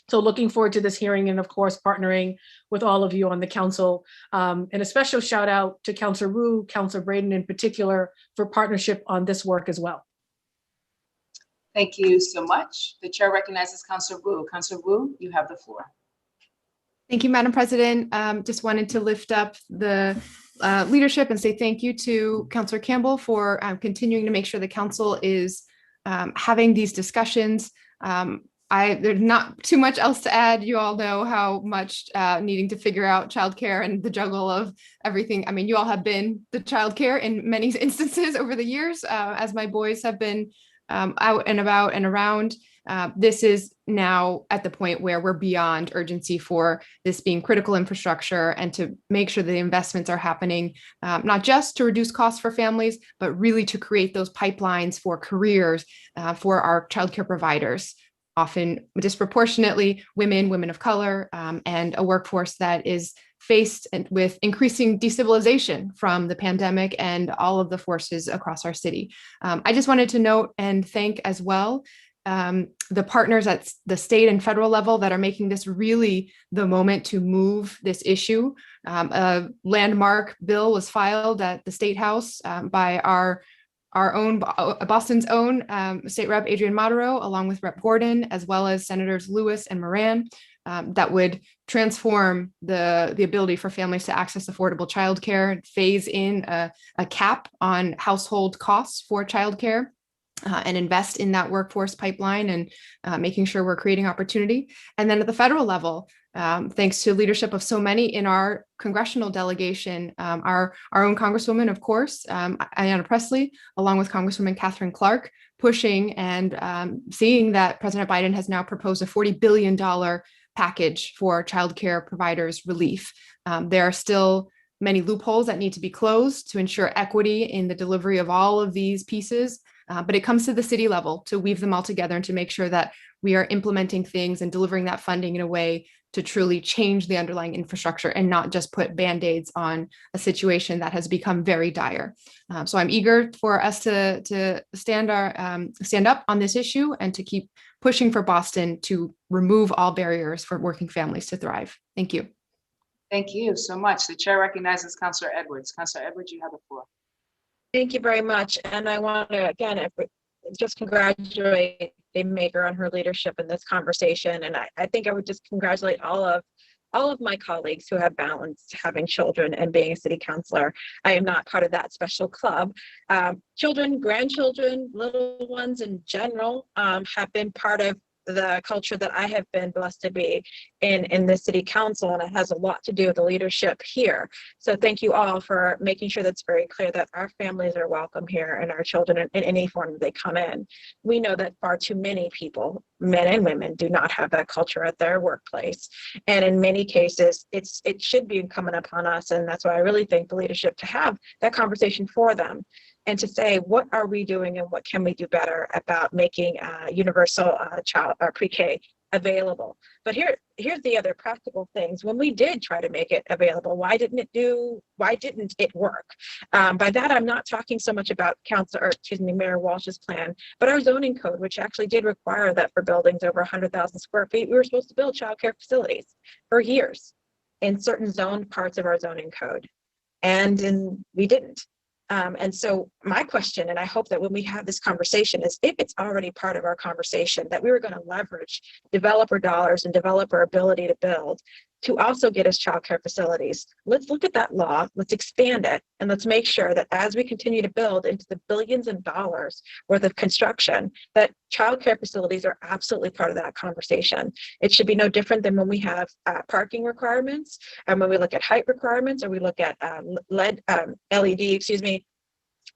So looking forward to this hearing and of course, partnering with all of you on the council. And a special shout out to Councilor Wu, Councilor Braden in particular for partnership on this work as well. Thank you so much. The chair recognizes Councilor Wu. Councilor Wu, you have the floor. Thank you, Madam President. Just wanted to lift up the leadership and say thank you to Councilor Campbell for continuing to make sure the council is having these discussions. There's not too much else to add. You all know how much needing to figure out childcare and the juggle of everything. I mean, you all have been the childcare in many instances over the years, as my boys have been out and about and around. This is now at the point where we're beyond urgency for this being critical infrastructure and to make sure the investments are happening, not just to reduce costs for families, but really to create those pipelines for careers for our childcare providers, often disproportionately women of color, and a workforce that is faced with increasing destabilization from the pandemic and all of the forces across our city. I just wanted to note and thank as well the partners at the state and federal level that are making this really the moment to move this issue. A landmark bill was filed at the State House by our own, Boston's own State Rep Adrian Modero, along with Rep Gordon, as well as Senators Lewis and Moran, that would transform the ability for families to access affordable childcare, phase in a cap on household costs for childcare, and invest in that workforce pipeline and making sure we're creating opportunity. And then at the federal level, thanks to leadership of so many in our congressional delegation, our own Congresswoman, of course, Ayanna Pressley, along with Congresswoman Catherine Clark, pushing and seeing that President Biden has now proposed a $40 billion package for childcare providers relief. There are still many loopholes that need to be closed to ensure equity in the delivery of all of these pieces. But it comes to the city level to weave them all together and to make sure that we are implementing things and delivering that funding in a way to truly change the underlying infrastructure and not just put Band-Aids on a situation that has become very dire. So I'm eager for us to stand up on this issue and to keep pushing for Boston to remove all barriers for working families to thrive. Thank you. Thank you so much. The chair recognizes Councilor Edwards. Councilor Edwards, you have the floor. Thank you very much. And I want to, again, just congratulate Maker on her leadership in this conversation. And I think I would just congratulate all of my colleagues who have balanced having children and being a city councilor. I am not part of that special club. Children, grandchildren, little ones in general have been part of the culture that I have been blessed to be in the city council, and it has a lot to do with the leadership here. So thank you all for making sure that's very clear that our families are welcome here and our children in any form that they come in. We know that far too many people, men and women, do not have that culture at their workplace. And in many cases, it should be incumbent upon us. And that's why I really thank the leadership to have that conversation for them and to say, what are we doing and what can we do better about making universal pre-K available. But here's the other practical things. When we did try to make it available, why didn't it work? By that, I'm not talking so much about Mayor Walsh's plan, but our zoning code, which actually did require that for buildings over 100,000 square feet, we were supposed to build childcare facilities for years in certain zoned parts of our zoning code. And we didn't. And so my question, and I hope that when we have this conversation, is if it's already part of our conversation that we were going to leverage developer dollars and developer ability to build to also get us childcare facilities. Let's look at that law, let's expand it, and let's make sure that as we continue to build into the billions of dollars worth of construction, that childcare facilities are absolutely part of that conversation. It should be no different than when we have parking requirements, and when we look at height requirements, or we look at LED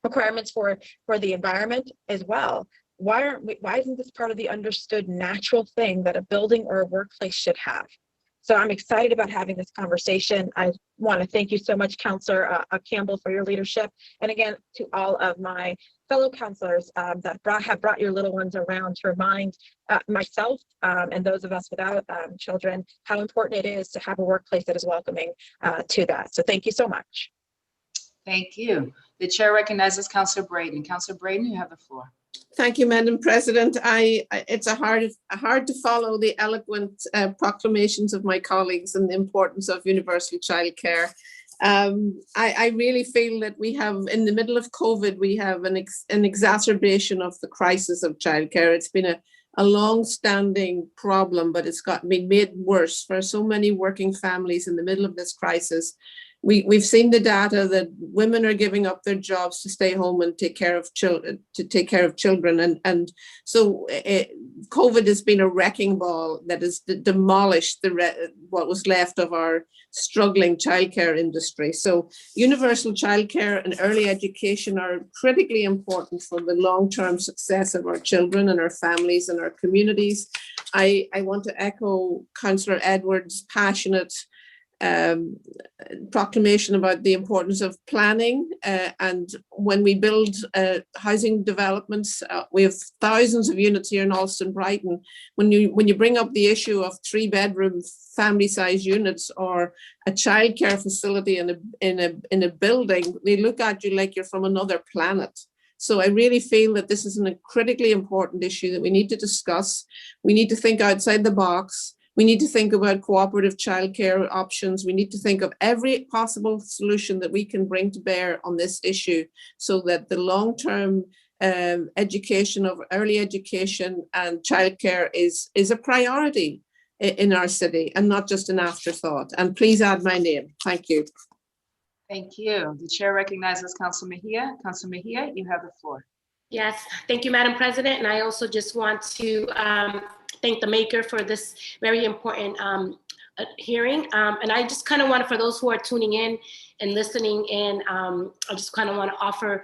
requirements for the environment as well. Why isn't this part of the understood natural thing that a building or a workplace should have? So I'm excited about having this conversation. I want to thank you so much, Councillor Campbell, for your leadership. And again, to all of my fellow councillors that have brought your little ones around to remind myself and those of us without children how important it is to have a workplace that is welcoming to that. So thank you so much. Thank you. The chair recognizes Councillor Braden. Councillor Braden, you have the floor. Thank you, Madam President. It's hard to follow the eloquent proclamations of my colleagues and the importance of universal childcare. I really feel that we have, in the middle of COVID, we have an exacerbation of the crisis of childcare. It's been a long-standing problem, but it's been made worse for so many working families in the middle of this crisis. We've seen the data that women are giving up their jobs to stay home and take care of children, and so COVID has been a wrecking ball that has demolished what was left of our struggling childcare industry. So universal childcare and early education are critically important for the long-term success of our children and our families and our communities. I want to echo Councillor Edwards' passionate proclamation about the importance of planning, and when we build housing developments, we have thousands of units here in Alston Brighton. When you bring up the issue of 3-bedroom family-sized units or a childcare facility in a building, they look at you like you're from another planet. So I really feel that this is a critically important issue that we need to discuss. We need to think outside the box. We need to think about cooperative childcare options. We need to think of every possible solution that we can bring to bear on this issue so that the long-term education of early education and childcare is a priority in our city and not just an afterthought. And please add my name. Thank you. Thank you. The chair recognizes Councilor Mejia. Councilor Mejia, you have the floor. Yes, thank you, Madam President. And I also just want to thank the maker for this very important hearing. And I just kind of want to, for those who are tuning in and listening in, I just kind of want to offer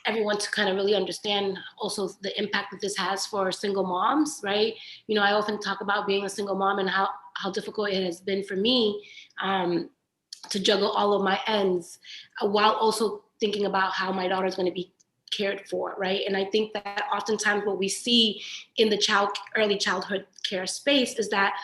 everyone to kind of really understand also the impact that this has for single moms, right? You know, I often talk about being a single mom and how difficult it has been for me to juggle all of my ends while also thinking about how my daughter is going to be cared for, right? And I think that oftentimes what we see in the early childhood care space is that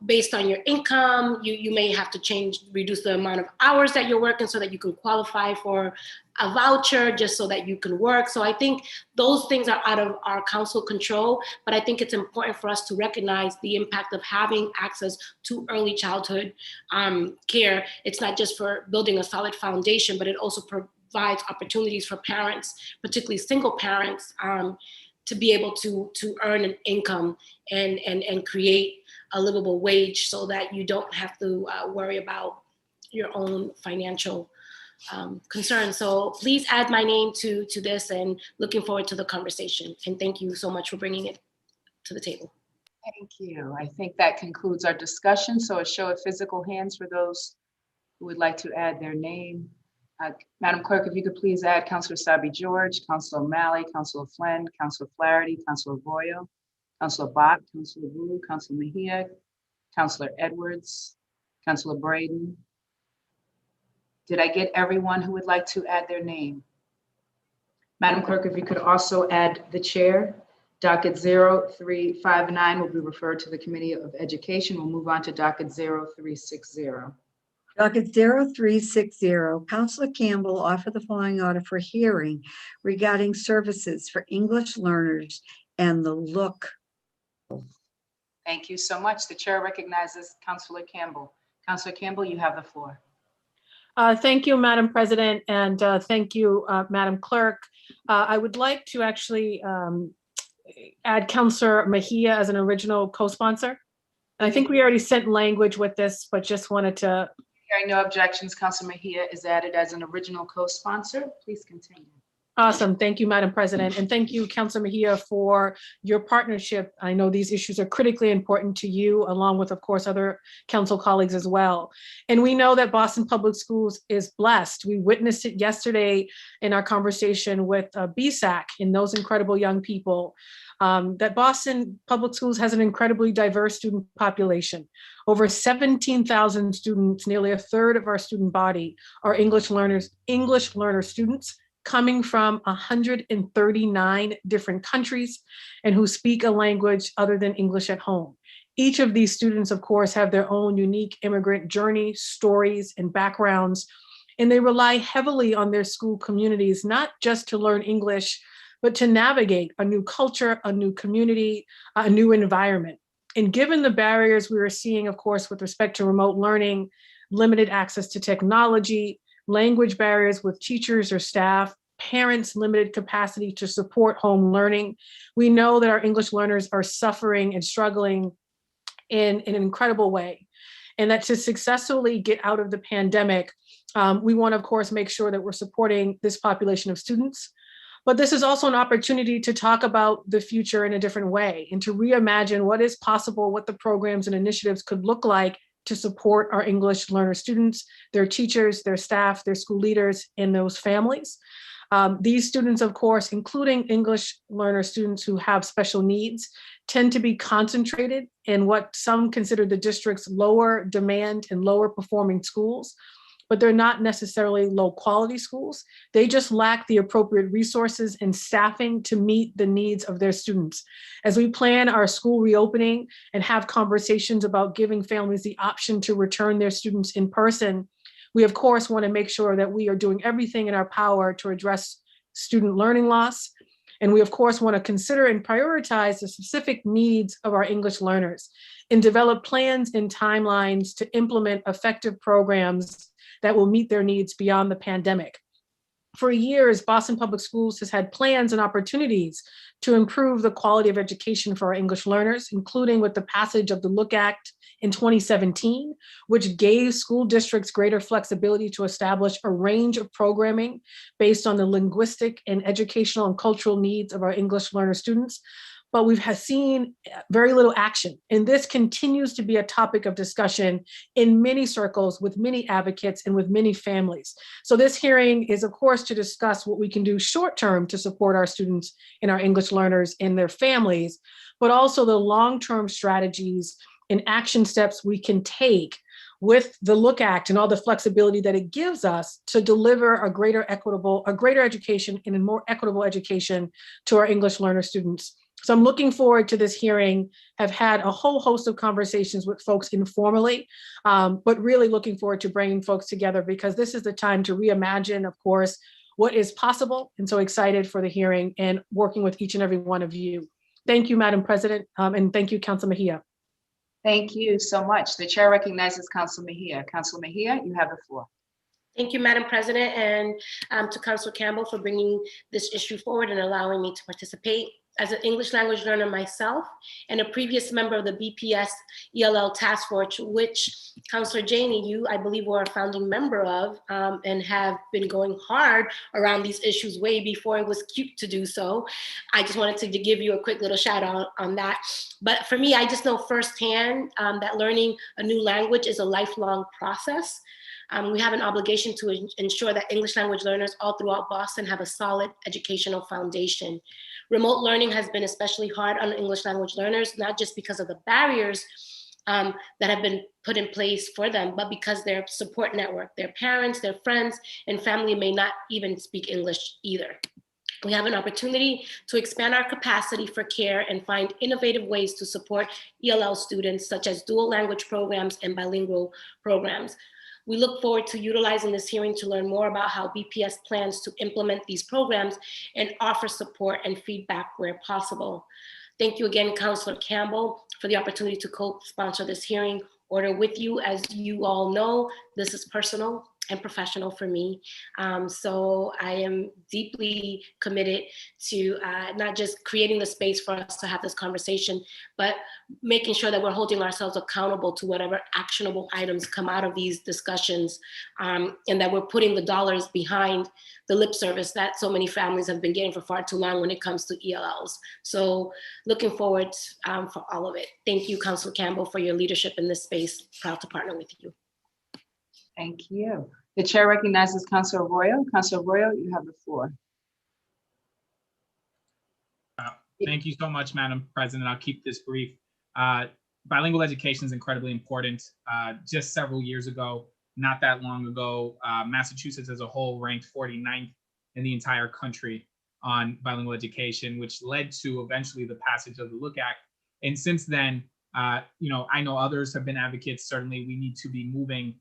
based on your income, you may have to reduce the amount of hours that you're working so that you can qualify for a voucher just so that you can work. So I think those things are out of our council control, but I think it's important for us to recognize the impact of having access to early childhood care. It's not just for building a solid foundation, but it also provides opportunities for parents, particularly single parents, to be able to earn an income and create a livable wage so that you don't have to worry about your own financial concerns. So please add my name to this, and looking forward to the conversation. And thank you so much for bringing it to the table. Thank you. I think that concludes our discussion. So a show of physical hands for those who would like to add their name. Madam Clerk, if you could please add Councillor Sabi George, Councillor O'Malley, Councillor Flynn, Councillor Flaherty, Councillor Voyo, Councillor Bott, Councillor Wu, Councillor Mejia, Councillor Edwards, Councillor Braden. Did I get everyone who would like to add their name? Madam Clerk, if you could also add the chair Docket 0359 will be referred to the Committee of Education. We'll move on to docket 0360. Docket 0360, Counselor Campbell offered the following order for hearing regarding services for English learners and the look. Thank you so much. The chair recognizes Counselor Campbell. Counselor Campbell, you have the floor. Thank you, Madam President, and thank you, Madam Clerk. I would like to actually add Counselor Mejia as an original co-sponsor. And I think we already sent language with this, but just wanted to. Hearing no objections, Counselor Mejia is added as an original co-sponsor. Please continue. Awesome. Thank you, Madam President. And thank you, Counselor Mejia, for your partnership. I know these issues are critically important to you, along with, of course, other council colleagues as well. And we know that Boston Public Schools is blessed. We witnessed it yesterday in our conversation with BSAC and those incredible young people, that Boston Public Schools has an incredibly diverse student population. Over 17,000 students, nearly a third of our student body, are English learner students, coming from 139 different countries and who speak a language other than English at home. Each of these students, of course, have their own unique immigrant journey, stories, and backgrounds, and they rely heavily on their school communities, not just to learn English, but to navigate a new culture, a new community, a new environment. And given the barriers we are seeing, of course, with respect to remote learning, limited access to technology, language barriers with teachers or staff, parents' limited capacity to support home learning, we know that our English learners are suffering and struggling in an incredible way. And that to successfully get out of the pandemic, we want to, of course, make sure that we're supporting this population of students. But this is also an opportunity to talk about the future in a different way and to reimagine what is possible, what the programs and initiatives could look like to support our English learner students, their teachers, their staff, their school leaders, and those families. These students, of course, including English learner students who have special needs, tend to be concentrated in what some consider the district's lower demand and lower performing schools, but they're not necessarily low quality schools. They just lack the appropriate resources and staffing to meet the needs of their students. As we plan our school reopening and have conversations about giving families the option to return their students in person, we of course want to make sure that we are doing everything in our power to address student learning loss. And we of course want to consider and prioritize the specific needs of our English learners and develop plans and timelines to implement effective programs that will meet their needs beyond the pandemic. For years, Boston Public Schools has had plans and opportunities to improve the quality of education for our English learners, including with the passage of the Look Act in 2017, which gave school districts greater flexibility to establish a range of programming based on the linguistic and educational and cultural needs of our English learner students. But we've seen very little action. And this continues to be a topic of discussion in many circles with many advocates and with many families. So this hearing is, of course, to discuss what we can do short-term to support our students and our English learners and their families, but also the long-term strategies and action steps we can take with the Look Act and all the flexibility that it gives us to deliver a greater education and a more equitable education to our English learner students. So I'm looking forward to this hearing. I've had a whole host of conversations with folks informally, but really looking forward to bringing folks together because this is the time to reimagine, of course, what is possible. And so excited for the hearing and working with each and every one of you. Thank you, Madam President, and thank you, Councilor Mejia. Thank you so much. The chair recognizes Councilor Mejia. Councilor Mejia, you have the floor. Thank you, Madam President, and to Councilor Campbell for bringing this issue forward and allowing me to participate. As an English language learner myself and a previous member of the BPS ELL task force, which Councilor Janey, you, I believe, were a founding member of and have been going hard around these issues way before it was cute to do so. I just wanted to give you a quick little shout out on that. But for me, I just know firsthand that learning a new language is a lifelong process. We have an obligation to ensure that English language learners all throughout Boston have a solid educational foundation. Remote learning has been especially hard on English language learners, not just because of the barriers that have been put in place for them, but because their support network, their parents, their friends, and family may not even speak English either. We have an opportunity to expand our capacity for care and find innovative ways to support ELL students, such as dual language programs and bilingual programs. We look forward to utilizing this hearing to learn more about how BPS plans to implement these programs and offer support and feedback where possible. Thank you again, Councillor Campbell, for the opportunity to co-sponsor this hearing order with you. As you all know, this is personal and professional for me. So I am deeply committed to not just creating the space for us to have this conversation, but making sure that we're holding ourselves accountable to whatever actionable items come out of these discussions, and that we're putting the dollars behind the lip service that so many families have been getting for far too long when it comes to ELLs. So looking forward for all of it. Thank you, Councilor Campbell, for your leadership in this space. Proud to partner with you. Thank you. The chair recognizes Councilor Arroyo. Councilor Arroyo, you have the floor. Thank you so much, Madam President. I'll keep this brief. Bilingual education is incredibly important. Just several years ago, not that long ago, Massachusetts as a whole ranked 49th in the entire country on bilingual education, which led to eventually the passage of the Look Act. And since then, I know others have been advocates. Certainly, we need to be moving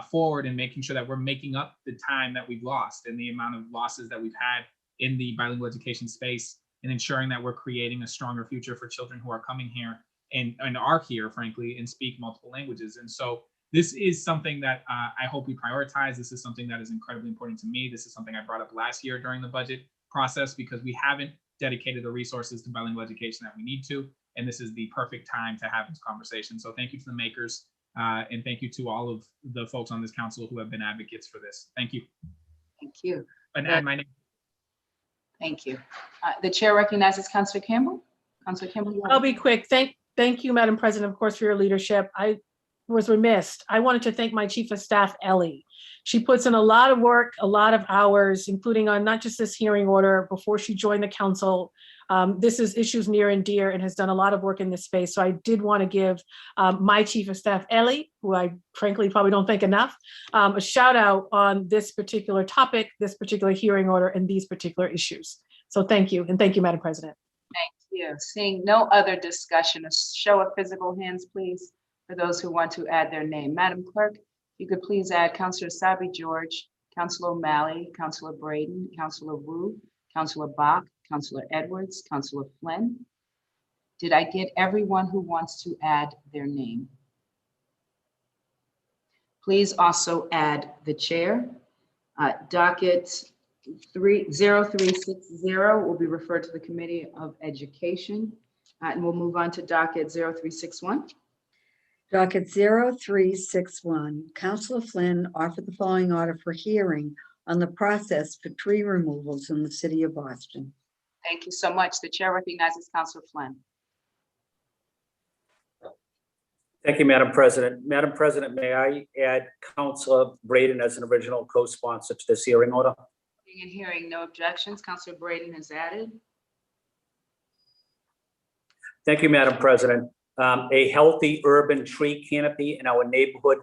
forward and making sure that we're making up the time that we've lost and the amount of losses that we've had in the bilingual education space, and ensuring that we're creating a stronger future for children who are coming here and are here, frankly, and speak multiple languages. And so this is something that I hope we prioritize. This is something that is incredibly important to me. This is something I brought up last year during the budget process, because we haven't dedicated the resources to bilingual education that we need to. And this is the perfect time to have this conversation. So thank you to the makers. And thank you to all of the folks on this council who have been advocates for this. Thank you. Thank you. And add my name. Thank you. The chair recognizes Councilor Campbell. Councilor Campbell, you have I'll be quick. Thank you, Madam President, of course, for your leadership. I was remiss. I wanted to thank my Chief of Staff, Ellie. She puts in a lot of work, a lot of hours, including on not just this hearing order before she joined the council. This is issues near and dear, and has done a lot of work in this space. So I did want to give my Chief of Staff, Ellie, who I frankly probably don't thank enough, a shout out on this particular topic, this particular hearing order, and these particular issues. So thank you, and thank you, Madam President. Thank you. Seeing no other discussion, a show of physical hands, please, for those who want to add their name. Madam Clerk, you could please add Councilor Sabi George, Councilor O'Malley, Councilor Braden, Councilor Wu, Councilor Bach, Councilor Edwards, Councilor Flynn. Did I get everyone who wants to add their name? Please also add the chair. Docket 0360 will be referred to the Committee of Education. And we'll move on to docket 0361. Docket 0361, Councilor Flynn offered the following order for hearing on the process for tree removals in the city of Boston. Thank you so much. The chair recognizes Councilor Flynn. Thank you, Madam President. Madam President, may I add Councilor Braden as an original co-sponsor to this hearing order? Seeing and hearing no objections, Councilor Braden is added. Thank you, Madam President. A healthy urban tree canopy in our neighborhood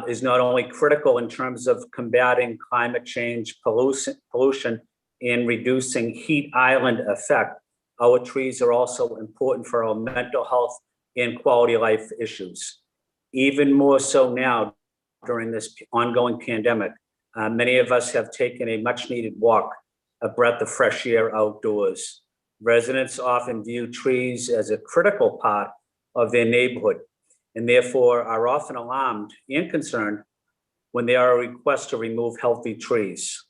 is not only critical in terms of combating climate change, pollution, and reducing heat island effect. Our trees are also important for our mental health and quality of life issues. Even more so now during this ongoing pandemic, many of us have taken a much needed walk, a breath of fresh air outdoors. Residents often view trees as a critical part of their neighborhood, and therefore are often alarmed and concerned when there are requests to remove healthy trees.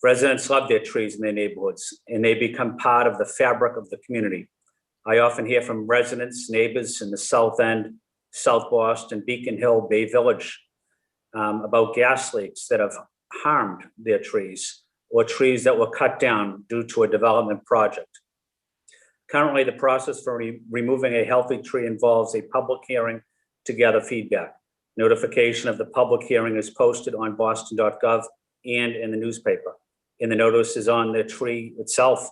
Residents love their trees in their neighborhoods, and they become part of the fabric of the community. I often hear from residents, neighbors in the South End, South Boston, Beacon Hill, Bay Village, about gas leaks that have harmed their trees, or trees that were cut down due to a development project. Currently, the process for removing a healthy tree involves a public hearing to gather feedback. Notification of the public hearing is posted on boston.gov and in the newspaper. And the notice is on the tree itself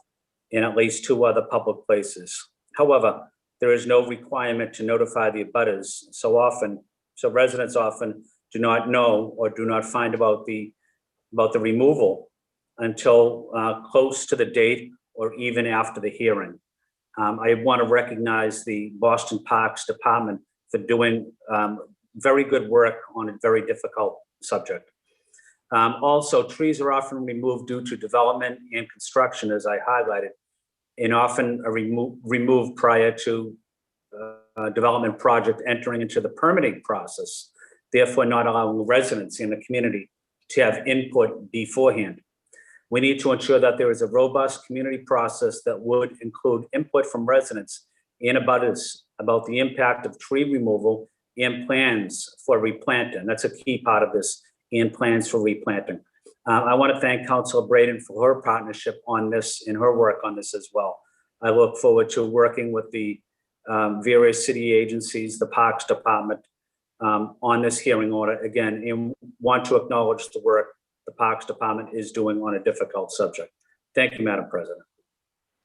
in at least 2 other public places. However, there is no requirement to notify the abutters. So residents often do not know or do not find about the removal until close to the date or even after the hearing. I want to recognize the Boston Parks Department for doing very good work on a very difficult subject. Also, trees are often removed due to development and construction, as I highlighted, and often are removed prior to development project entering into the permitting process, therefore not allowing residents in the community to have input beforehand. We need to ensure that there is a robust community process that would include input from residents and abutters about the impact of tree removal and plans for replanting. That's a key part of this, and plans for replanting. I want to thank Councilor Braden for her partnership on this and her work on this as well. I look forward to working with the various city agencies, the Parks Department, on this hearing order again, and want to acknowledge the work the Parks Department is doing on a difficult subject. Thank you, Madam President.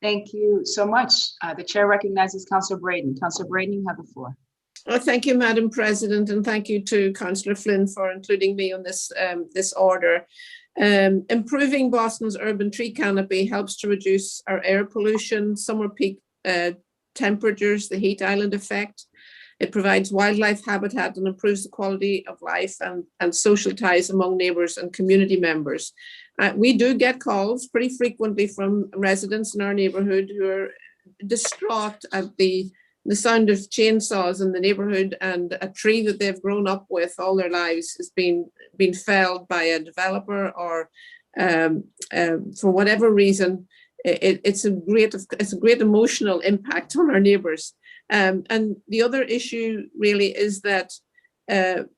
Thank you so much. The chair recognizes Councilor Braden. Councilor Braden, you have the floor. Thank you, Madam President, and thank you to Councillor Flynn for including me on this this order. Improving Boston's urban tree canopy helps to reduce our air pollution, summer peak temperatures, the heat island effect. It provides wildlife habitat and improves the quality of life and social ties among neighbours and community members. We do get calls pretty frequently from residents in our neighbourhood who are distraught at the sound of chainsaws in the neighbourhood, and a tree that they've grown up with all their lives is being felled by a developer, or for whatever reason. It's a great emotional impact on our neighbours. And the other issue really is that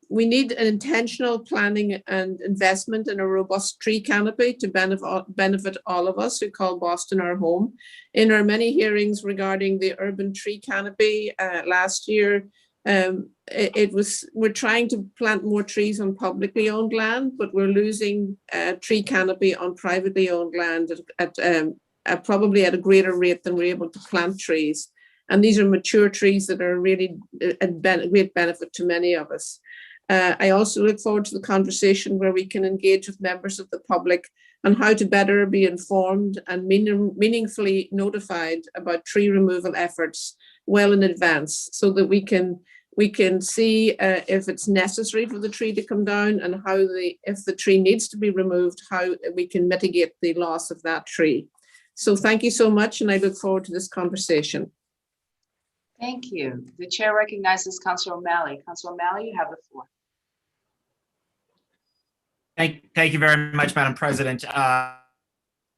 we need an intentional planning and investment in a robust tree canopy to benefit all of us who call Boston our home. In our many hearings regarding the urban tree canopy last year, we're trying to plant more trees on publicly owned land, but we're losing tree canopy on privately owned land at probably at a greater rate than we're able to plant trees. And these are mature trees that are really a great benefit to many of us. I also look forward to the conversation where we can engage with members of the public on how to better be informed and meaningfully notified about tree removal efforts well in advance, so that we can see if it's necessary for the tree to come down, and if the tree needs to be removed, how we can mitigate the loss of that tree. So thank you so much, and I look forward to this conversation. Thank you. The chair recognizes Councilor O'Malley. Councilor O'Malley, you have the floor. Thank you very much, Madam President.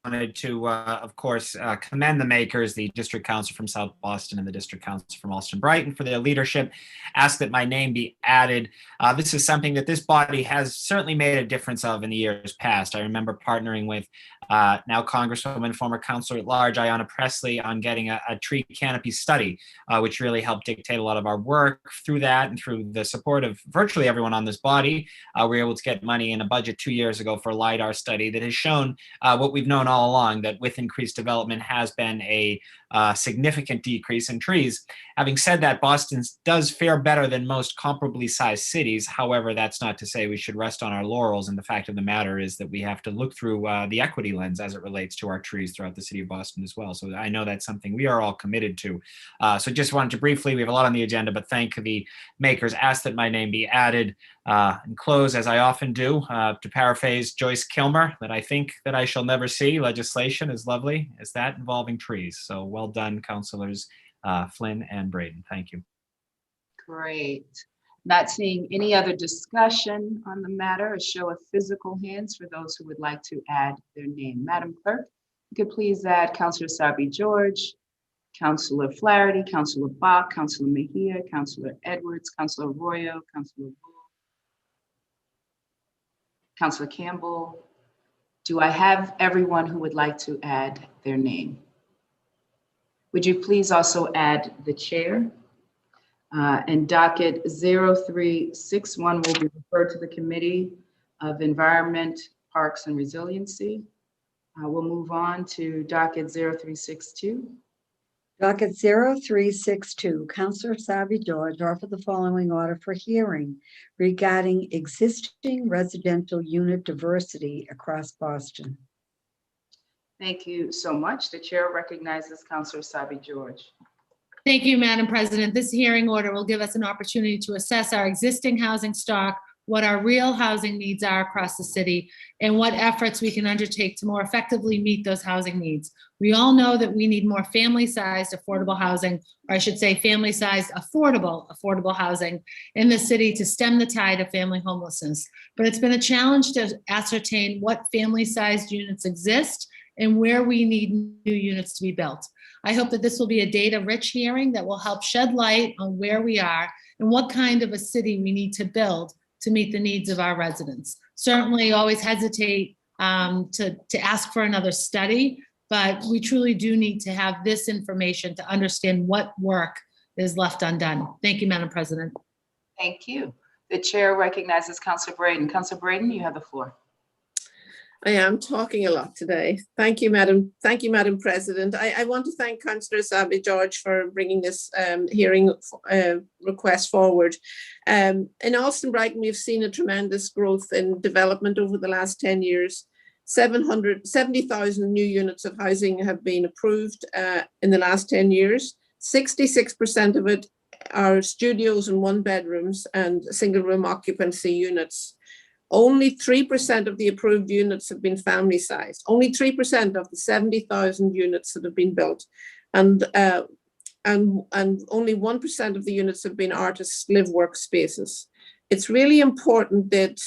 Wanted to, of course, commend the makers, the District Council from South Boston and the District Council from Allston Brighton, for their leadership. Ask that my name be added. This is something that this body has certainly made a difference of in the years past. I remember partnering with now Congresswoman, former Councilor at Large, Ayanna Pressley, on getting a tree canopy study, which really helped dictate a lot of our work. Through that and through the support of virtually everyone on this body, we were able to get money in a budget 2 years ago for a LIDAR study that has shown what we've known all along, that with increased development has been a significant decrease in trees. Having said that, Boston does fare better than most comparably sized cities. However, that's not to say we should rest on our laurels. And the fact of the matter is that we have to look through the equity lens as it relates to our trees throughout the city of Boston as well. So I know that's something we are all committed to. So just wanted to briefly, we have a lot on the agenda, but thank the makers. Ask that my name be added, and close, as I often do, to paraphrase Joyce Kilmer, that I think that I shall never see legislation as lovely as that involving trees. So well done, Councilors Flynn and Braden. Thank you. Great. Not seeing any other discussion on the matter. A show of physical hands for those who would like to add their name. Madam Clerk, you could please add Councilor Sabi George, Councilor Flaherty, Councilor Bach, Councilor Mejia, Councilor Edwards, Councilor Arroyo, Councilor Wu, Councilor Campbell. Do I have everyone who would like to add their name? Would you please also add the chair? And docket 0361 will be referred to the Committee of Environment, Parks, and Resiliency. We'll move on to docket 0362. Docket 0362, Councilor Sabi George offered the following order for hearing regarding existing residential unit diversity across Boston. Thank you so much. The chair recognizes Councilor Sabi George. Thank you, Madam President. This hearing order will give us an opportunity to assess our existing housing stock, what our real housing needs are across the city, and what efforts we can undertake to more effectively meet those housing needs. We all know that we need more family-sized affordable housing, or I should say family-sized affordable housing in the city to stem the tide of family homelessness. But it's been a challenge to ascertain what family-sized units exist and where we need new units to be built. I hope that this will be a data-rich hearing that will help shed light on where we are and what kind of a city we need to build to meet the needs of our residents. Certainly always hesitate to ask for another study, but we truly do need to have this information to understand what work is left undone. Thank you, Madam President. Thank you. The chair recognizes Councilor Braden. Councilor Braden, you have the floor. I am talking a lot today. Thank you, Madam President. I want to thank Councillor Sabi George for bringing this hearing request forward. In Alston Brighton, we've seen a tremendous growth in development over the last 10 years. 770,000 new units of housing have been approved in the last 10 years. 66% of it are studios and one bedrooms and single room occupancy units. Only 3% of the approved units have been family sized. Only 3% of the 70,000 units that have been built. And only 1% of the units have been artists live work spaces. It's really important that,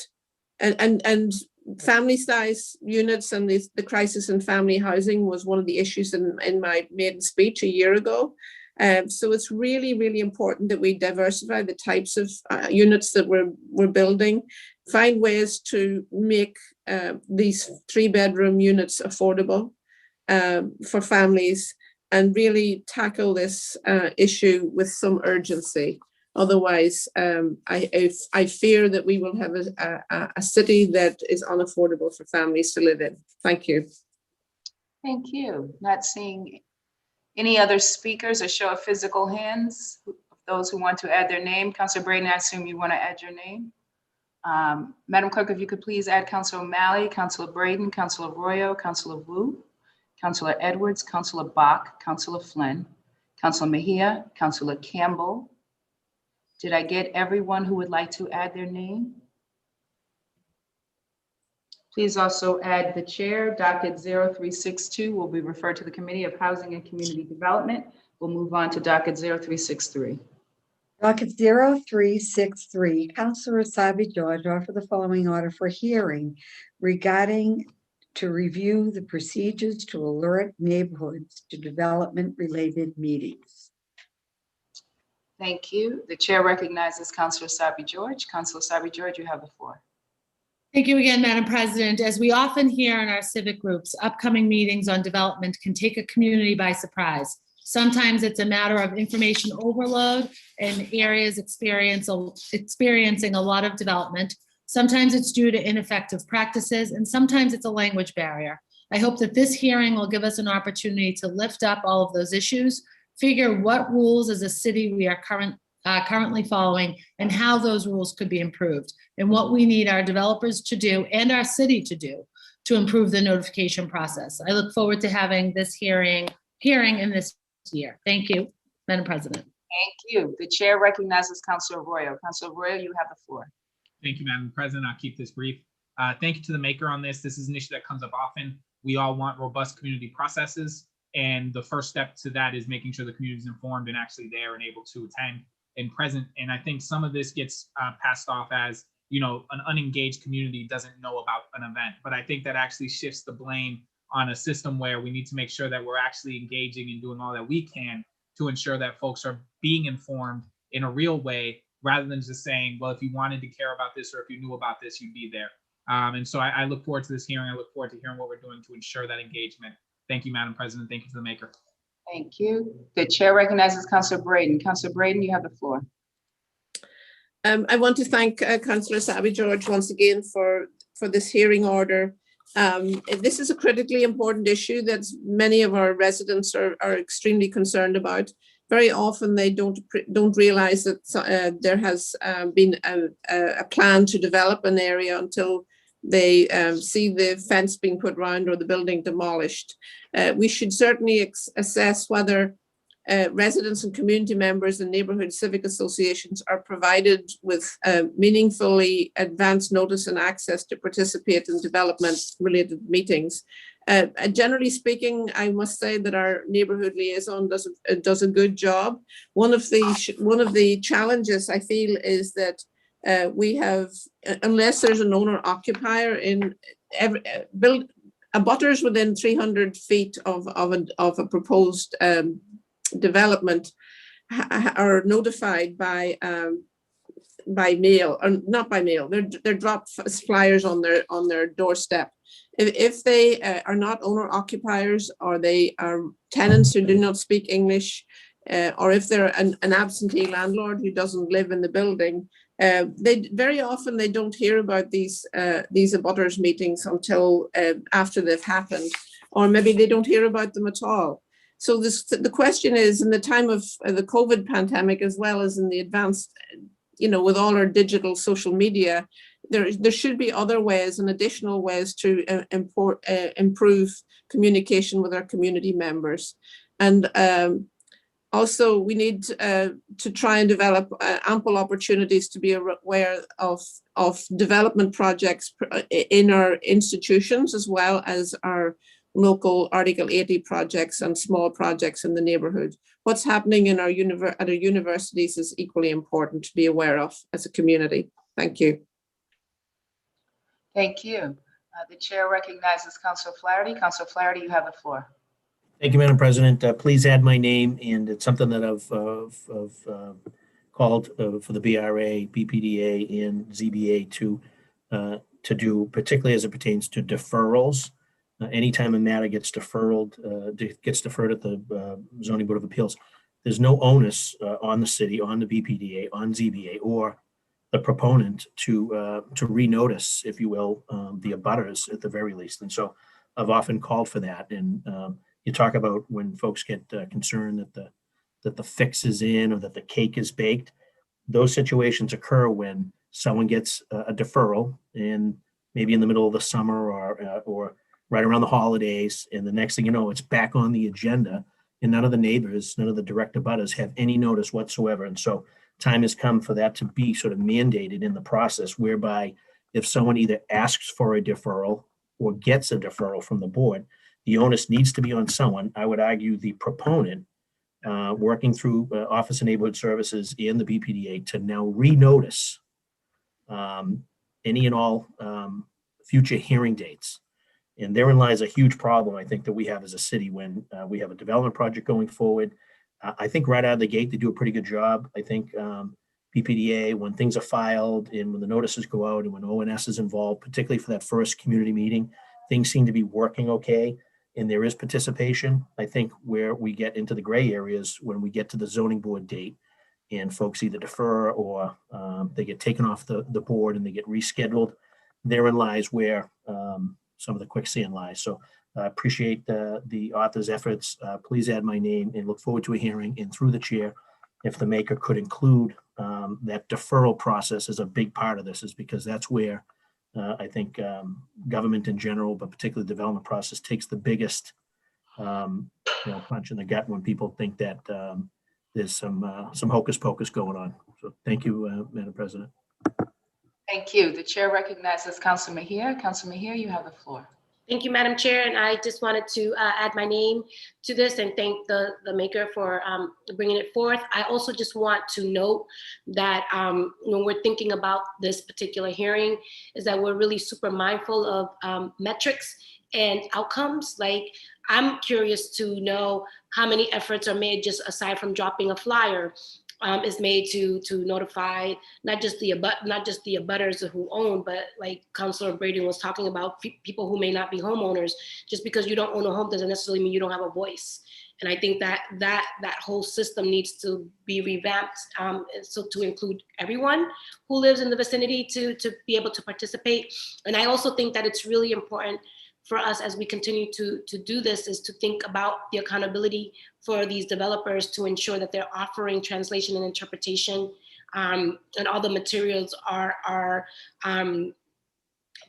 and family size units and the crisis in family housing was one of the issues in my maiden speech a year ago. So it's really, really important that we diversify the types of units that we're building, find ways to make these 3-bedroom units affordable for families, and really tackle this issue with some urgency. Otherwise, I fear that we will have a city that is unaffordable for families to live in. Thank you. Thank you. Not seeing any other speakers or show of physical hands. Those who want to add their name. Councilor Braden, I assume you want to add your name. Madam Clerk, if you could please add Councilor O'Malley, Councilor Braden, Councilor Arroyo, Councilor Wu, Councilor Edwards, Councilor Bach, Councilor Flynn, Councilor Mejia, Councilor Campbell. Did I get everyone who would like to add their name? Please also add the chair. Docket 0362 will be referred to the Committee of Housing and Community Development. We'll move on to docket 0363. Docket 0363, Councilor Sabi George offer the following order for hearing regarding to review the procedures to alert neighborhoods to development-related meetings. Thank you. The chair recognizes Councilor Sabi George. Councilor Sabi George, you have the floor. Thank you again, Madam President. As we often hear in our civic groups, upcoming meetings on development can take a community by surprise. Sometimes it's a matter of information overload and areas experiencing a lot of development. Sometimes it's due to ineffective practices, and sometimes it's a language barrier. I hope that this hearing will give us an opportunity to lift up all of those issues, figure what rules as a city we are currently following and how those rules could be improved, and what we need our developers to do and our city to do to improve the notification process. I look forward to having this hearing in this year. Thank you, Madam President. Thank you. The chair recognizes Councilor Arroyo. Councilor Arroyo, you have the floor. Thank you, Madam President. I'll keep this brief. Thank you to the maker on this. This is an issue that comes up often. We all want robust community processes, and the first step to that is making sure the community is informed and actually there and able to attend and present. And I think some of this gets passed off as, you know, an unengaged community doesn't know about an event. But I think that actually shifts the blame on a system where we need to make sure that we're actually engaging and doing all that we can to ensure that folks are being informed in a real way, rather than just saying, well, if you wanted to care about this or if you knew about this, you'd be there. And so I look forward to this hearing. I look forward to hearing what we're doing to ensure that engagement. Thank you, Madam President. Thank you to the maker. Thank you. The chair recognizes Councilor Braden. Councilor Braden, you have the floor. I want to thank Councillor Sabi George once again for this hearing order. This is a critically important issue that many of our residents are extremely concerned about. Very often they don't realize that there has been a plan to develop an area until they see the fence being put round or the building demolished. We should certainly assess whether residents and community members and neighborhood civic associations are provided with meaningfully advance notice and access to participate in development-related meetings. Generally speaking, I must say that our neighborhood liaison does a good job. One of the challenges I feel is that we have, unless there's an owner occupier in every abutters within 300 feet of a proposed development are notified by mail, or not by mail. They're dropped flyers on their doorstep. If they are not owner occupiers, or they are tenants who do not speak English, or if they're an absentee landlord who doesn't live in the building, they very often they don't hear about these abutters meetings until after they've happened, or maybe they don't hear about them at all. So the question is, in the time of the COVID pandemic, as well as in the advanced, with all our digital social media, there should be other ways and additional ways to improve communication with our community members. And also, we need to try and develop ample opportunities to be aware of development projects in our institutions, as well as our local Article 80 projects and small projects in the neighborhood. What's happening in our at our universities is equally important to be aware of as a community. Thank you. Thank you. The chair recognizes Councilor Flaherty. Councilor Flaherty, you have the floor. Thank you, Madam President. Please add my name, and it's something that I've called for the BRA, BPDA, and ZBA to do, particularly as it pertains to deferrals. Anytime a matter gets deferred at the Zoning Board of Appeals, there's no onus on the city, on the BPDA, on ZBA, or the proponent to renotice, if you will, the abutters at the very least. And so I've often called for that. And you talk about when folks get concerned that the fix is in or that the cake is baked. Those situations occur when someone gets a deferral, and maybe in the middle of the summer or right around the holidays, and the next thing you know, it's back on the agenda, and none of the neighbors, none of the direct abutters have any notice whatsoever. And so time has come for that to be sort of mandated in the process, whereby if someone either asks for a deferral or gets a deferral from the board, the onus needs to be on someone. I would argue the proponent, working through Office of Neighborhood Services and the BPDA, to now renotice any and all future hearing dates. And therein lies a huge problem, I think, that we have as a city when we have a development project going forward. I think right out of the gate, they do a pretty good job. I think BPDA, when things are filed and when the notices go out and when ONS is involved, particularly for that first community meeting, things seem to be working okay. And there is participation. I think where we get into the gray areas when we get to the zoning board date and folks either defer or they get taken off the board and they get rescheduled, therein lies where some of the quicksand lies. So I appreciate the author's efforts. Please add my name and look forward to a hearing, and through the chair, if the maker could include that deferral process as a big part of this, is because that's where I think government in general, but particularly the development process, takes the biggest punch in the gut when people think that there's some hocus pocus going on. So thank you, Madam President. Thank you. The chair recognizes Councilor Mejia. Councilor Mejia, you have the floor. Thank you, Madam Chair. And I just wanted to add my name to this and thank the maker for bringing it forth. I also just want to note that when we're thinking about this particular hearing, is that we're really super mindful of metrics and outcomes. Like, I'm curious to know how many efforts are made just aside from dropping a flyer is made to notify not just the abutters who own, but like Councilor Brady was talking about, people who may not be homeowners. Just because you don't own a home doesn't necessarily mean you don't have a voice. And I think that whole system needs to be revamped, so to include everyone who lives in the vicinity to be able to participate. And I also think that it's really important for us as we continue to do this is to think about the accountability for these developers to ensure that they're offering translation and interpretation, and all the materials are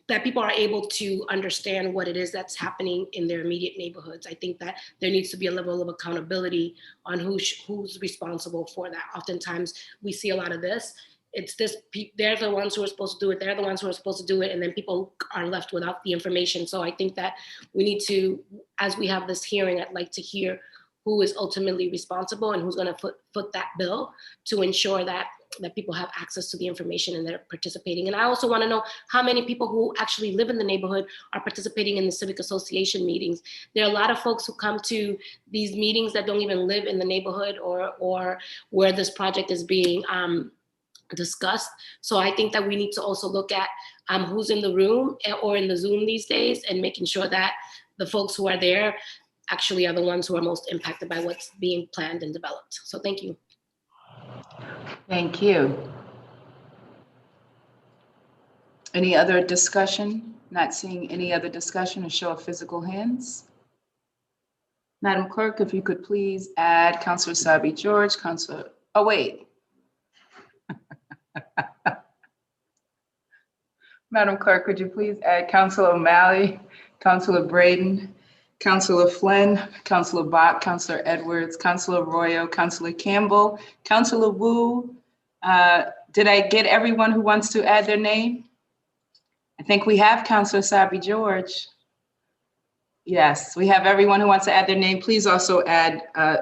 that people are able to understand what it is that's happening in their immediate neighborhoods. I think that there needs to be a level of accountability on who's responsible for that. Oftentimes we see a lot of this. It's this, they're the ones who are supposed to do it. They're the ones who are supposed to do it. And then people are left without the information. So I think that we need to, as we have this hearing, I'd like to hear who is ultimately responsible and who's going to foot that bill to ensure that people have access to the information and they're participating. And I also want to know how many people who actually live in the neighborhood are participating in the civic association meetings. There are a lot of folks who come to these meetings that don't even live in the neighborhood or where this project is being discussed. So I think that we need to also look at who's in the room or in the Zoom these days and making sure that the folks who are there actually are the ones who are most impacted by what's being planned and developed. So thank you. Thank you. Any other discussion? Not seeing any other discussion, a show of physical hands. Madam Clerk, if you could please add Councilor Sabi George, Councilor, oh wait. Madam Clerk, could you please add Councilor O'Malley, Councilor Braden, Councilor Flynn, Councilor Bach, Councilor Edwards, Councilor Arroyo, Councilor Campbell, Councilor Wu. Did I get everyone who wants to add their name? I think we have Councilor Sabi George. Yes, we have everyone who wants to add their name. Please also add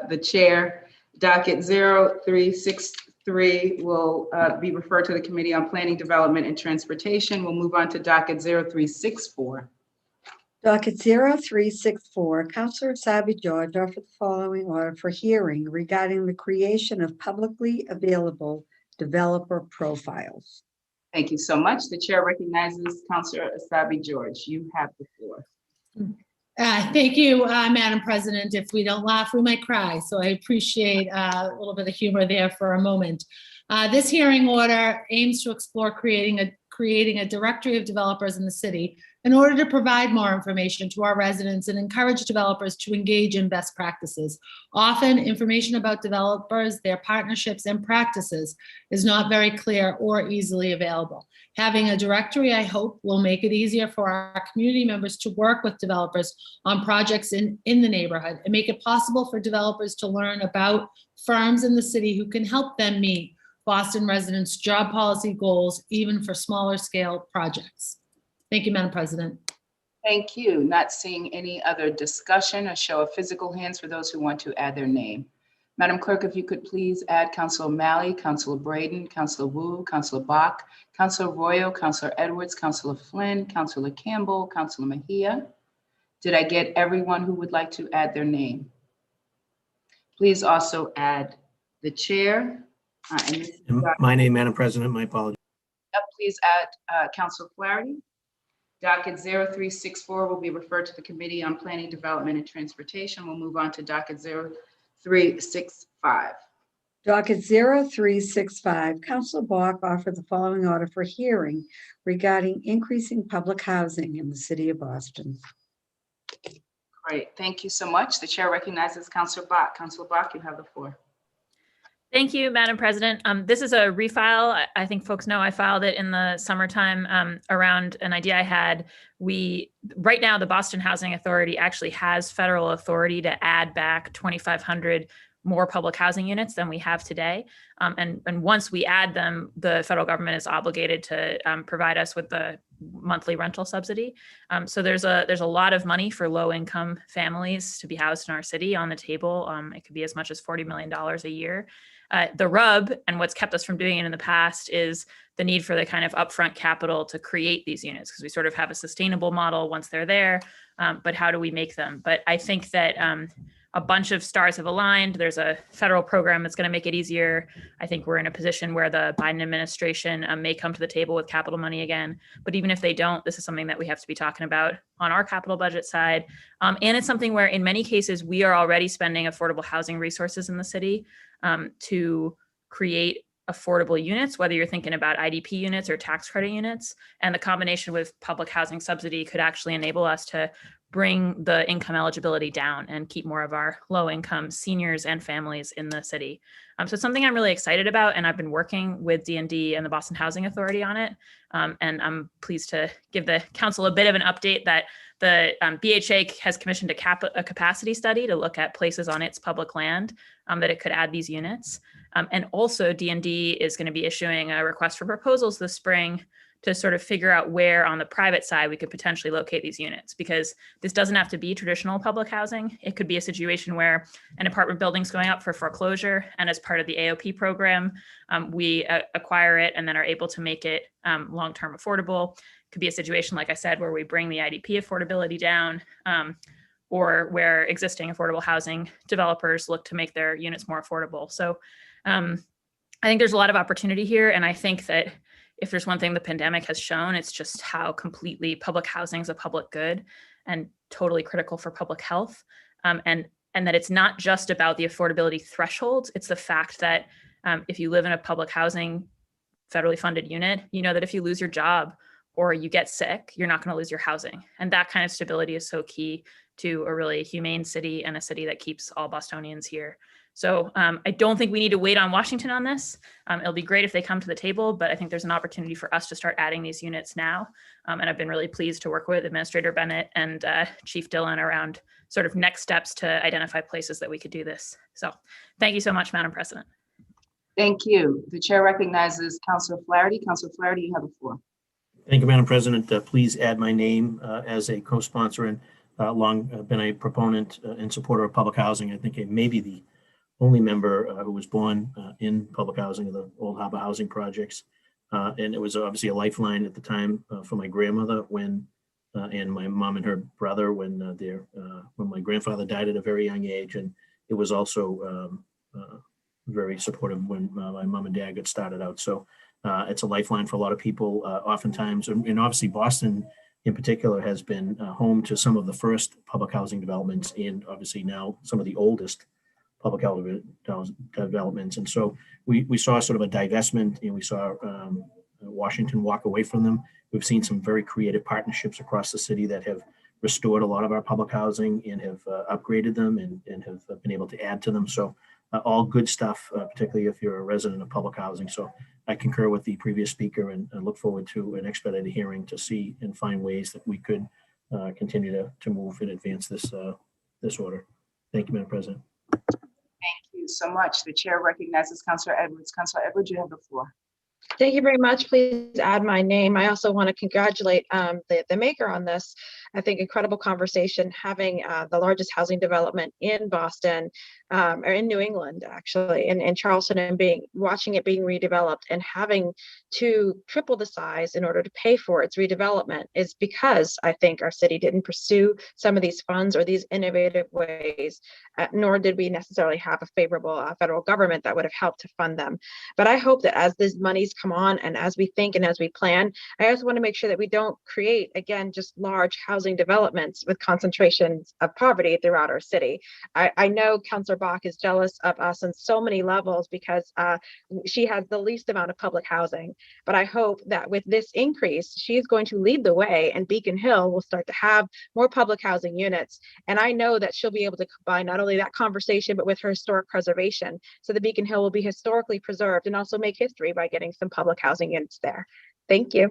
the chair. Docket 0363 will be referred to the Committee on Planning, Development, and Transportation. We'll move on to docket 0364. Docket 0364, Councilor Sabi George offered the following order for hearing regarding the creation of publicly available developer profiles. Thank you so much. The chair recognizes Councilor Sabi George. You have the floor. Thank you, Madam President. If we don't laugh, we might cry. So I appreciate a little bit of humor there for a moment. This hearing order aims to explore creating a directory of developers in the city in order to provide more information to our residents and encourage developers to engage in best practices. Often, information about developers, their partnerships, and practices is not very clear or easily available. Having a directory, I hope, will make it easier for our community members to work with developers on projects in the neighborhood and make it possible for developers to learn about firms in the city who can help them meet Boston residents' job policy goals, even for smaller scale projects. Thank you, Madam President. Thank you. Not seeing any other discussion, a show of physical hands for those who want to add their name. Madam Clerk, if you could please add Councilor O'Malley, Councilor Braden, Councilor Wu, Councilor Bach, Councilor Arroyo, Councilor Edwards, Councilor Flynn, Councilor Campbell, Councilor Mejia. Did I get everyone who would like to add their name? Please also add the chair. My name, Madam President, my apologies. Please add Councilor Flaherty. Docket 0364 will be referred to the Committee on Planning, Development, and Transportation. We'll move on to docket 0365. Docket 0365, Councilor Bach offered the following order for hearing regarding increasing public housing in the city of Boston. Great, thank you so much. The chair recognizes Councilor Bach. Councilor Bach, you have the floor. Thank you, Madam President. This is a refile. I think folks know I filed it in the summertime around an idea I had. Right now, the Boston Housing Authority actually has federal authority to add back 2,500 more public housing units than we have today. And once we add them, the federal government is obligated to provide us with the monthly rental subsidy. So there's a lot of money for low-income families to be housed in our city on the table. It could be as much as $40 million a year. The rub, and what's kept us from doing it in the past, is the need for the kind of upfront capital to create these units, because we sort of have a sustainable model once they're there, but how do we make them? But I think that a bunch of stars have aligned. There's a federal program that's going to make it easier. I think we're in a position where the Biden administration may come to the table with capital money again. But even if they don't, this is something that we have to be talking about on our capital budget side. And it's something where in many cases, we are already spending affordable housing resources in the city to create affordable units, whether you're thinking about IDP units or tax credit units. And the combination with public housing subsidy could actually enable us to bring the income eligibility down and keep more of our low income seniors and families in the city. So it's something I'm really excited about, and I've been working with D&D and the Boston Housing Authority on it. And I'm pleased to give the council a bit of an update that the BHA has commissioned a capacity study to look at places on its public land that it could add these units. And also D&D is going to be issuing a request for proposals this spring to sort of figure out where on the private side we could potentially locate these units, because this doesn't have to be traditional public housing. It could be a situation where an apartment building's going up for foreclosure, and as part of the AOP program, we acquire it and then are able to make it long-term affordable. It could be a situation, like I said, where we bring the IDP affordability down, or where existing affordable housing developers look to make their units more affordable. So I think there's a lot of opportunity here, and I think that if there's one thing the pandemic has shown, it's just how completely public housing is a public good and totally critical for public health. And that it's not just about the affordability thresholds. It's the fact that if you live in a public housing federally funded unit, you know that if you lose your job or you get sick, you're not going to lose your housing. And that kind of stability is so key to a really humane city and a city that keeps all Bostonians here. So I don't think we need to wait on Washington on this. It'll be great if they come to the table, but I think there's an opportunity for us to start adding these units now. And I've been really pleased to work with Administrator Bennett and Chief Dillon around sort of next steps to identify places that we could do this. So thank you so much, Madam President. Thank you. The chair recognizes Councilor Flaherty. Councilor Flaherty, you have the floor. Thank you, Madam President. Please add my name as a co-sponsor and long been a proponent and supporter of public housing. I think it may be the only member who was born in public housing of the Old Harbor Housing Projects. And it was obviously a lifeline at the time for my grandmother when, and my mom and her brother when my grandfather died at a very young age. And it was also very supportive when my mom and dad got started out. So it's a lifeline for a lot of people oftentimes. And obviously Boston in particular has been home to some of the first public housing developments and obviously now some of the oldest public developments. And so we saw sort of a divestment, and we saw Washington walk away from them. We've seen some very creative partnerships across the city that have restored a lot of our public housing and have upgraded them and have been able to add to them. So all good stuff, particularly if you're a resident of public housing. So I concur with the previous speaker and look forward to an expedited hearing to see and find ways that we could continue to move and advance this order. Thank you, Madam President. Thank you so much. The chair recognizes Councilor Edwards. Councilor Edwards, you have the floor. Thank you very much. Please add my name. I also want to congratulate the maker on this, I think, incredible conversation, having the largest housing development in Boston, or in New England, actually, in Charleston, and watching it being redeveloped and having to triple the size in order to pay for its redevelopment is because I think our city didn't pursue some of these funds or these innovative ways, nor did we necessarily have a favorable federal government that would have helped to fund them. But I hope that as these monies come on and as we think and as we plan, I also want to make sure that we don't create, again, just large housing developments with concentrations of poverty throughout our city. I know Councilor Bach is jealous of us on so many levels because she has the least amount of public housing. But I hope that with this increase, she's going to lead the way and Beacon Hill will start to have more public housing units. And I know that she'll be able to combine not only that conversation, but with her historic preservation. So the Beacon Hill will be historically preserved and also make history by getting some public housing units there. Thank you.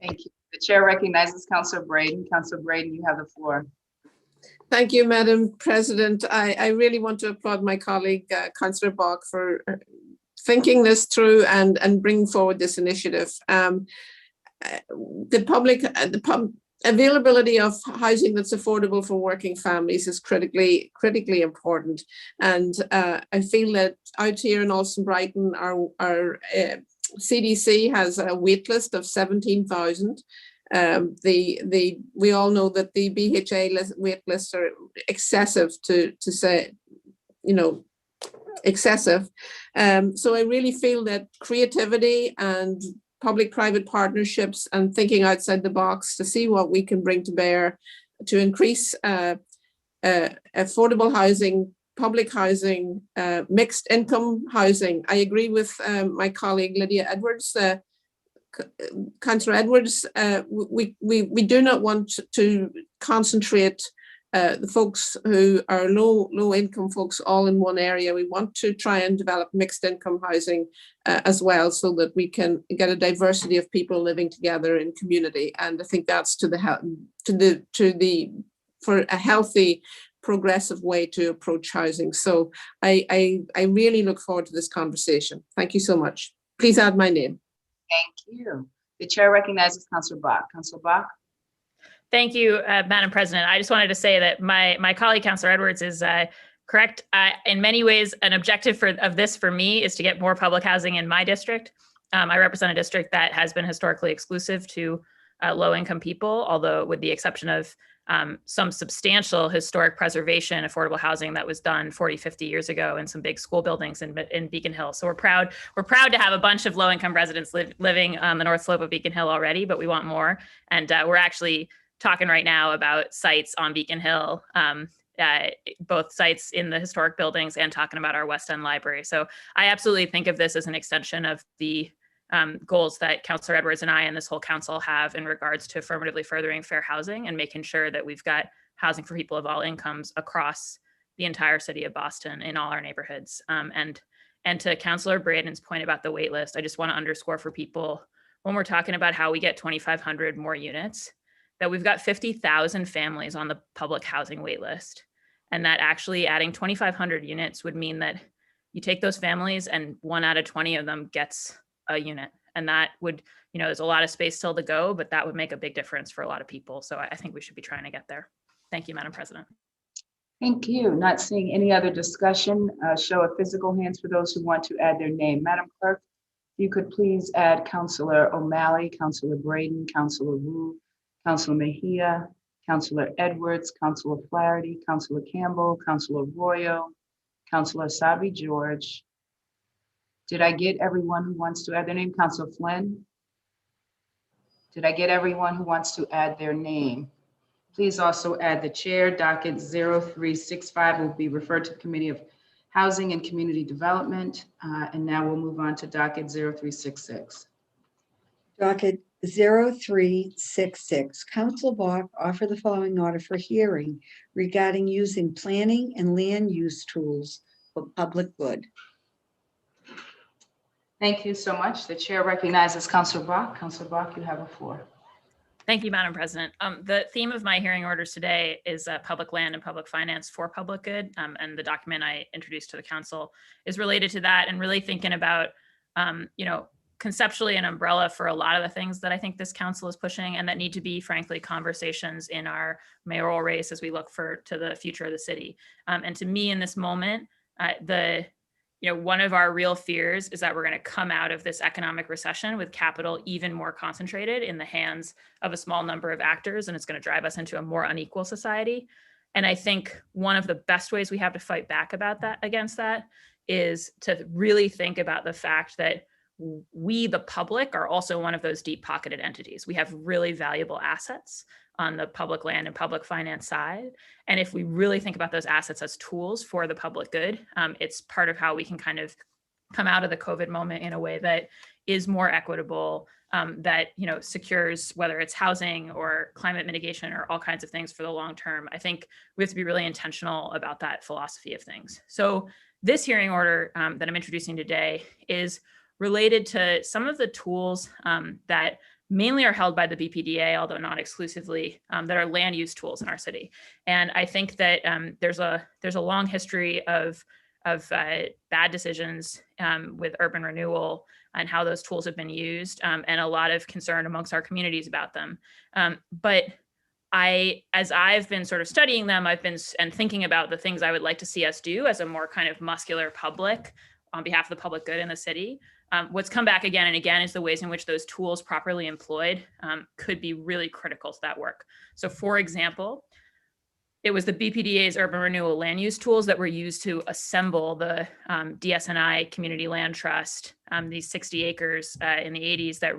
Thank you. The chair recognizes Councilor Braden. Councilor Braden, you have the floor. Thank you, Madam President. I really want to applaud my colleague, Councillor Bach, for thinking this through and bringing forward this initiative. The availability of housing that's affordable for working families is critically important. And I feel that out here in Alston Brighton, our CDC has a wait list of 17,000. We all know that the BHA wait lists are excessive to say, excessive. So I really feel that creativity and public-private partnerships and thinking outside the box to see what we can bring to bear to increase affordable housing, public housing, mixed income housing. I agree with my colleague Lydia Edwards. Councillor Edwards, we do not want to concentrate the folks who are low income folks all in one area. We want to try and develop mixed income housing as well, so that we can get a diversity of people living together in community. And I think that's for a healthy, progressive way to approach housing. So I really look forward to this conversation. Thank you so much. Please add my name. Thank you. The chair recognizes Councillor Bach. Councillor Bach. Thank you, Madam President. I just wanted to say that my colleague, Councillor Edwards, is correct. In many ways, an objective of this for me is to get more public housing in my district. I represent a district that has been historically exclusive to low-income people, although with the exception of some substantial historic preservation, affordable housing that was done 40, 50 years ago in some big school buildings in Beacon Hill. So we're proud to have a bunch of low-income residents living on the north slope of Beacon Hill already, but we want more. And we're actually talking right now about sites on Beacon Hill, both sites in the historic buildings and talking about our West End Library. So I absolutely think of this as an extension of the goals that Councillor Edwards and I and this whole council have in regards to affirmatively furthering fair housing and making sure that we've got housing for people of all incomes across the entire city of Boston in all our neighborhoods. And to Councillor Braden's point about the wait list, I just want to underscore for people when we're talking about how we get 2,500 more units, that we've got 50,000 families on the public housing wait list. And that actually adding 2,500 units would mean that you take those families and 1 out of 20 of them gets a unit. And that would, there's a lot of space still to go, but that would make a big difference for a lot of people. So I think we should be trying to get there. Thank you, Madam President. Thank you. Not seeing any other discussion. Show of physical hands for those who want to add their name. Madam Clerk, if you could please add Councillor O'Malley, Councillor Braden, Councillor Wu, Councillor Mejia, Councillor Edwards, Councillor Flaherty, Councillor Campbell, Councillor Royo, Councillor Sabi George. Did I get everyone who wants to add their name? Councillor Flynn? Did I get everyone who wants to add their name? Please also add the chair. Docket 0365 will be referred to the Committee of Housing and Community Development. And now we'll move on to docket 0366. Docket 0366, Council Bach offer the following order for hearing regarding using planning and land use tools for public good. Thank you so much. The chair recognizes Councillor Bach. Councillor Bach, you have the floor. Thank you, Madam President. The theme of my hearing orders today is public land and public finance for public good. And the document I introduced to the council is related to that, and really thinking about, conceptually an umbrella for a lot of the things that I think this council is pushing and that need to be, frankly, conversations in our mayoral race as we look to the future of the city. And to me, in this moment, one of our real fears is that we're going to come out of this economic recession with capital even more concentrated in the hands of a small number of actors, and it's going to drive us into a more unequal society. And I think one of the best ways we have to fight back against that is to really think about the fact that we, the public, are also one of those deep-pocketed entities. We have really valuable assets on the public land and public finance side. And if we really think about those assets as tools for the public good, it's part of how we can kind of come out of the COVID moment in a way that is more equitable, that secures whether it's housing or climate mitigation or all kinds of things for the long term. I think we have to be really intentional about that philosophy of things. So this hearing order that I'm introducing today is related to some of the tools that mainly are held by the BPDA, although not exclusively, that are land use tools in our city. And I think that there's a long history of bad decisions with urban renewal and how those tools have been used, and a lot of concern amongst our communities about them. But as I've been sort of studying them, and thinking about the things I would like to see us do as a more kind of muscular public on behalf of the public good in the city. What's come back again and again is the ways in which those tools properly employed could be really critical to that work. So for example, it was the BPDA's urban renewal land use tools that were used to assemble the DSNI Community Land Trust, these 60 acres in the 80s that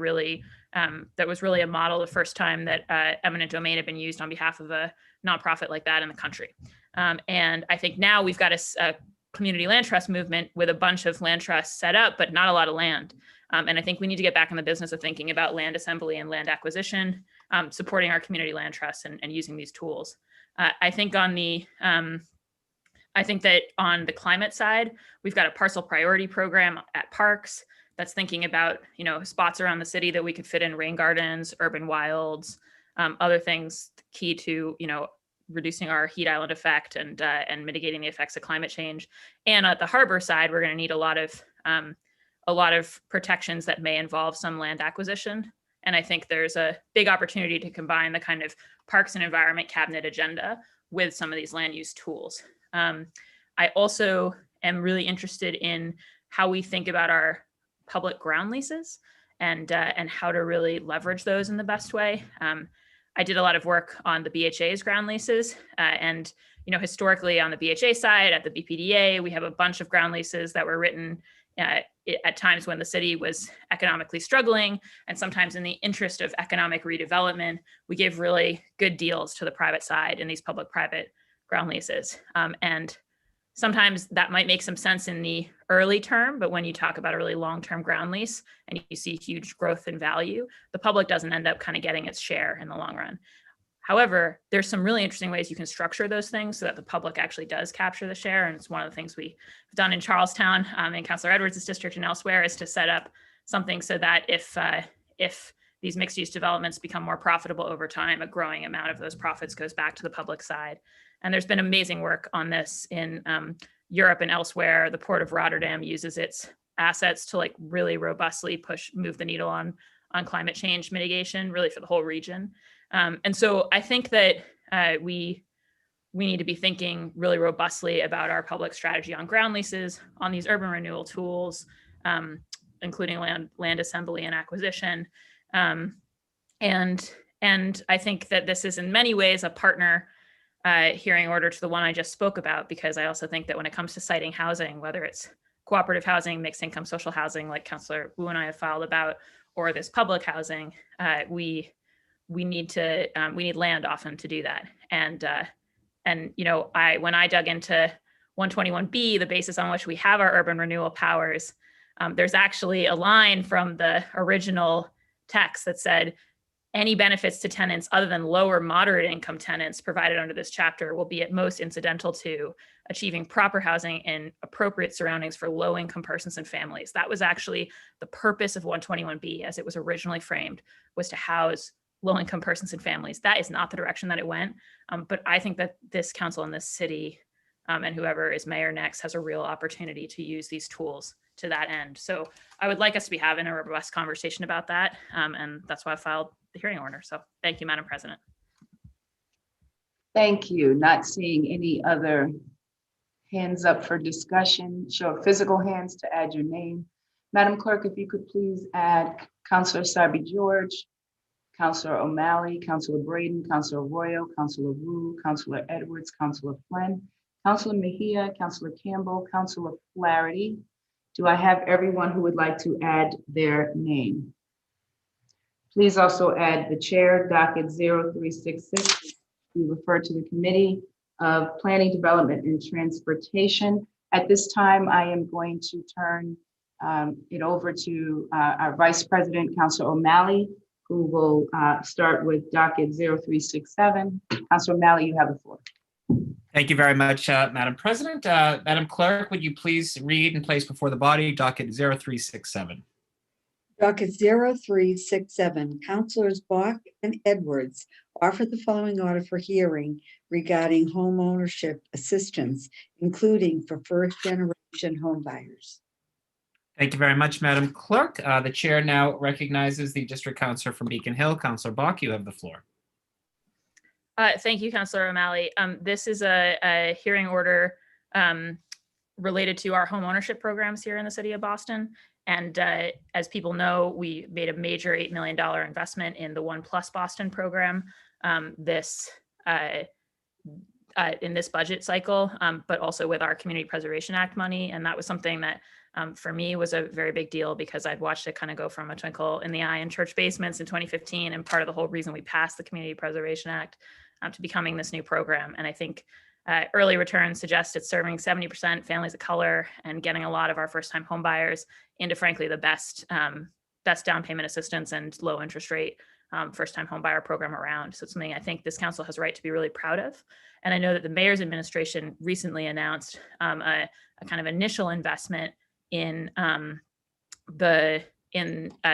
was really a model the first time that eminent domain had been used on behalf of a nonprofit like that in the country. And I think now we've got a community land trust movement with a bunch of land trusts set up, but not a lot of land. And I think we need to get back in the business of thinking about land assembly and land acquisition, supporting our community land trusts and using these tools. I think that on the climate side, we've got a parcel priority program at parks that's thinking about, spots around the city that we could fit in rain gardens, urban wilds, other things key to, reducing our heat island effect and mitigating the effects of climate change. And at the harbor side, we're going to need a lot of protections that may involve some land acquisition. And I think there's a big opportunity to combine the kind of Parks and Environment Cabinet agenda with some of these land use tools. I also am really interested in how we think about our public ground leases and how to really leverage those in the best way. I did a lot of work on the BHA's ground leases, and historically on the BHA side at the BPDA, we have a bunch of ground leases that were written at times when the city was economically struggling, and sometimes in the interest of economic redevelopment, we gave really good deals to the private side in these public-private ground leases. And sometimes that might make some sense in the early term, but when you talk about a really long-term ground lease and you see huge growth in value, the public doesn't end up kind of getting its share in the long run. However, there's some really interesting ways you can structure those things so that the public actually does capture the share. And it's one of the things we've done in Charlestown, in Councilor Edwards' district and elsewhere, is to set up something so that if these mixed-use developments become more profitable over time, a growing amount of those profits goes back to the public side. And there's been amazing work on this in Europe and elsewhere. The Port of Rotterdam uses its assets to really robustly move the needle on climate change mitigation, really for the whole region. And so I think that we need to be thinking really robustly about our public strategy on ground leases, on these urban renewal tools, including land assembly and acquisition. And I think that this is in many ways a partner hearing order to the one I just spoke about, because I also think that when it comes to siting housing, whether it's cooperative housing, mixed income social housing, like Councilor Wu and I have filed about, or this public housing, we need land often to do that. And when I dug into 121B, the basis on which we have our urban renewal powers, there's actually a line from the original text that said, any benefits to tenants other than lower moderate income tenants provided under this chapter will be at most incidental to achieving proper housing in appropriate surroundings for low income persons and families. That was actually the purpose of 121B as it was originally framed, was to house low income persons and families. That is not the direction that it went. But I think that this council in this city and whoever is mayor next has a real opportunity to use these tools to that end. So I would like us to be having a robust conversation about that. And that's why I filed the hearing order. So thank you, Madam President. Thank you. Not seeing any other hands up for discussion. Show of physical hands to add your name. Madam Clerk, if you could please add Councilor Sabi George, Councilor O'Malley, Councilor Braden, Councilor Royo, Councilor Wu, Councilor Edwards, Councilor Flynn, Councilor Mejia, Councilor Campbell, Councilor Flaherty. Do I have everyone who would like to add their name? Please also add the chair, docket 0366. We refer to the Committee of Planning, Development, and Transportation. At this time, I am going to turn it over to our Vice President, Councilor O'Malley, who will start with docket 0367. Councilor O'Malley, you have the floor. Thank you very much, Madam President. Madam Clerk, would you please read and place before the body docket 0367? Docket 0367, Councilors Bach and Edwards offer the following order for hearing regarding home ownership assistance, including for first-generation home buyers. Thank you very much, Madam Clerk. The chair now recognizes the district councilor from Beacon Hill. Councilor Bach, you have the floor. Thank you, Councilor O'Malley. This is a hearing order related to our home ownership programs here in the city of Boston. And as people know, we made a major $8 million investment in the One Plus Boston program in this budget cycle, but also with our Community Preservation Act money. And that was something that for me was a very big deal, because I'd watched it kind of go from a twinkle in the eye in church basements in 2015. And part of the whole reason we passed the Community Preservation Act to becoming this new program. And I think Early returns suggest it's serving 70% families of color and getting a lot of our first-time home buyers into, frankly, the best down payment assistance and low interest rate first-time home buyer program around. So it's something I think this council has a right to be really proud of. And I know that the mayor's administration recently announced a kind of initial investment in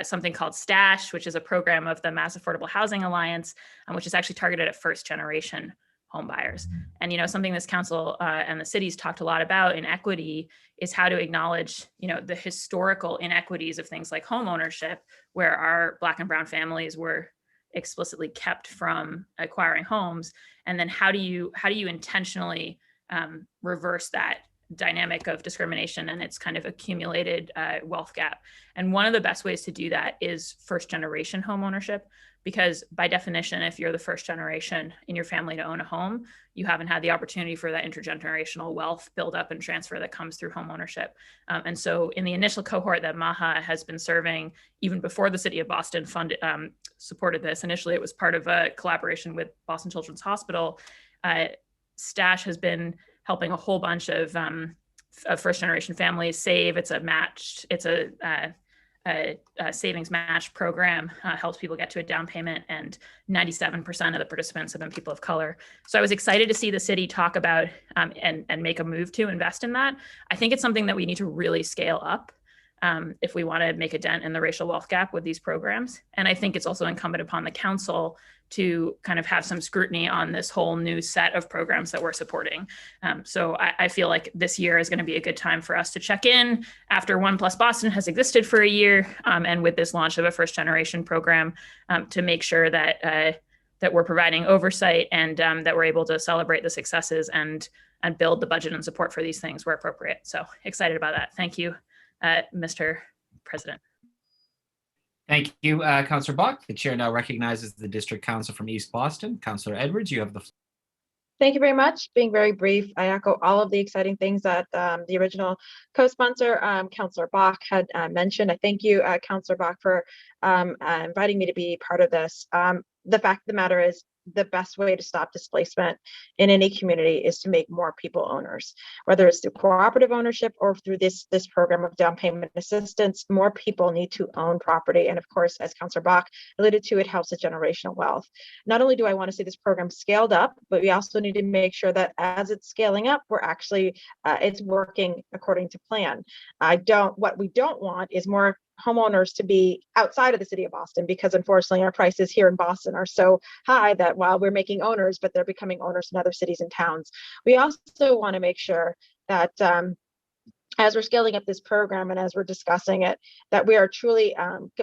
something called STASH, which is a program of the Mass Affordable Housing Alliance, which is actually targeted at first-generation home buyers. And, something this council and the city's talked a lot about in equity is how to acknowledge, the historical inequities of things like home ownership, where our Black and brown families were explicitly kept from acquiring homes. And then how do you intentionally reverse that dynamic of discrimination and its kind of accumulated wealth gap? And one of the best ways to do that is first generation home ownership, because by definition, if you're the first generation in your family to own a home, you haven't had the opportunity for that intergenerational wealth build up and transfer that comes through home ownership. And so in the initial cohort that MAHA has been serving, even before the city of Boston supported this, initially it was part of a collaboration with Boston Children's Hospital. STASH has been helping a whole bunch of first generation families save. It's a savings match program, helps people get to a down payment, and 97% of the participants have been people of color. So I was excited to see the city talk about and make a move to invest in that. I think it's something that we need to really scale up if we want to make a dent in the racial wealth gap with these programs. And I think it's also incumbent upon the council to kind of have some scrutiny on this whole new set of programs that we're supporting. So I feel like this year is going to be a good time for us to check in after One Plus Boston has existed for a year, and with this launch of a first generation program, to make sure that we're providing oversight and that we're able to celebrate the successes and build the budget and support for these things where appropriate. So excited about that. Thank you, Mr. President. Thank you, Councillor Bach. The chair now recognizes the district council from East Boston. Councillor Edwards, you have the floor. Thank you very much. Being very brief, I echo all of the exciting things that the original co-sponsor, Councillor Bach, had mentioned. I thank you, Councillor Bach, for inviting me to be part of this. The fact of the matter is, the best way to stop displacement in any community is to make more people owners, whether it's through cooperative ownership or through this program of down payment assistance. More people need to own property. And of course, as Councillor Bach alluded to, it helps with generational wealth. Not only do I want to see this program scaled up, but we also need to make sure that as it's scaling up, we're actually, it's working according to plan. What we don't want is more homeowners to be outside of the city of Boston, because unfortunately our prices here in Boston are so high that while we're making owners, but they're becoming owners in other cities and towns. We also want to make sure that as we're scaling up this program and as we're discussing it, that we are truly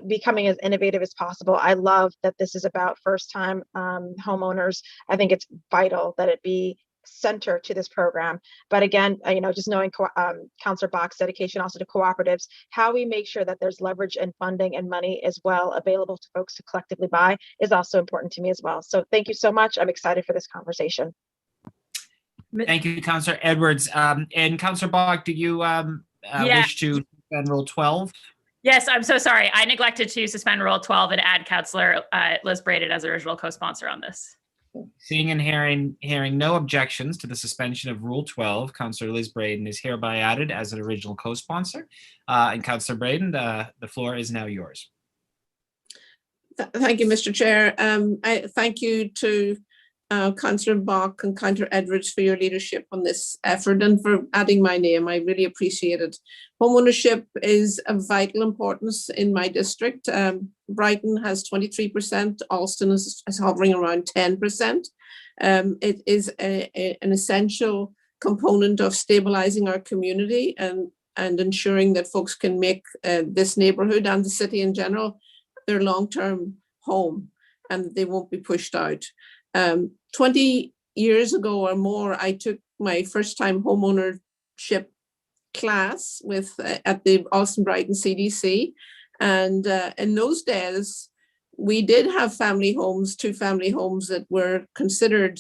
becoming as innovative as possible. I love that this is about first-time homeowners. I think it's vital that it be center to this program. But again, just knowing Councillor Bach's dedication also to cooperatives, how we make sure that there's leverage and funding and money as well available to folks to collectively buy is also important to me as well. So thank you so much. I'm excited for this conversation. Thank you, Councillor Edwards. And Councillor Bach, do you wish to suspend Rule 12? Yes, I'm so sorry. I neglected to suspend Rule 12 and add Councillor Liz Braden as original co-sponsor on this. Seeing and hearing no objections to the suspension of Rule 12, Councillor Liz Braden is hereby added as an original co-sponsor. And Councillor Braden, the floor is now yours. Thank you, Mr. Chair. I thank you to Councillor Bach and Councillor Edwards for your leadership on this effort and for adding my name. I really appreciate it. Homeownership is of vital importance in my district. Brighton has 23%, Alston is hovering around 10%. It is an essential component of stabilizing our community and ensuring that folks can make this neighborhood and the city in general their long-term home and they won't be pushed out. 20 years ago or more, I took my first time homeownership class at the Alston Brighton CDC. And in those days, we did have family homes, 2 family homes that were considered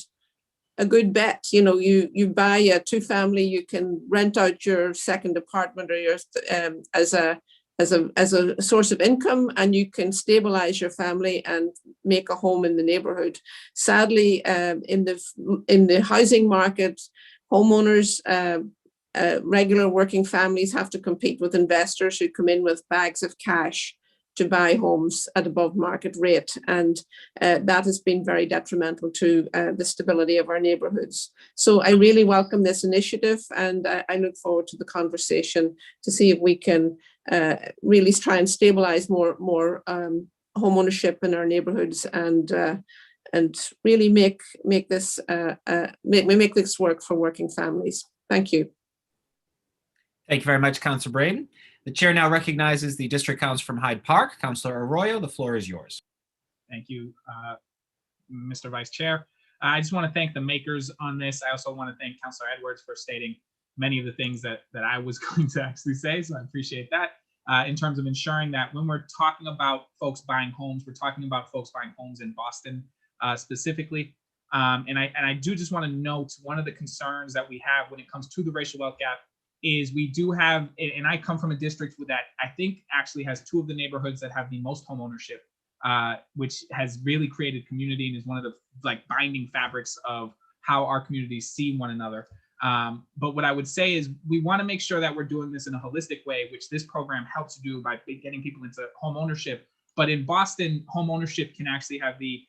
a good bet. You buy a 2-family, you can rent out your second apartment or your as a as a source of income, and you can stabilize your family and make a home in the neighborhood. Sadly, in the housing market, homeowners, regular working families have to compete with investors who come in with bags of cash to buy homes at above market rate. And that has been very detrimental to the stability of our neighborhoods. So I really welcome this initiative, and I look forward to the conversation to see if we can really try and stabilize more home ownership in our neighborhoods, and really make this work for working families. Thank you. Thank you very much, Councilor Braden. The chair now recognizes the district council from Hyde Park, Councilor Arroyo. The floor is yours. Thank you, Mr. Vice Chair. I just want to thank the makers on this. I also want to thank Councilor Edwards for stating many of the things that I was going to actually say, so I appreciate that. In terms of ensuring that when we're talking about folks buying homes, we're talking about folks buying homes in Boston specifically. And I do just want to note one of the concerns that we have when it comes to the racial wealth gap is we do have, and I come from a district that I think actually has two of the neighborhoods that have the most home ownership, which has really created community and is one of the binding fabrics of how our communities see one another. But what I would say is we want to make sure that we're doing this in a holistic way, which this program helps do by getting people into home ownership. But in Boston, home ownership can actually have the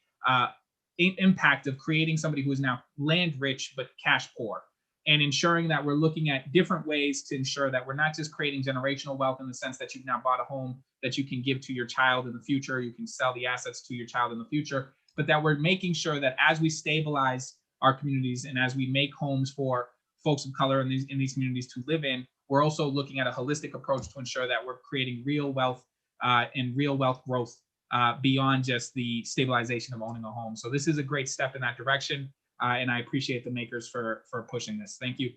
impact of creating somebody who is now land rich but cash poor, and ensuring that we're looking at different ways to ensure that we're not just creating generational wealth in the sense that you've now bought a home that you can give to your child in the future, you can sell the assets to your child in the future, but that we're making sure that as we stabilize our communities and as we make homes for folks of color in these communities to live in, we're also looking at a holistic approach to ensure that we're creating real wealth and real wealth growth beyond just the stabilization of owning a home. So this is a great step in that direction. And I appreciate the makers for pushing this. Thank you.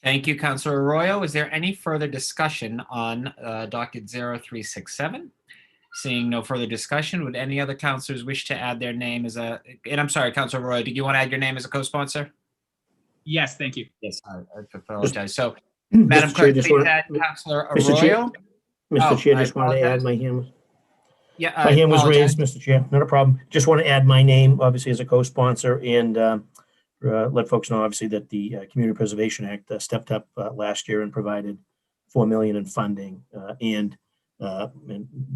Thank you, Councilor Arroyo. Is there any further discussion on docket 0367? Seeing no further discussion, would any other councilors wish to add their name as a, and I'm sorry, Councilor Arroyo, did you want to add your name as a co-sponsor? Yes, thank you. Yes, I apologize. So, Madam Clerk, please add Councilor Arroyo. Mr. Chair, just want to add my hand. Yeah, My hand was raised, Mr. Chair, not a problem. Just want to add my name, obviously, as a co-sponsor, and let folks know, obviously, that the Community Preservation Act stepped up last year and provided $4 million in funding, and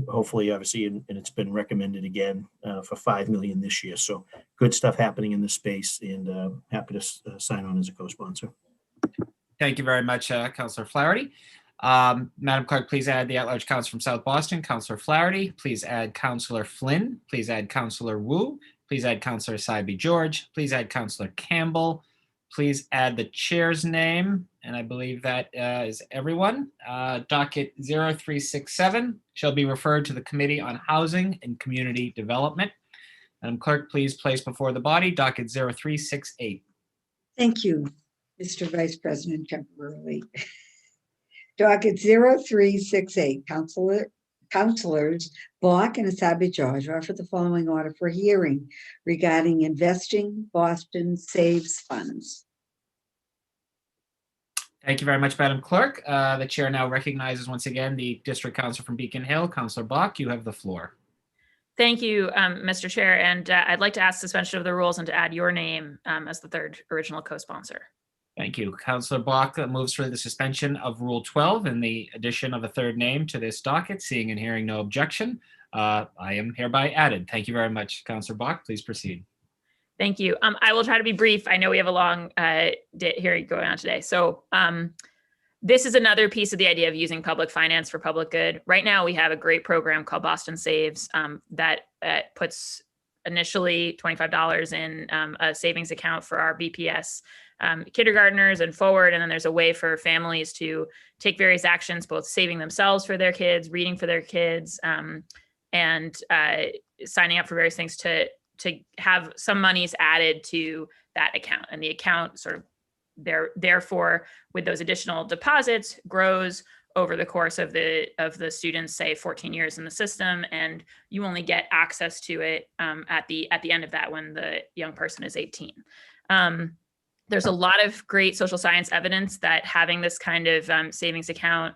hopefully, obviously, and it's been recommended again for $5 million this year. So good stuff happening in this space, and happy to sign on as a co-sponsor. Thank you very much, Councilor Flaherty. Madam Clerk, please add the at-large council from South Boston, Councilor Flaherty. Please add Councilor Flynn. Please add Councilor Wu. Please add Councilor Saibi George. Please add Councilor Campbell. Please add the chair's name, and I believe that is everyone. Docket 0367 shall be referred to the Committee on Housing and Community Development. Madam Clerk, please place before the body docket 0368. Thank you, Mr. Vice President, temporarily. Docket 0368, Councilors Block and Asabi George offer the following order for hearing regarding investing Boston Saves funds. Thank you very much, Madam Clerk. The chair now recognizes once again the District Council from Beacon Hill. Councilor Block, you have the floor. Thank you, Mr. Chair. And I'd like to ask suspension of the rules and to add your name as the third original co-sponsor. Thank you. Councilor Block moves for the suspension of Rule 12 and the addition of a third name to this docket. Seeing and hearing no objection, I am hereby added. Thank you very much, Councilor Block. Please proceed. Thank you. I will try to be brief. I know we have a long hearing going on today. So this is another piece of the idea of using public finance for public good. Right now, we have a great program called Boston Saves that puts initially $25 in a savings account for our BPS kindergartners and forward. And then there's a way for families to take various actions, both saving themselves for their kids, reading for their kids, and signing up for various things to have some monies added to that account. And the account sort of therefore, with those additional deposits, grows over the course of the students, say 14 years in the system, and you only get access to it at the end of that when the young person is 18. There's a lot of great social science evidence that having this kind of savings account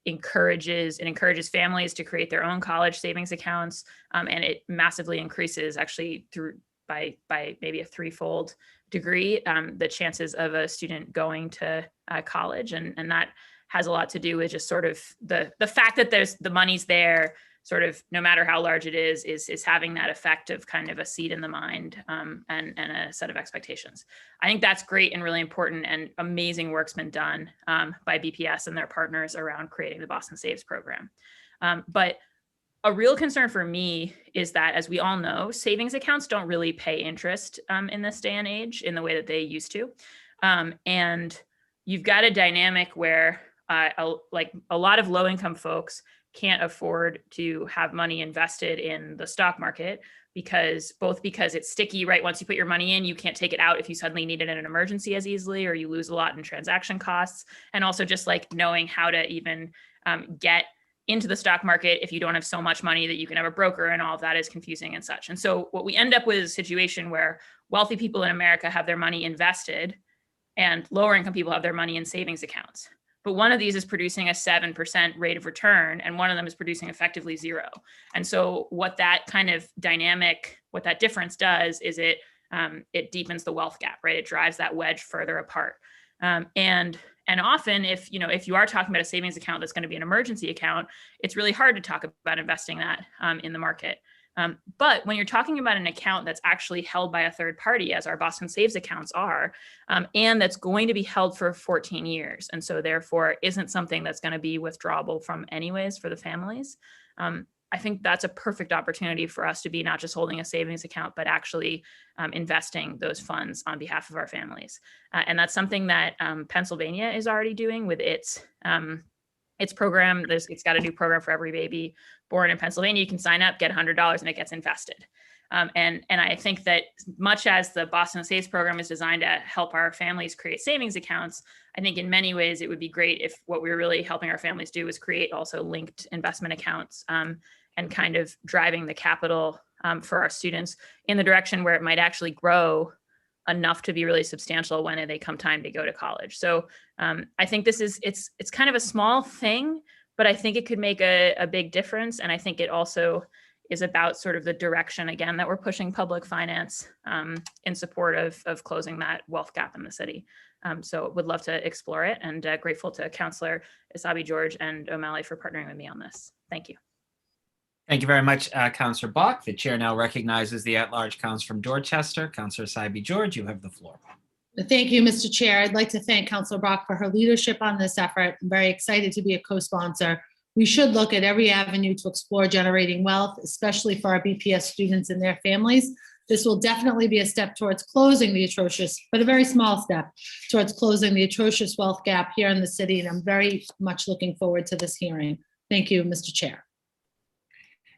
encourages families to create their own college savings accounts, and it massively increases, actually through by maybe a threefold degree, the chances of a student going to college, and that has a lot to do with just sort of the fact that the money's there, sort of no matter how large it is having that effect of kind of a seed in the mind, and a set of expectations. I think that's great and really important, and amazing work's been done by BPS and their partners around creating the Boston Saves program. But a real concern for me is that, as we all know, savings accounts don't really pay interest in this day and age in the way that they used to. And you've got a dynamic where like a lot of low-income folks can't afford to have money invested in the stock market because it's sticky, right? Once you put your money in, you can't take it out if you suddenly need it in an emergency as easily, or you lose a lot in transaction costs. And also just like knowing how to even get into the stock market if you don't have so much money that you can have a broker, and all of that is confusing and such. And so what we end up with is a situation where wealthy people in America have their money invested and lower income people have their money in savings accounts. But one of these is producing a 7% rate of return, and one of them is producing effectively 0. And so what that kind of dynamic, what that difference does is it deepens the wealth gap, right? It drives that wedge further apart. And often if you are talking about a savings account that's going to be an emergency account, it's really hard to talk about investing that in the market. But when you're talking about an account that's actually held by a third party, as our Boston Saves accounts are, and that's going to be held for 14 years, and so therefore isn't something that's going to be withdrawable from anyways for the families, I think that's a perfect opportunity for us to be not just holding a savings account, but actually investing those funds on behalf of our families. And that's something that Pennsylvania is already doing with its program. It's got a new program for every baby born in Pennsylvania. You can sign up, get $100, and it gets invested. And I think that much as the Boston Saves program is designed to help our families create savings accounts, I think in many ways it would be great if what we were really helping our families do is create also linked investment accounts, and kind of driving the capital for our students in the direction where it might actually grow enough to be really substantial when they come time to go to college. So I think it's kind of a small thing, but I think it could make a big difference. And I think it also is about sort of the direction, again, that we're pushing public finance in support of closing that wealth gap in the city. So would love to explore it, and grateful to Councillor Essaibi-George and O'Malley for partnering with me on this. Thank you. Thank you very much, Councillor Bach. The chair now recognizes the at-large council from Dorchester. Councillor Essaibi-George, you have the floor. Thank you, Mr. Chair. I'd like to thank Councilor Bach for her leadership on this effort. I'm very excited to be a co-sponsor. We should look at every avenue to explore generating wealth, especially for our BPS students and their families. This will definitely be a step towards closing the atrocious, but a very small step towards closing the atrocious wealth gap here in the city. And I'm very much looking forward to this hearing. Thank you, Mr. Chair.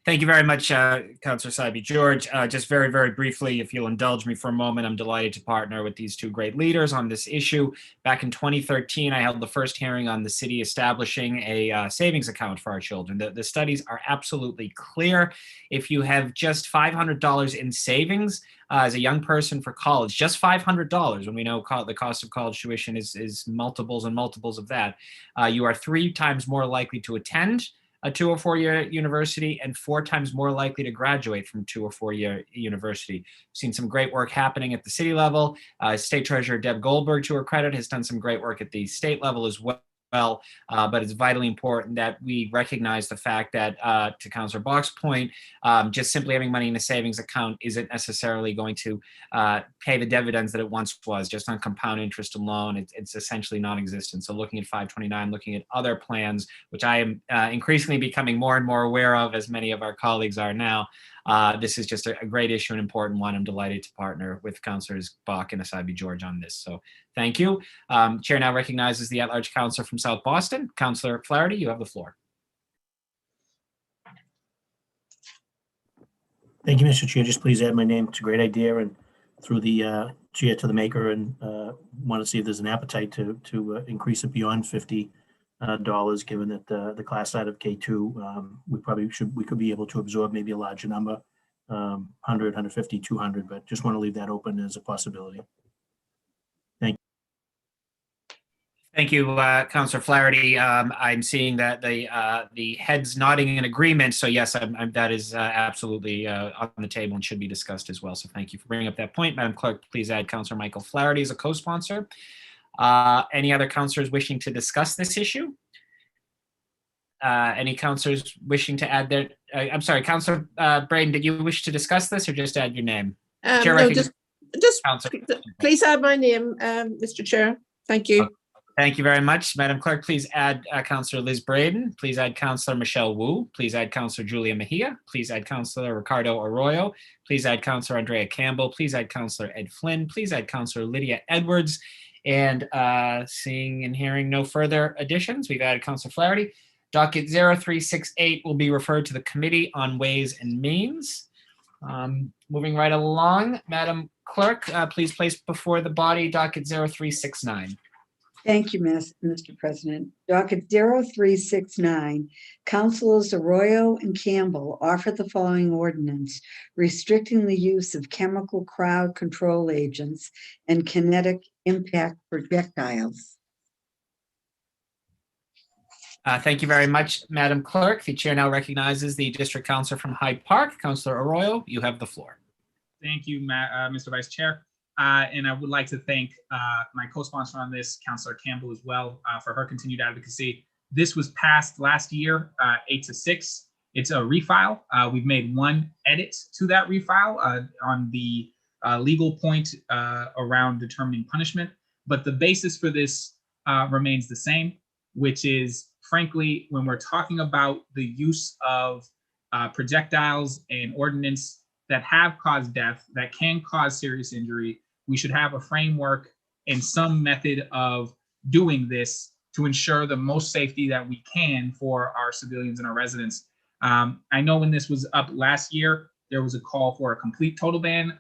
Thank you very much, Councillor Essaibi-George. Just very, very briefly, if you'll indulge me for a moment, I'm delighted to partner with these two great leaders on this issue. Back in 2013, I held the first hearing on the city establishing a savings account for our children. The studies are absolutely clear. If you have just $500 in savings as a young person for college, just $500, when we know the cost of college tuition is multiples and multiples of that, you are 3 times more likely to attend a 2 or 4 year university, and 4 times more likely to graduate from 2 or 4 year university. We've seen some great work happening at the city level. State Treasurer Deb Goldberg, to her credit, has done some great work at the state level as well. But it's vitally important that we recognize the fact that, to Councillor Bach's point, just simply having money in a savings account isn't necessarily going to pay the dividends that it once was. Just on compound interest alone, it's essentially non-existent. So looking at 529, looking at other plans, which I am increasingly becoming more and more aware of, as many of our colleagues are now, this is just a great issue, an important one. I'm delighted to partner with Councillors Bach and Essaibi-George on this. So thank you. Chair now recognizes the at-large councillor from South Boston. Councillor Flaherty, you have the floor. Thank you, Mr. Chair. Just please add my name. It's a great idea, and through the chair to the maker, and want to see if there's an appetite to increase it beyond $50, given that the class side of K2, we could be able to absorb maybe a larger number, 100, 150, 200, but just want to leave that open as a possibility. Thank you, Councillor Flaherty. I'm seeing that the heads nodding in agreement. So yes, that is absolutely on the table and should be discussed as well. So thank you for bringing up that point. Madam Clerk, please add Councillor Michael Flaherty as a co-sponsor. Any other councillors wishing to discuss this issue? Any councillors wishing to add their, I'm sorry, Councillor Braden, did you wish to discuss this or just add your name? Chair No, recognizes just Councillor. please add my name, Mr. Chair. Thank you. Thank you very much. Madam Clerk, please add Councillor Liz Braden. Please add Councillor Michelle Wu. Please add Councillor Julia Mejia. Please add Councillor Ricardo Arroyo. Please add Councillor Andrea Campbell. Please add Councillor Ed Flynn. Please add Councillor Lydia Edwards. And seeing and hearing no further additions, we've added Councillor Flaherty. Docket 0368 will be referred to the Committee on Ways and Means. Moving right along, Madam Clerk, please place before the body docket 0369. Thank you, Mr. President. Docket 0369, Councilors Arroyo and Campbell offer the following ordinance restricting the use of chemical crowd control agents and kinetic impact projectiles. Thank you very much, Madam Clerk. The chair now recognizes the District Councilor from Hyde Park, Councilor Arroyo. You have the floor. Thank you, Mr. Vice Chair. And I would like to thank my co-sponsor on this, Councilor Campbell, as well, for her continued advocacy. This was passed last year, 8-6. It's a refile. We've made one edit to that refile on the legal point around determining punishment. But the basis for this remains the same, which is, frankly, when we're talking about the use of projectiles and ordnance that have caused death, that can cause serious injury, we should have a framework and some method of doing this to ensure the most safety that we can for our civilians and our residents. I know when this was up last year, there was a call for a complete total ban,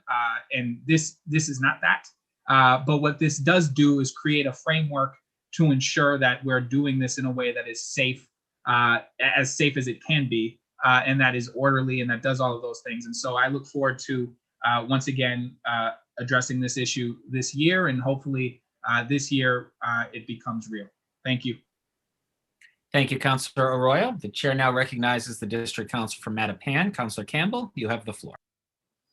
and this is not that. But what this does do is create a framework to ensure that we're doing this in a way that is safe as it can be, and that is orderly and that does all of those things. And so I look forward to, once again, addressing this issue this year, and hopefully this year it becomes real. Thank you. Thank you, Councilor Arroyo. The chair now recognizes the District Council from Mattapan, Councilor Campbell. You have the floor.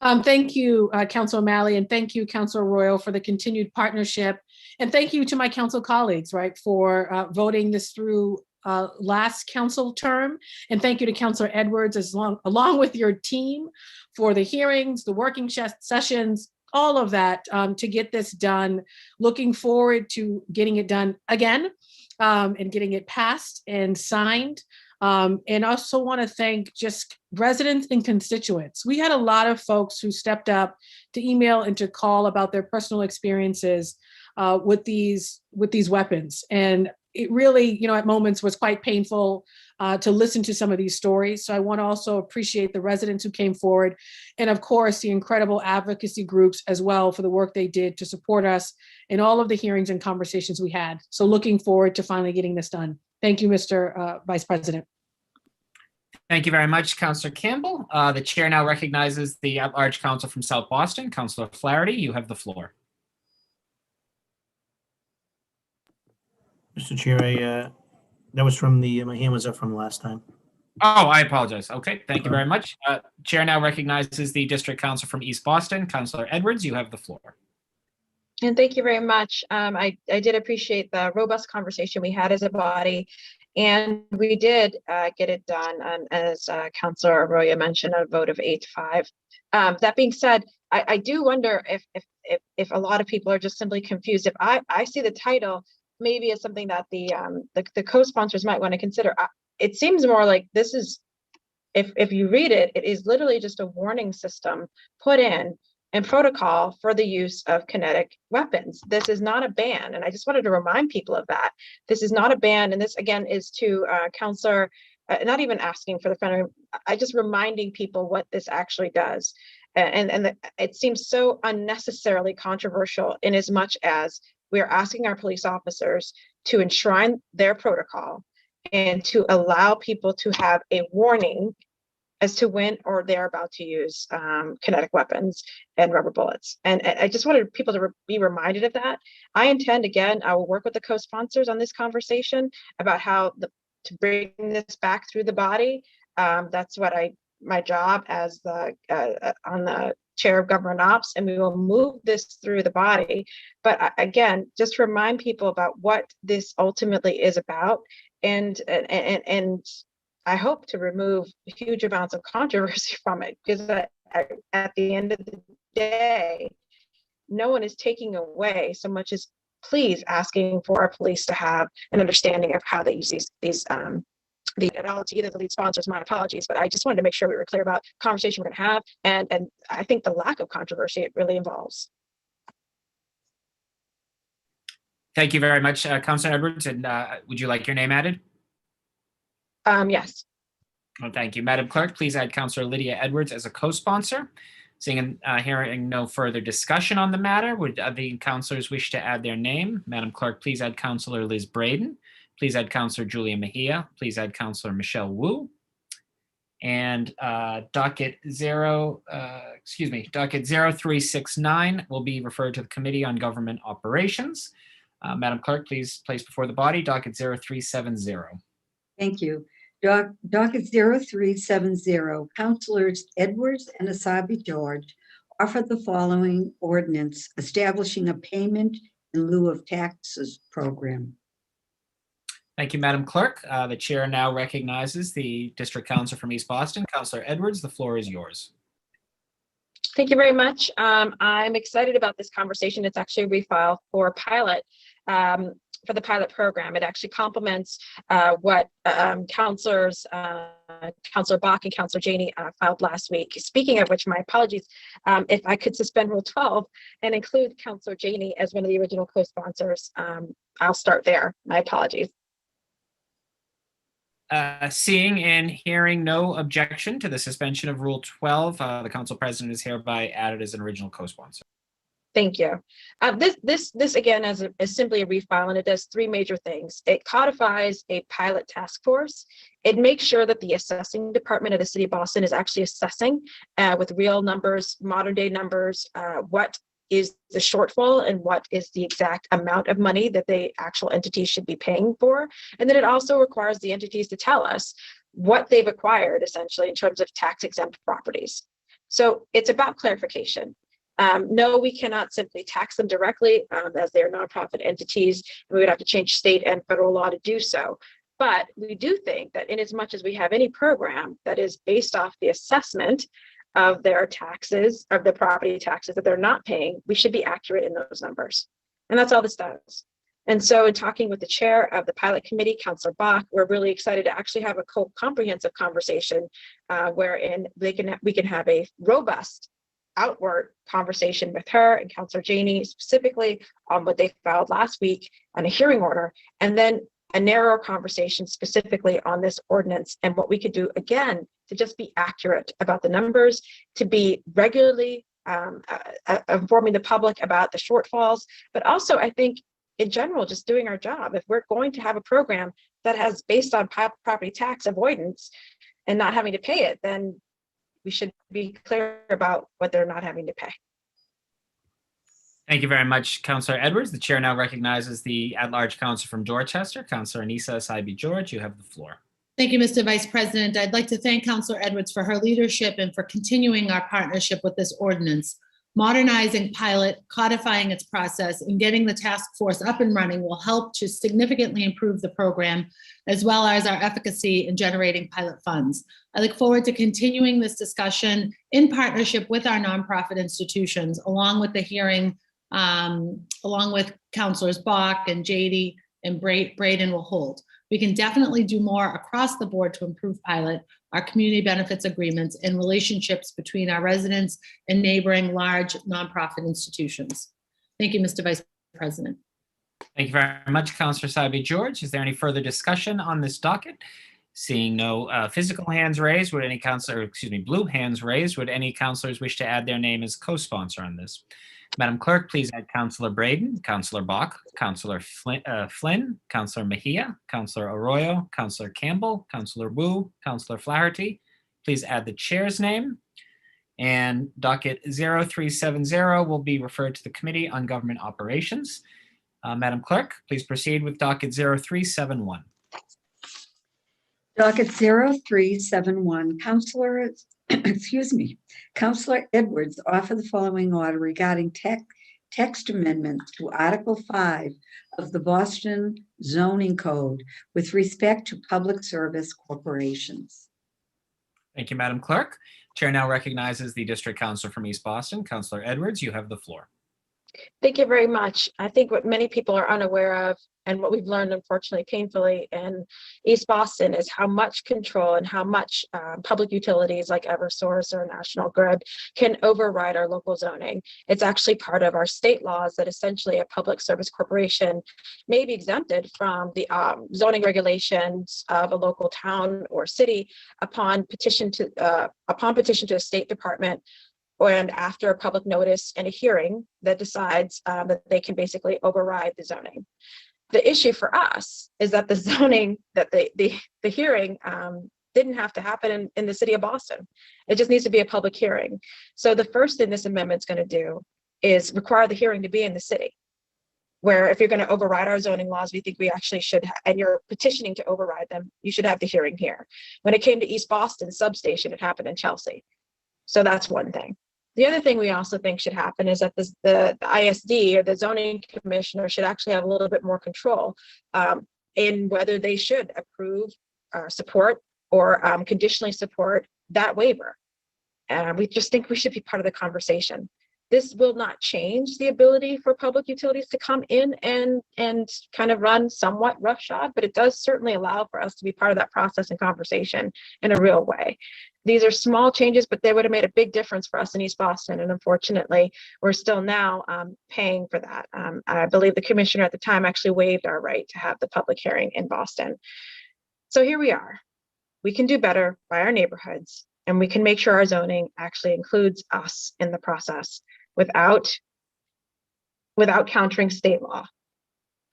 Thank you, Councilor O'Malley, and thank you, Councilor Arroyo, for the continued partnership. And thank you to my council colleagues, right, for voting this through last council term. And thank you to Councilor Edwards, along with your team, for the hearings, the working sessions, all of that to get this done. Looking forward to getting it done again and getting it passed and signed. And also want to thank just residents and constituents. We had a lot of folks who stepped up to email and to call about their personal experiences with these weapons. And it really, at moments was quite painful to listen to some of these stories. So I want to also appreciate the residents who came forward, and of course, the incredible advocacy groups as well for the work they did to support us in all of the hearings and conversations we had. So looking forward to finally getting this done. Thank you, Mr. Vice President. Thank you very much, Councilor Campbell. The chair now recognizes the at-large council from South Boston, Councilor Flaherty. You have the floor. Mr. Chair, that was from my hand was up from last time. Oh, I apologize. Okay, thank you very much. Chair now recognizes the District Council from East Boston, Councilor Edwards. You have the floor. And thank you very much. I did appreciate the robust conversation we had as a body, and we did get it done. As Councilor Arroyo mentioned, a vote of 8-5. That being said, I do wonder if a lot of people are just simply confused. If I see the title, maybe it's something that the co-sponsors might want to consider. It seems more like this is, if you read it, it is literally just a warning system put in and protocol for the use of kinetic weapons. This is not a ban. And I just wanted to remind people of that. This is not a ban. And this again is to Councilor, not even asking for the friend, I just reminding people what this actually does. And it seems so unnecessarily controversial in as much as we're asking our police officers to enshrine their protocol and to allow people to have a warning as to when or they're about to use kinetic weapons and rubber bullets. And I just wanted people to be reminded of that. I intend, again, I will work with the co-sponsors on this conversation about how to bring this back through the body. That's what my job as the on the chair of government ops, and we will move this through the body. But again, just remind people about what this ultimately is about, and I hope to remove huge amounts of controversy from it, because at the end of the day, no one is taking away so much as please asking for our police to have an understanding of how they use these either the lead sponsors, my apologies, but I just wanted to make sure we were clear about the conversation we're going to have, and I think the lack of controversy it really involves. Thank you very much, Councilor Edwards. And would you like your name added? Yes. Well, thank you. Madam Clerk, please add Councilor Lydia Edwards as a co-sponsor. Seeing and hearing no further discussion on the matter, would the councilors wish to add their name? Madam Clerk, please add Councilor Liz Braden. Please add Councilor Julia Mejia. Please add Councilor Michelle Wu. And docket 0369 will be referred to the Committee on Government Operations. Madam Clerk, please place before the body docket 0370. Thank you. Docket 0370, Councilors Edwards and Asabi George offer the following ordinance establishing a payment in lieu of taxes program. Thank you, Madam Clerk. The chair now recognizes the District Councilor from East Boston, Councilor Edwards. The floor is yours. Thank you very much. I'm excited about this conversation. It's actually a refile for pilot, for the pilot program. It actually complements what Councilor Bach and Councilor Janey filed last week. Speaking of which, my apologies, if I could suspend Rule 12 and include Councilor Janey as one of the original co-sponsors, I'll start there. My apologies. Seeing and hearing no objection to the suspension of Rule 12, the Council President is hereby added as an original co-sponsor. Thank you. This again is simply a refile, and it does three major things. It codifies a pilot task force. It makes sure that the assessing department of the City of Boston is actually assessing with real numbers, modern day numbers, what is the shortfall and what is the exact amount of money that the actual entities should be paying for. And then it also requires the entities to tell us what they've acquired essentially in terms of tax exempt properties. So it's about clarification. No, we cannot simply tax them directly as they are nonprofit entities. We would have to change state and federal law to do so. But we do think that in as much as we have any program that is based off the assessment of their taxes, of the property taxes that they're not paying, we should be accurate in those numbers. And that's all this does. And so in talking with the chair of the pilot committee, Councilor Bach, we're really excited to actually have a comprehensive conversation wherein we can have a robust outward conversation with her and Councilor Janey specifically on what they filed last week on a hearing order, and then a narrow conversation specifically on this ordinance and what we could do again to just be accurate about the numbers, to be regularly informing the public about the shortfalls, but also I think in general, just doing our job. If we're going to have a program that has based on property tax avoidance and not having to pay it, then we should be clear about what they're not having to pay. Thank you very much, Councilor Edwards. The chair now recognizes the at-large councilor from Dorchester, Councilor Anissa Asabi George. You have the floor. Thank you, Mr. Vice President. I'd like to thank Councilor Edwards for her leadership and for continuing our partnership with this ordinance. Modernizing pilot, codifying its process, and getting the task force up and running will help to significantly improve the program, as well as our efficacy in generating pilot funds. I look forward to continuing this discussion in partnership with our nonprofit institutions, along with the hearing, along with Councilors Bach and Jady and Braden will hold. We can definitely do more across the board to improve pilot, our community benefits agreements, and relationships between our residents and neighboring large nonprofit institutions. Thank you, Mr. Vice President. Thank you very much, Councilor Asabi George. Is there any further discussion on this docket? Seeing no physical hands raised, would any councilor, blue hands raised, would any councilors wish to add their name as co-sponsor on this? Madam Clerk, please add Councilor Braden, Councilor Bach, Councilor Flynn, Councilor Mejia, Councilor Arroyo, Councilor Campbell, Councilor Wu, Councilor Flaherty. please add the chair's name. And docket 0370 will be referred to the Committee on Government Operations. Madam Clerk, please proceed with docket 0371. Docket 0371, Counselor, excuse me, Counselor Edwards offer the following order regarding text amendments to Article 5 of the Boston Zoning Code with respect to public service corporations. Thank you, Madam Clerk. Chair now recognizes the District Councilor from East Boston, Counselor Edwards. You have the floor. Thank you very much. I think what many people are unaware of, and what we've learned, unfortunately, painfully in East Boston, is how much control and how much public utilities like Eversource or National Grid can override our local zoning. It's actually part of our state laws that essentially a public service corporation may be exempted from the zoning regulations of a local town or city upon petition to a state department, and after a public notice and a hearing that decides that they can basically override the zoning. The issue for us is that the zoning, that the hearing didn't have to happen in the city of Boston. It just needs to be a public hearing. So the first thing this amendment's going to do is require the hearing to be in the city, where if you're going to override our zoning laws, we think we actually should, and you're petitioning to override them, you should have the hearing here. When it came to East Boston substation, it happened in Chelsea. So that's one thing. The other thing we also think should happen is that the ISD or the zoning commissioner should actually have a little bit more control in whether they should approve, support, or conditionally support that waiver. And we just think we should be part of the conversation. This will not change the ability for public utilities to come in and kind of run somewhat roughshod, but it does certainly allow for us to be part of that process and conversation in a real way. These are small changes, but they would have made a big difference for us in East Boston. And unfortunately, we're still now paying for that. I believe the commissioner at the time actually waived our right to have the public hearing in Boston. So here we are. We can do better by our neighborhoods, and we can make sure our zoning actually includes us in the process without countering state law.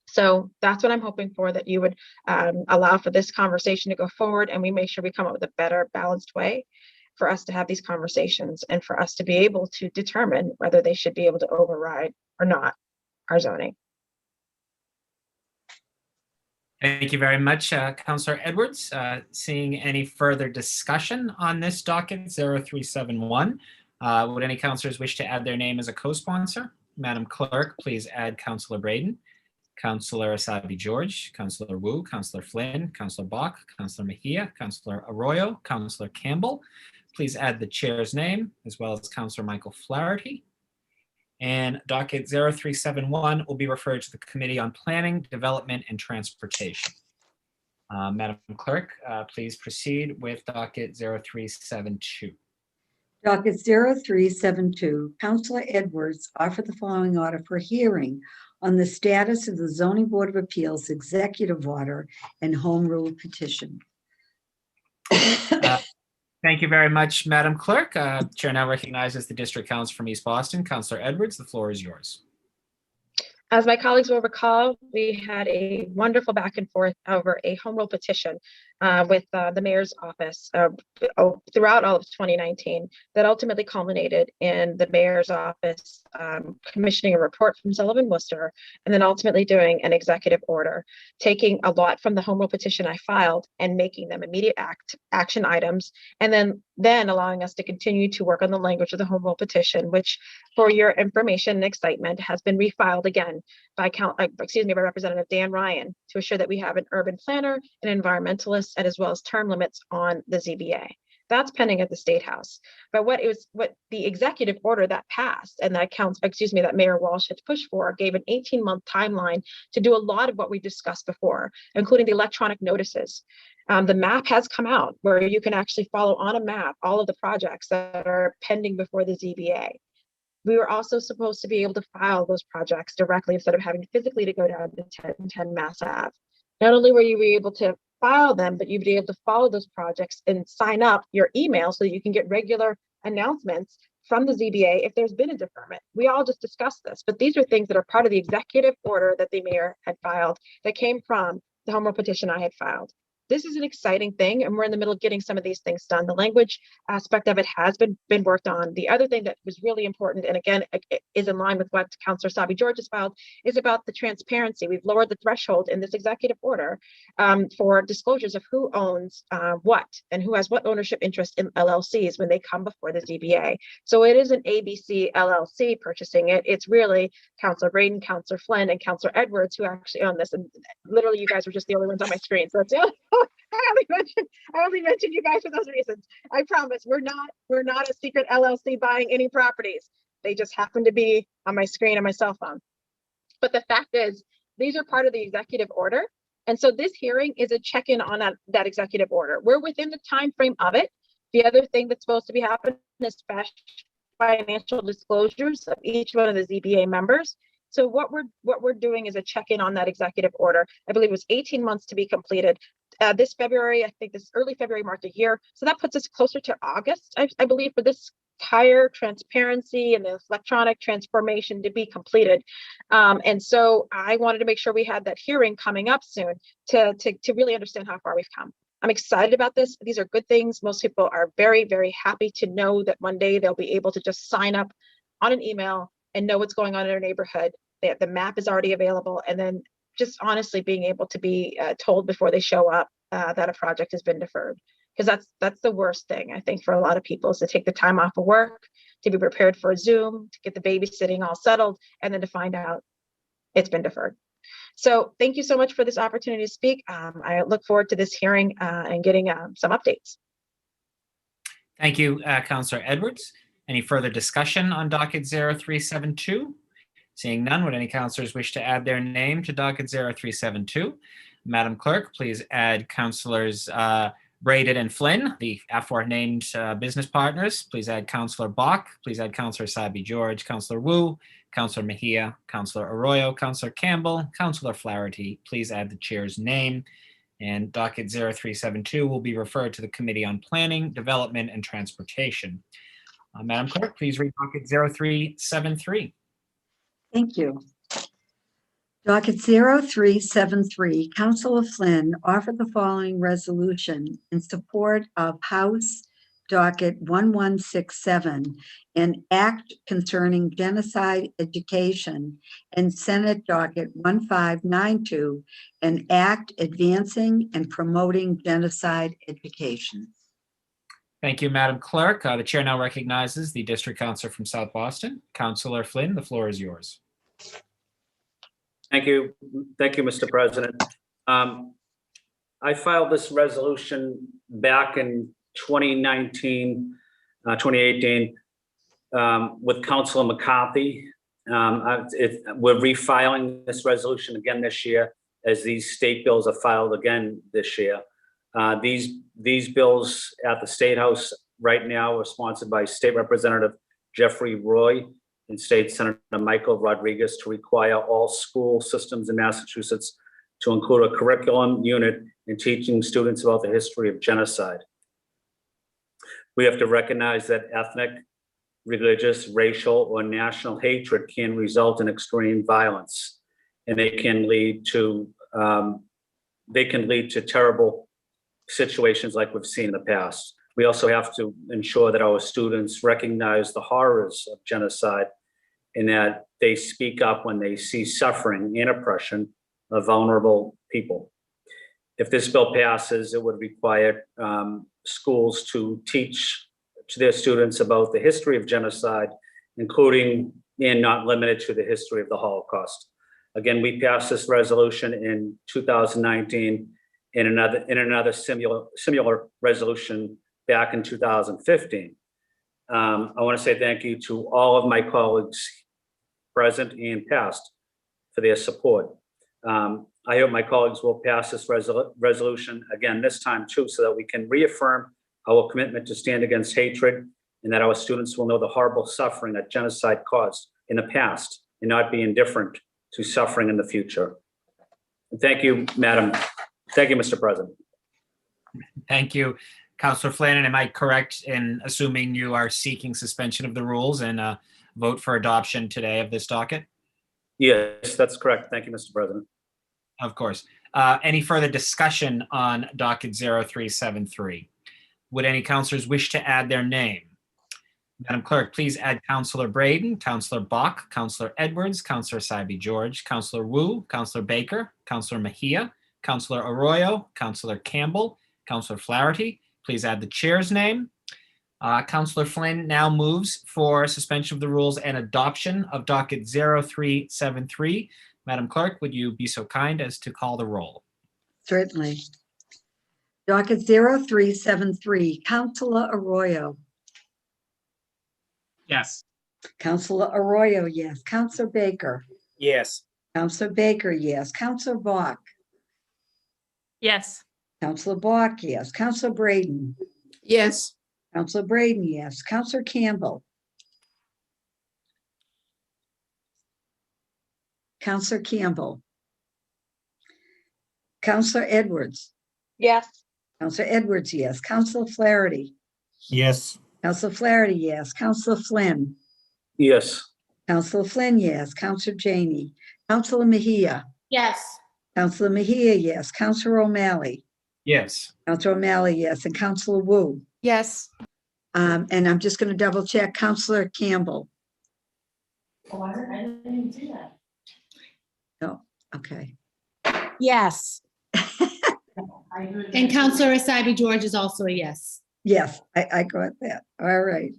So that's what I'm hoping for, that you would allow for this conversation to go forward, and we make sure we come up with a better balanced way for us to have these conversations and for us to be able to determine whether they should be able to override or not our zoning. Thank you very much, Councilor Edwards. Seeing any further discussion on this docket 0371, would any councilors wish to add their name as a co-sponsor? Madam Clerk, please add Councilor Braden, Councilor Asabi George, Councilor Wu, Councilor Flynn, Councilor Bach, Councilor Mejia, Councilor Arroyo, Councilor Campbell. Please add the chair's name, as well as Councilor Michael Flaherty. And docket 0371 will be referred to the Committee on Planning, Development, and Transportation. Madam Clerk, please proceed with docket 0372. Docket 0372, Councilor Edwards offered the following order for hearing on the status of the Zoning Board of Appeals Executive Order and Home Rule Petition. Thank you very much, Madam Clerk. Chair now recognizes the District Council from East Boston, Councilor Edwards. The floor is yours. As my colleagues will recall, we had a wonderful back and forth over a home rule petition with the mayor's office throughout all of 2019 that ultimately culminated in the mayor's office commissioning a report from Sullivan Worcester, and then ultimately doing an executive order, taking a lot from the home rule petition I filed and making them immediate action items, and then allowing us to continue to work on the language of the home rule petition, which, for your information and excitement, has been refiled again by Representative Dan Ryan to assure that we have an urban planner, an environmentalist, and as well as term limits on the ZBA. That's pending at the State House. But what the executive order that passed and that Mayor Walsh had pushed for gave an 18-month timeline to do a lot of what we discussed before, including the electronic notices. The map has come out where you can actually follow on a map all of the projects that are pending before the ZBA. We were also supposed to be able to file those projects directly instead of having physically to go down to 1010 Mass Ave. Not only were you able to file them, but you'd be able to follow those projects and sign up your email so that you can get regular announcements from the ZBA if there's been a deferment. We all just discussed this, but these are things that are part of the executive order that the mayor had filed that came from the home rule petition I had filed. this is an exciting thing, and we're in the middle of getting some of these things done. The language aspect of it has been worked on. The other thing that was really important, and again, it is in line with what Councillor Sabi George has filed, is about the transparency. We've lowered the threshold in this executive order for disclosures of who owns what and who has what ownership interest in LLCs when they come before the ZBA. So it isn't ABC LLC purchasing it. It's really Councillor Braden, Councillor Flynn, and Councillor Edwards who actually own this. And literally, you guys were just the only ones on my screen. So that's the only I only mentioned you guys for those reasons. I promise we're not a secret LLC buying any properties. They just happen to be on my screen on my cell phone. But the fact is, these are part of the executive order. And so this hearing is a check-in on that executive order. We're within the time frame of it. The other thing that's supposed to be happening is financial disclosures of each one of the ZBA members. So what we're doing is a check-in on that executive order. I believe it was 18 months to be completed. This February, I think this early February marked a year. So that puts us closer to August, I believe, for this entire transparency and the electronic transformation to be completed. And so I wanted to make sure we had that hearing coming up soon to really understand how far we've come. I'm excited about this. These are good things. Most people are very, very happy to know that one day they'll be able to just sign up on an email and know what's going on in their neighborhood. The map is already available. And then just honestly being able to be told before they show up that a project has been deferred. Because that's the worst thing, I think, for a lot of people, is to take the time off of work, to be prepared for a Zoom, to get the babysitting all settled, and then to find out it's been deferred. So thank you so much for this opportunity to speak. I look forward to this hearing and getting some updates. Thank you, Councillor Edwards. Any further discussion on docket 0372? Seeing none, would any councillors wish to add their name to docket 0372? Madam Clerk, please add Councillors Braden and Flynn, the aforenamed business partners. Please add Councillor Bach. Please add Councillor Sabi George, Councillor Wu, Councillor Mejia, Councillor Arroyo, Councillor Campbell, Councillor Flaherty. Please add the chair's name. And docket 0372 will be referred to the Committee on Planning, Development, and Transportation. Madam Clerk, please read docket 0373. Thank you. Docket 0373, Councilor Flynn offered the following resolution in support of House Docket 1167, an act concerning genocide education, and Senate Docket 1592, an act advancing and promoting genocide education. Thank you, Madam Clerk. The chair now recognizes the District Councilor from South Boston. Councillor Flynn, the floor is yours. Thank you, Mr. President. I filed this resolution back in 2019, 2018 with Councilor McCarthy. We're refiling this resolution again this year as these state bills are filed again this year. These bills at the State House right now are sponsored by State Representative Jeffrey Roy and State Senator Michael Rodriguez to require all school systems in Massachusetts to include a curriculum unit in teaching students about the history of genocide. We have to recognize that ethnic, religious, racial, or national hatred can result in extreme violence, and they can lead to terrible situations like we've seen in the past. We also have to ensure that our students recognize the horrors of genocide and that they speak up when they see suffering and oppression of vulnerable people. If this bill passes, it would require schools to teach to their students about the history of genocide, including and not limited to the history of the Holocaust. Again, we passed this resolution in 2019 in another similar resolution back in 2015. I want to say thank you to all of my colleagues, present and past, for their support. I hope my colleagues will pass this resolution again this time too, so that we can reaffirm our commitment to stand against hatred, and that our students will know the horrible suffering that genocide caused in the past and not be indifferent to suffering in the future. And thank you, Madam. Thank you, Mr. President. Thank you, Councillor Flynn. Am I correct in assuming you are seeking suspension of the rules and a vote for adoption today of this docket? Yes, that's correct. Thank you, Mr. President. Of course. Any further discussion on docket 0373? Would any counselors wish to add their name? Madam Clerk, please add Counselor Braden, Counselor Bach, Counselor Edwards, Counselor Sabi George, Counselor Wu, Counselor Baker, Counselor Mejia, Counselor Arroyo, Counselor Campbell, Counselor Flaherty. Please add the chair's name. Counselor Flynn now moves for suspension of the rules and adoption of docket 0373. Madam Clerk, would you be so kind as to call the roll? Certainly. Docket 0373, Counselor Arroyo. Yes. Counselor Arroyo, yes. Counselor Baker. Yes. Counselor Baker, yes. Counselor Bach. Yes. Counselor Bach, yes. Counselor Braden. Yes. Counselor Braden, yes. Counselor Campbell. Counselor Campbell. Counselor Edwards. Yes. Counselor Edwards, yes. Counselor Flaherty. Yes. Counselor Flaherty, yes. Counselor Flynn. Yes. Counselor Flynn, yes. Counselor Janey. Counselor Mejia. Yes. Counselor Mejia, yes. Counselor O'Malley. Yes. Counselor O'Malley, yes. And Counselor Wu. Yes. And I'm just going to double check. Counselor Campbell. Oh, I didn't even see that. Oh, okay. Yes. And Counselor Asabi George is also a yes. Yes, I got that. All right.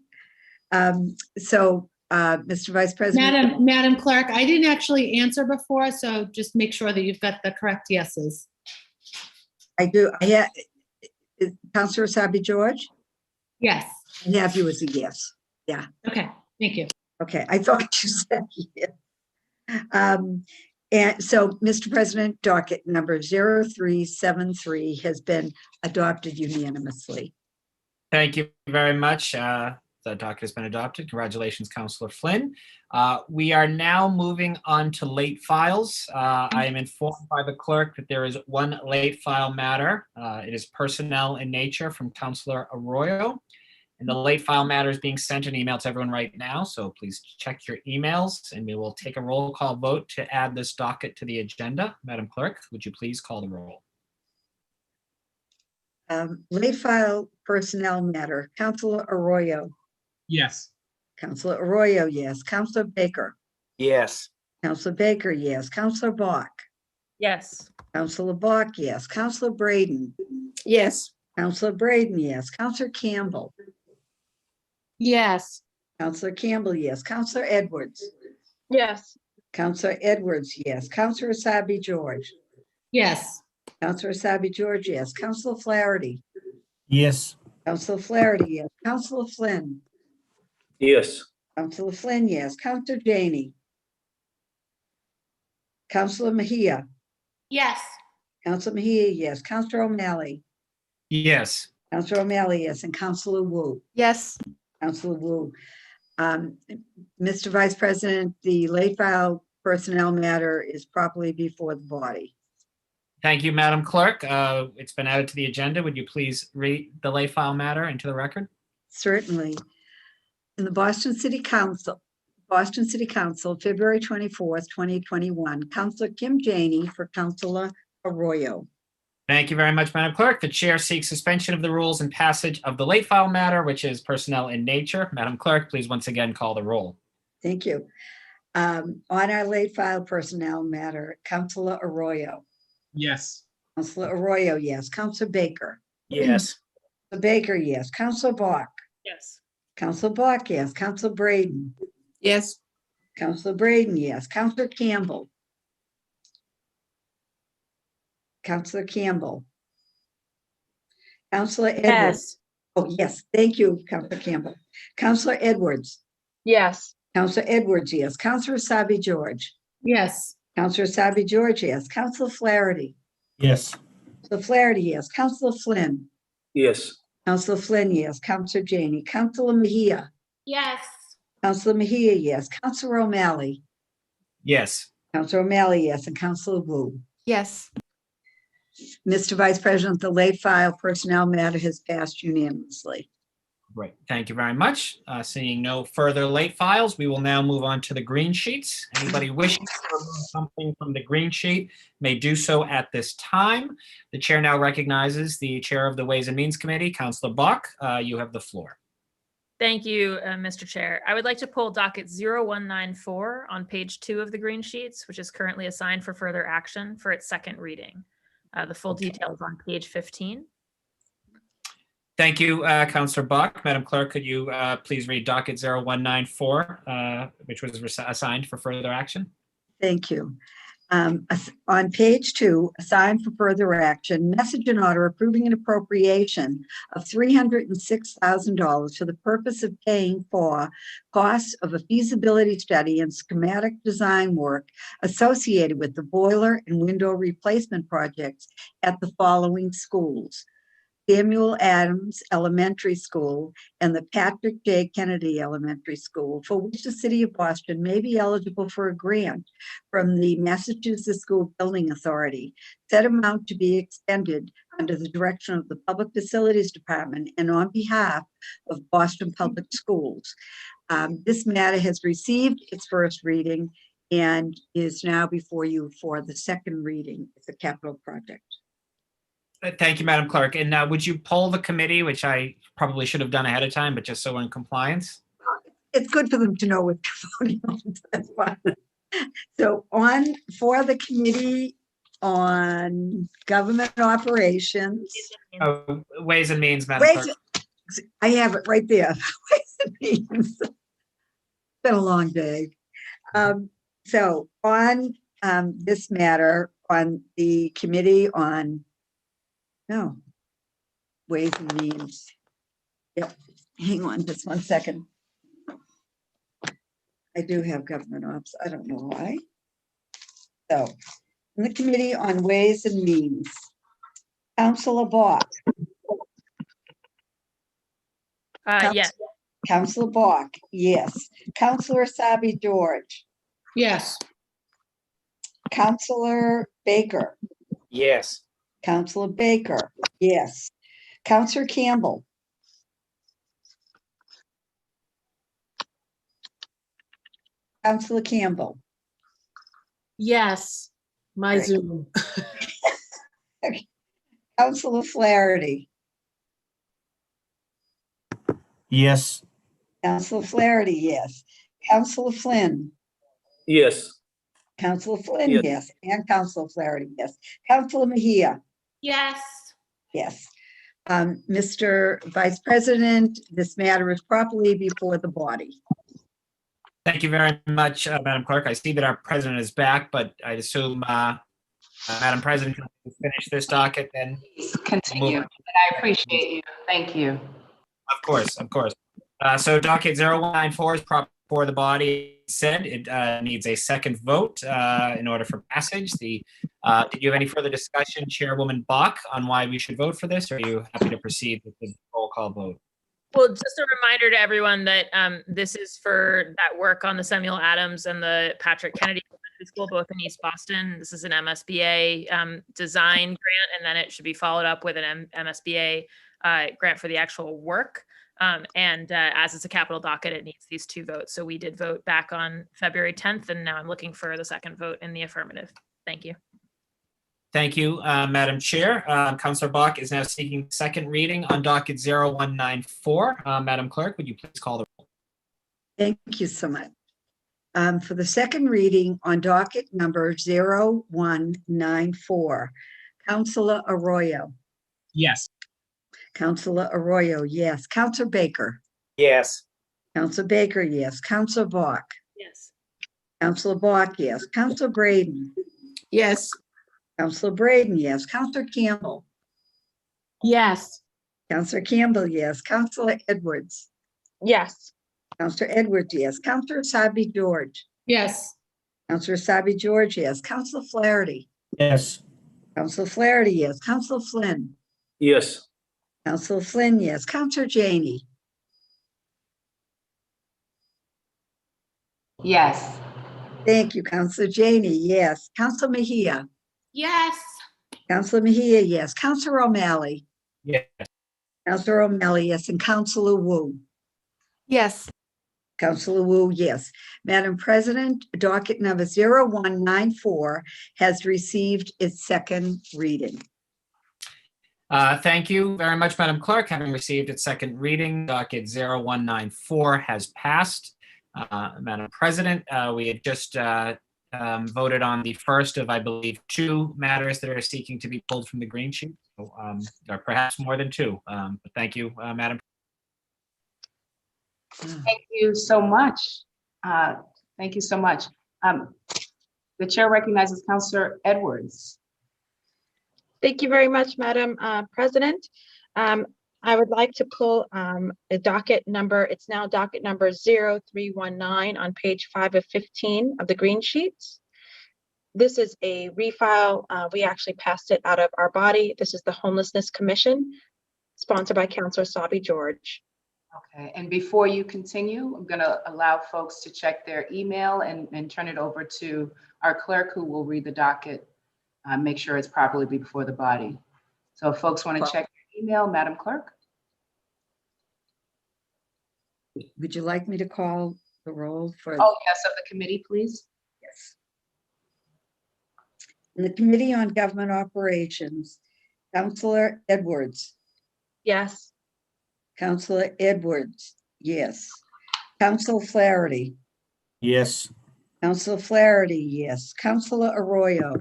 Mr. Vice President. Madam Clerk, I didn't actually answer before, so just make sure that you've got the correct yeses. I do. Counselor Asabi George? Yes. I have you as a yes. Yeah. Okay, thank you. Okay, I thought you said yes. And so, Mr. President, docket number 0373 has been adopted unanimously. Thank you very much. The docket has been adopted. Congratulations, Counselor Flynn. We are now moving on to late files. I am informed by the clerk that there is one late file matter. It is personnel in nature from Counselor Arroyo. And the late file matter is being sent an email to everyone right now, so please check your emails and we will take a roll call vote to add this docket to the agenda. Madam Clerk, would you please call the roll? Late file personnel matter, Counselor Arroyo. Yes. Counselor Arroyo, yes. Counselor Baker. Yes. Counselor Baker, yes. Counselor Bach. Yes. Counselor Bach, yes. Counselor Braden. Yes. Counselor Braden, yes. Counselor Campbell. Yes. Counselor Campbell, yes. Counselor Edwards. Yes. Counselor Edwards, yes. Counselor Asabi George. Yes. Counselor Asabi George, yes. Counselor Flaherty. Yes. Counselor Flaherty, yes. Counselor Flynn. Yes. Counselor Flynn, yes. Counselor Janey. Counselor Mejia. Yes. Counselor Mejia, yes. Counselor O'Malley. Yes. Counselor O'Malley, yes. And Counselor Wu. Yes. Counselor Wu. Mr. Vice President, the late file personnel matter is properly before the body. Thank you, Madam Clerk. It's been added to the agenda. Would you please read the late file matter into the record? Certainly. In the Boston City Council, February 24th, 2021, Counselor Kim Janey for Counselor Arroyo. Thank you very much, Madam Clerk. The chair seeks suspension of the rules and passage of the late file matter, which is personnel in nature. Madam Clerk, please once again call the roll. Thank you. On our late file personnel matter, Counselor Arroyo. Yes. Counselor Arroyo, yes. Counselor Baker. Yes. Counselor Baker, yes. Counselor Bach. Yes. Counselor Bach, yes. Counselor Braden. Yes. Counselor Braden, yes. Counselor Campbell. Counselor Campbell. Counselor Edwards. Yes. Oh, yes. Thank you, Counselor Campbell. Counselor Edwards. Yes. Counselor Edwards, yes. Counselor Asabi George. Yes. Counselor Asabi George, yes. Counselor Flaherty. Yes. Counselor Flaherty, yes. Counselor Flynn. Yes. Counselor Flynn, yes. Counselor Janey. Counselor Mejia. Yes. Counselor Mejia, yes. Counselor O'Malley. Yes. Counselor O'Malley, yes. And Counselor Wu. Yes. Mr. Vice President, the late file personnel matter has passed unanimously. Right. Thank you very much. Seeing no further late files, we will now move on to the green sheets. Anybody wishing to remove something from the green sheet may do so at this time. The chair now recognizes the chair of the Ways and Means Committee, Councilor Bach. You have the floor. Thank you, Mr. Chair. I would like to pull docket 0194 on page 2 of the green sheets, which is currently assigned for further action for its second reading. The full details on page 15. Thank you, Councilor Bach. Madam Clerk, could you please read docket 0194, which was assigned for further action? Thank you. On page 2, assigned for further action, message and order approving an appropriation of $306,000 for the purpose of paying for costs of a feasibility study and schematic design work associated with the boiler and window replacement projects at the following schools: Samuel Adams Elementary School and the Patrick J. Kennedy Elementary School, for which the City of Boston may be eligible for a grant from the Massachusetts School Building Authority. Said amount to be expended under the direction of the Public Facilities Department and on behalf of Boston Public Schools. This matter has received its first reading and is now before you for the second reading. It's a capital project. Thank you, Madam Clerk. And would you poll the committee, which I probably should have done ahead of time, but just so we're in compliance? It's good for them to know what they're voting on. That's why. So for the Committee on Government Operations. Ways and Means, Madam Clerk. I have it right there. Ways and Means. It's been a long day. So on this matter, on the Committee on Ways and Means. Yep. Hang on just one second. I do have government ops. I don't know why. So, in the Committee on Ways and Means, Councilor Bach. Yes. Councilor Bach, yes. Councilor Asabi George. Yes. Councilor Baker. Yes. Councilor Baker, yes. Councilor Campbell. Councilor Campbell. Yes. My Great. Zoom. Councilor Flaherty. Yes. Councilor Flaherty, yes. Councilor Flynn. Yes. Councilor Flynn, Yes. yes. And Councilor Flaherty, yes. Councilor Mejia. Yes. Yes. Mr. Vice President, this matter is properly before the body. Thank you very much, Madam Clerk. I see that our president is back, but I assume, Madam President, can we finish this docket then? Please continue, We'll and I appreciate you. Thank you. Of course, of course. So docket 0194 is proper for the body. Said it needs a second vote in order for passage. Did you have any further discussion, Chairwoman Bach, on why we should vote for this? Or are you happy to proceed with the roll call vote? Well, just a reminder to everyone that this is for that work on the Samuel Adams and the Patrick Kennedy Elementary School, both in East Boston. This is an MSBA design grant, and then it should be followed up with an MSBA grant for the actual work. As it's a capital docket, it needs these 2 votes. So we did vote back on February 10th, and now I'm looking for the second vote in the affirmative. Thank you. Thank you, Madam Chair. Councilor Bach is now seeking second reading on docket 0194. Madam Clerk, would you please call the roll? Thank you so much. For the second reading on docket number 0194, Councilor Arroyo. Yes. Councilor Arroyo, yes. Councilor Baker. Yes. Councilor Baker, yes. Councilor Bach. Yes. Councilor Bach, yes. Councilor Braden. Yes. Councilor Braden, yes. Councilor Campbell. Yes. Councilor Campbell, yes. Councilor Edwards. Yes. Councilor Edwards, yes. Councilor Asabi George. Yes. Councilor Asabi George, yes. Councilor Flaherty. Yes. Councilor Flaherty, yes. Councilor Flynn. Yes. Councilor Flynn, yes. Councilor Janey. Yes. Thank you, Councilor Janey, yes. Councilor Mejia. Yes. Councilor Mejia, yes. Councilor O'Malley. Yes. Counselor O'Malley, yes, and Counselor Wu. Yes. Counselor Wu, yes. Madam President, docket number 0194 has received its second reading. Thank you very much, Madam Clerk. Having received its second reading, docket 0194 has passed. Madam President, we had just voted on the first of, I believe, 2 matters that are seeking to be pulled from the green sheet, or perhaps more than 2. But thank you, Madam. Thank you so much. Thank you so much. The chair recognizes Counselor Edwards. Thank you very much, Madam President. I would like to pull a docket number. It's now docket number 0319 on page 5 of 15 of the green sheets. This is a refile. We actually passed it out of our body. This is the Homelessness Commission, sponsored by Councilor Sabi George. Okay, and before you continue, I'm going to allow folks to check their email and turn it over to our clerk, who will read the docket, make sure it's properly before the body. So if folks want to check their email, Madam Clerk. Would you like me to call the roll for? Oh, yes, of the committee, please. Yes. In the Committee on Government Operations, Counselor Edwards. Yes. Counselor Edwards, yes. Counselor Flaherty. Yes. Counselor Flaherty, yes. Counselor Arroyo.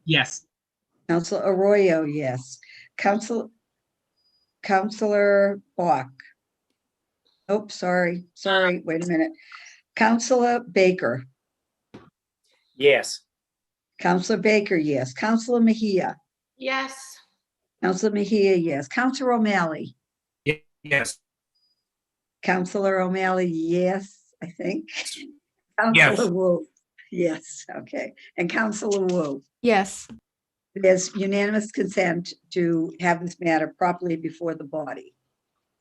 Yes. Counselor Arroyo, yes. Counselor Bach. Oh, sorry, wait a minute. Counselor Baker. Yes. Counselor Baker, yes. Counselor Mejia. Yes. Counselor Mejia, yes. Counselor O'Malley. Yes. Counselor O'Malley, yes, I think. Yes. Counselor Wu, yes, okay. And Counselor Wu. Yes. There's unanimous consent to have this matter properly before the body.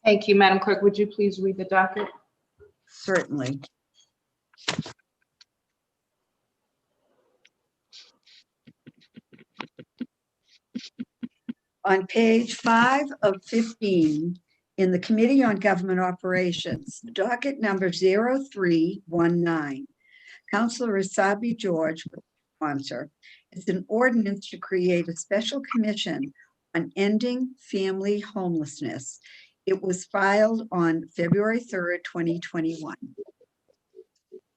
Thank you, Madam Clerk. Would you please read the docket? Certainly. On page 5 of 15, in the Committee on Government Operations, docket number 0319, Councilor Sabi George, sponsor, is an ordinance to create a special commission on ending family homelessness. It was filed on February 3rd, 2021.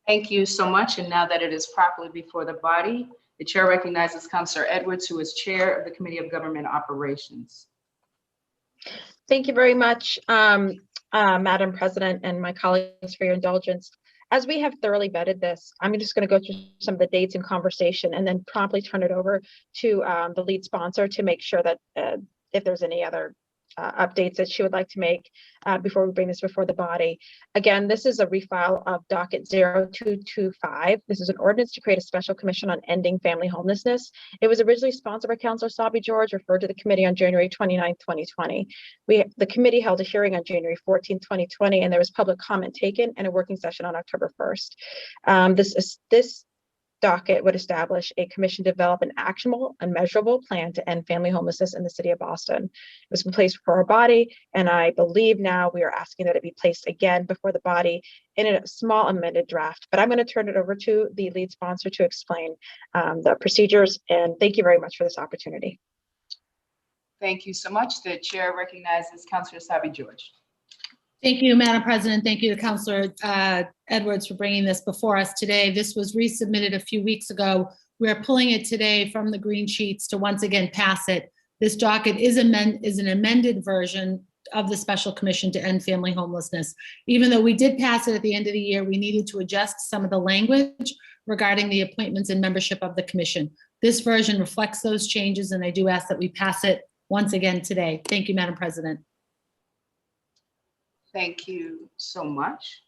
Thank you so much. And now that it is properly before the body, the chair recognizes Councilor Edwards, who is chair of the Committee of Government Operations. Thank you very much, Madam President, and my colleagues, for your indulgence. As we have thoroughly vetted this, I'm just going to go through some of the dates and conversation and then promptly turn it over to the lead sponsor to make sure that if there's any other updates that she would like to make before we bring this before the body. Again, this is a refile of docket 0225. This is an ordinance to create a special commission on ending family homelessness. It was originally sponsored by Councilor Sabi George, referred to the committee on January 29, 2020. The committee held a hearing on January 14, 2020, and there was public comment taken and a working session on October 1st. This docket would establish a commission to develop an actionable and measurable plan to end family homelessness in the city of Boston. It was placed before our body, and I believe now we are asking that it be placed again before the body in a small amended draft. But I'm going to turn it over to the lead sponsor to explain the procedures, and thank you very much for this opportunity. Thank you so much. The chair recognizes Councilor Sabi George. Thank you, Madam President. Thank you to Councilor Edwards for bringing this before us today. This was resubmitted a few weeks ago. We are pulling it today from the green sheets to once again pass it. This docket is an amended version of the Special Commission to End Family Homelessness. Even though we did pass it at the end of the year, we needed to adjust some of the language regarding the appointments and membership of the commission. This version reflects those changes, and I do ask that we pass it once again today. Thank you, Madam President. Thank you so much.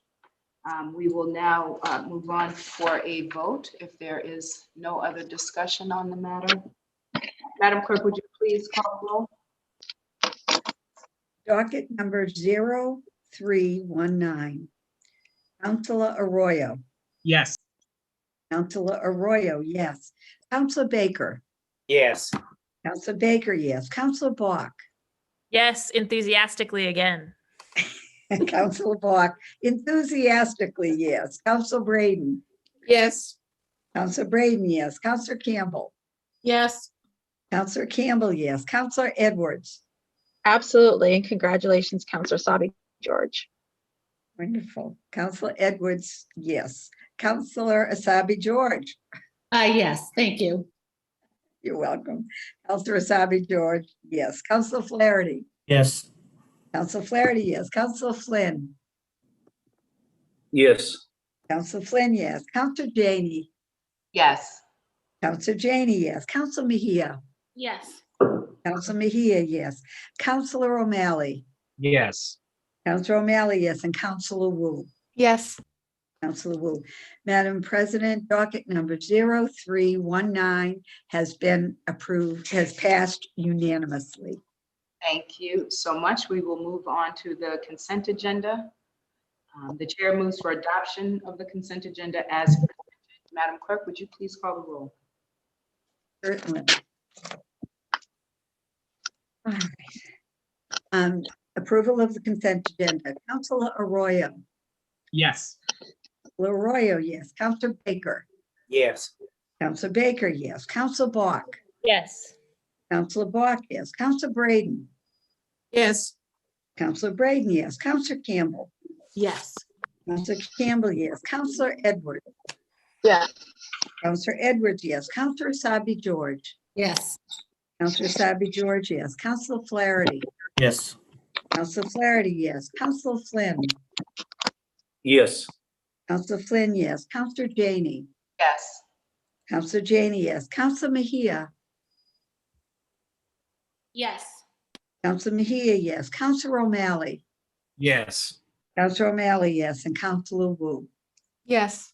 We will now move on for a vote if there is no other discussion on the matter. Madam Clerk, would you please call the roll? Docket number 0319. Councilor Arroyo. Yes. Councilor Arroyo, yes. Councilor Baker. Yes. Councilor Baker, yes. Councilor Bach. Yes, enthusiastically again. Counselor Bach, enthusiastically, yes. Counselor Braden, Yes. Counselor Braden, yes. Counselor Campbell, Yes. Counselor Campbell, yes. Counselor Edwards. Absolutely. And congratulations, Counselor Sabi George. Wonderful. Counselor Edwards, yes. Counselor Asabi George. Yes, thank you. You're welcome. Counselor Asabi George, yes. Counselor Flaherty. Yes. Counselor Flaherty, yes. Counselor Flynn. Yes. Counselor Flynn, yes. Counselor Janey. Yes. Counselor Janey, yes. Counselor Mejia. Yes. Counselor Mejia, yes. Counselor O'Malley. Yes. Counselor O'Malley, yes. And Counselor Wu. Yes. Counselor Wu. Madam President, docket number 0319 has been approved, has passed unanimously. Thank you so much. We will move on to the consent agenda. The chair moves for adoption of the consent agenda as presented. Madam Clerk, would you please call the roll? Certainly. All right. Approval of the consent agenda. Counselor Arroyo. Yes. Counselor Arroyo, yes. Counselor Baker. Yes. Counselor Baker, yes. Counselor Bach. Yes. Counselor Bach, yes. Counselor Braden. Yes. Counselor Braden, yes. Counselor Campbell. Yes. Counselor Campbell, yes. Counselor Edwards. Yes. Counselor Edwards, yes. Counselor Sabi George. Yes. Counselor Sabi George, yes. Counselor Flaherty. Yes. Counselor Flaherty, yes. Counselor Flynn. Yes. Counselor Flynn, yes. Counselor Janey. Yes. Counselor Janey, yes. Counselor Mejia. Yes. Counselor Mejia, yes. Counselor O'Malley. Yes. Counselor O'Malley, yes. And Counselor Wu. Yes.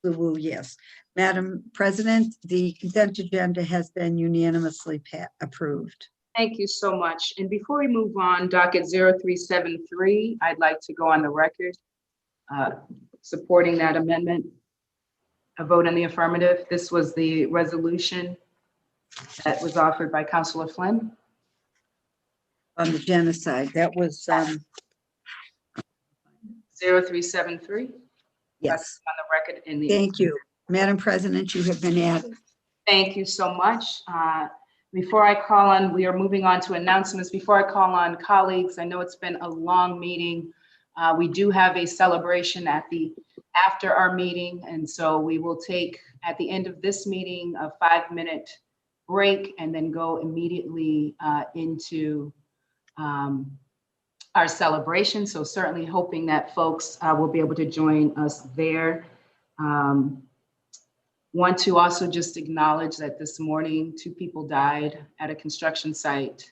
Counselor Wu, yes. Madam President, the consent agenda has been unanimously approved. Thank you so much. And before we move on, docket 0373, I'd like to go on the record supporting that amendment. A vote in the affirmative. This was the resolution that was offered by Councilor Flynn. On the genocide, that was, 0373. yes. That's on the record in the. Thank you. Madam President, you have been added. Thank you so much. Before I call on, we are moving on to announcements. Before I call on colleagues, I know it's been a long meeting. We do have a celebration after our meeting. And so we will take at the end of this meeting a 5-minute break and then go immediately into our celebration. So certainly hoping that folks will be able to join us there. Want to also just acknowledge that this morning, 2 people died at a construction site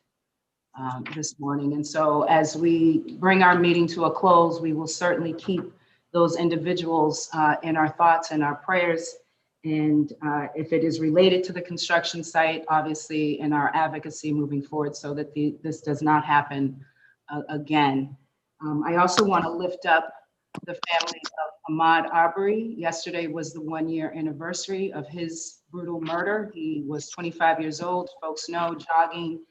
this morning. And so as we bring our meeting to a close, we will certainly keep those individuals in our thoughts and our prayers. And if it is related to the construction site, obviously in our advocacy moving forward so that this does not happen again. I also want to lift up the family of Ahmaud Arbery. Yesterday was the 1-year anniversary of his brutal murder. He was 25 years old, folks know, jogging,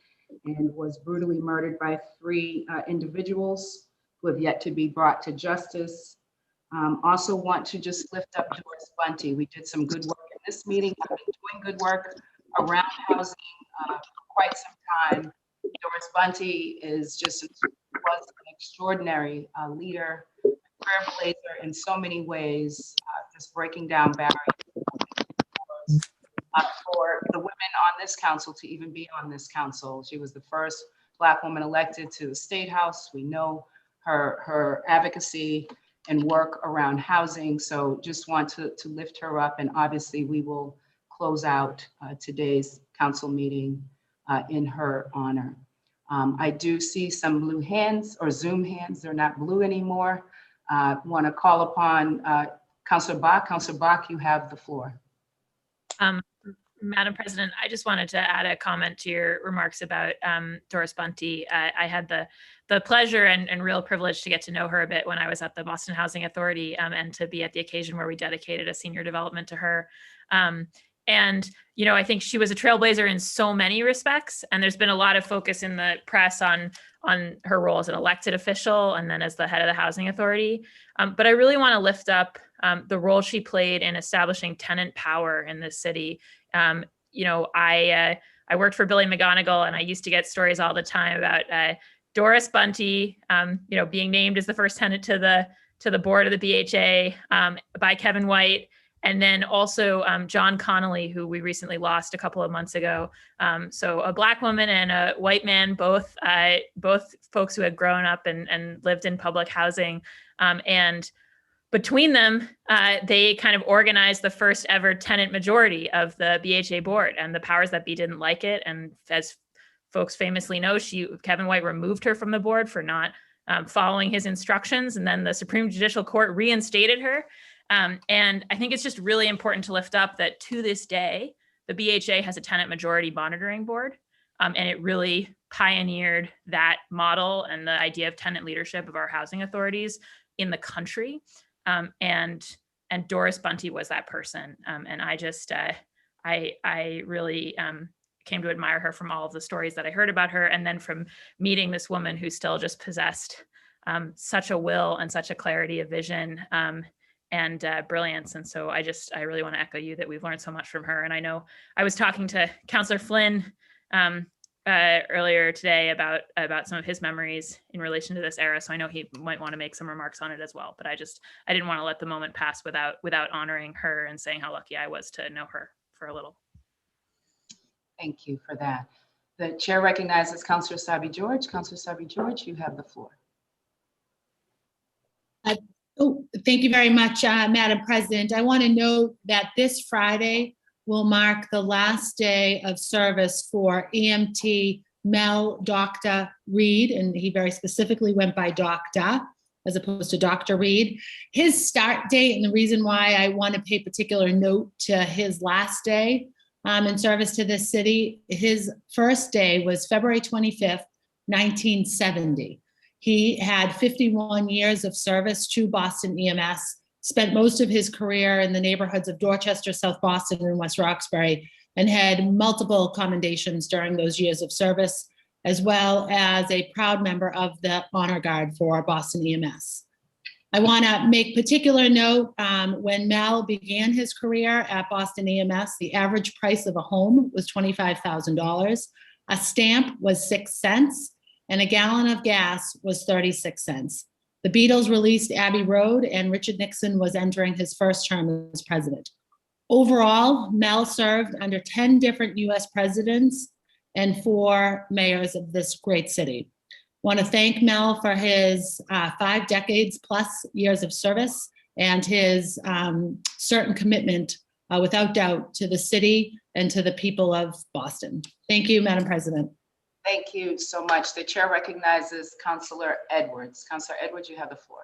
and was brutally murdered by 3 individuals who have yet to be brought to justice. Also want to just lift up Doris Bunty. We did some good work in this meeting. I've been doing good work around housing for quite some time. Doris Bunty was an extraordinary leader, trailblazer in so many ways, just breaking down barriers for the women on this council to even be on this council. She was the first Black woman elected to the State House. We know her advocacy and work around housing. So just want to lift her up. And obviously we will close out today's council meeting in her honor. I do see some blue hands or Zoom hands. They're not blue anymore. Want to call upon Councilor Bach. Councilor Bach, you have the floor. Madam President, I just wanted to add a comment to your remarks about Doris Bunty. I had the pleasure and real privilege to get to know her a bit when I was at the Boston Housing Authority and to be at the occasion where we dedicated a senior development to her. And, you know, I think she was a trailblazer in so many respects. And there's been a lot of focus in the press on her role as an elected official and then as the head of the housing authority. But I really want to lift up the role she played in establishing tenant power in this city. You know, I worked for Billy McGonigal, and I used to get stories all the time about Doris Bunty, you know, being named as the first tenant to the board of the BHA by Kevin White. And then also John Connolly, who we recently lost a couple of months ago. So a Black woman and a white man, both folks who had grown up and lived in public housing. And between them, they kind of organized the first ever tenant majority of the BHA board, and the powers that be didn't like it. And as folks famously know, Kevin White removed her from the board for not following his instructions. And then the Supreme Judicial Court reinstated her. And I think it's just really important to lift up that to this day, the BHA has a tenant majority monitoring board. And it really pioneered that model and the idea of tenant leadership of our housing authorities in the country. And Doris Bunty was that person. And I just, I really came to admire her from all of the stories that I heard about her. And then from meeting this woman who still just possessed such a will and such a clarity of vision and brilliance. And so I really want to echo you that we've learned so much from her. And I know I was talking to Councillor Flynn earlier today about some of his memories in relation to this era. So I know he might want to make some remarks on it as well. But I didn't want to let the moment pass without honoring her and saying how lucky I was to know her for a little. Thank you for that. The chair recognizes Councillor Sabi George. Councillor Sabi George, you have the floor. Thank you very much, Madam President. I want to note that this Friday will mark the last day of service for EMT Mel Dr. Reed, and he very specifically went by Doctor as opposed to Dr. Reed. His start date, and the reason why I want to pay particular note to his last day in service to this city, his first day was February 25th, 1970. He had 51 years of service to Boston EMS, spent most of his career in the neighborhoods of Dorchester, South Boston, and West Roxbury, and had multiple commendations during those years of service, as well as a proud member of the Honor Guard for Boston EMS. I want to make particular note, when Mel began his career at Boston EMS, the average price of a home was $25,000. A stamp was 6 cents, and a gallon of gas was 36 cents. The Beatles released Abbey Road, and Richard Nixon was entering his first term as president. Overall, Mel served under 10 different US presidents and 4 mayors of this great city. Want to thank Mel for his 5 decades plus years of service and his certain commitment, without doubt, to the city and to the people of Boston. Thank you, Madam President. Thank you so much. The chair recognizes Councillor Edwards. Councillor Edwards, you have the floor.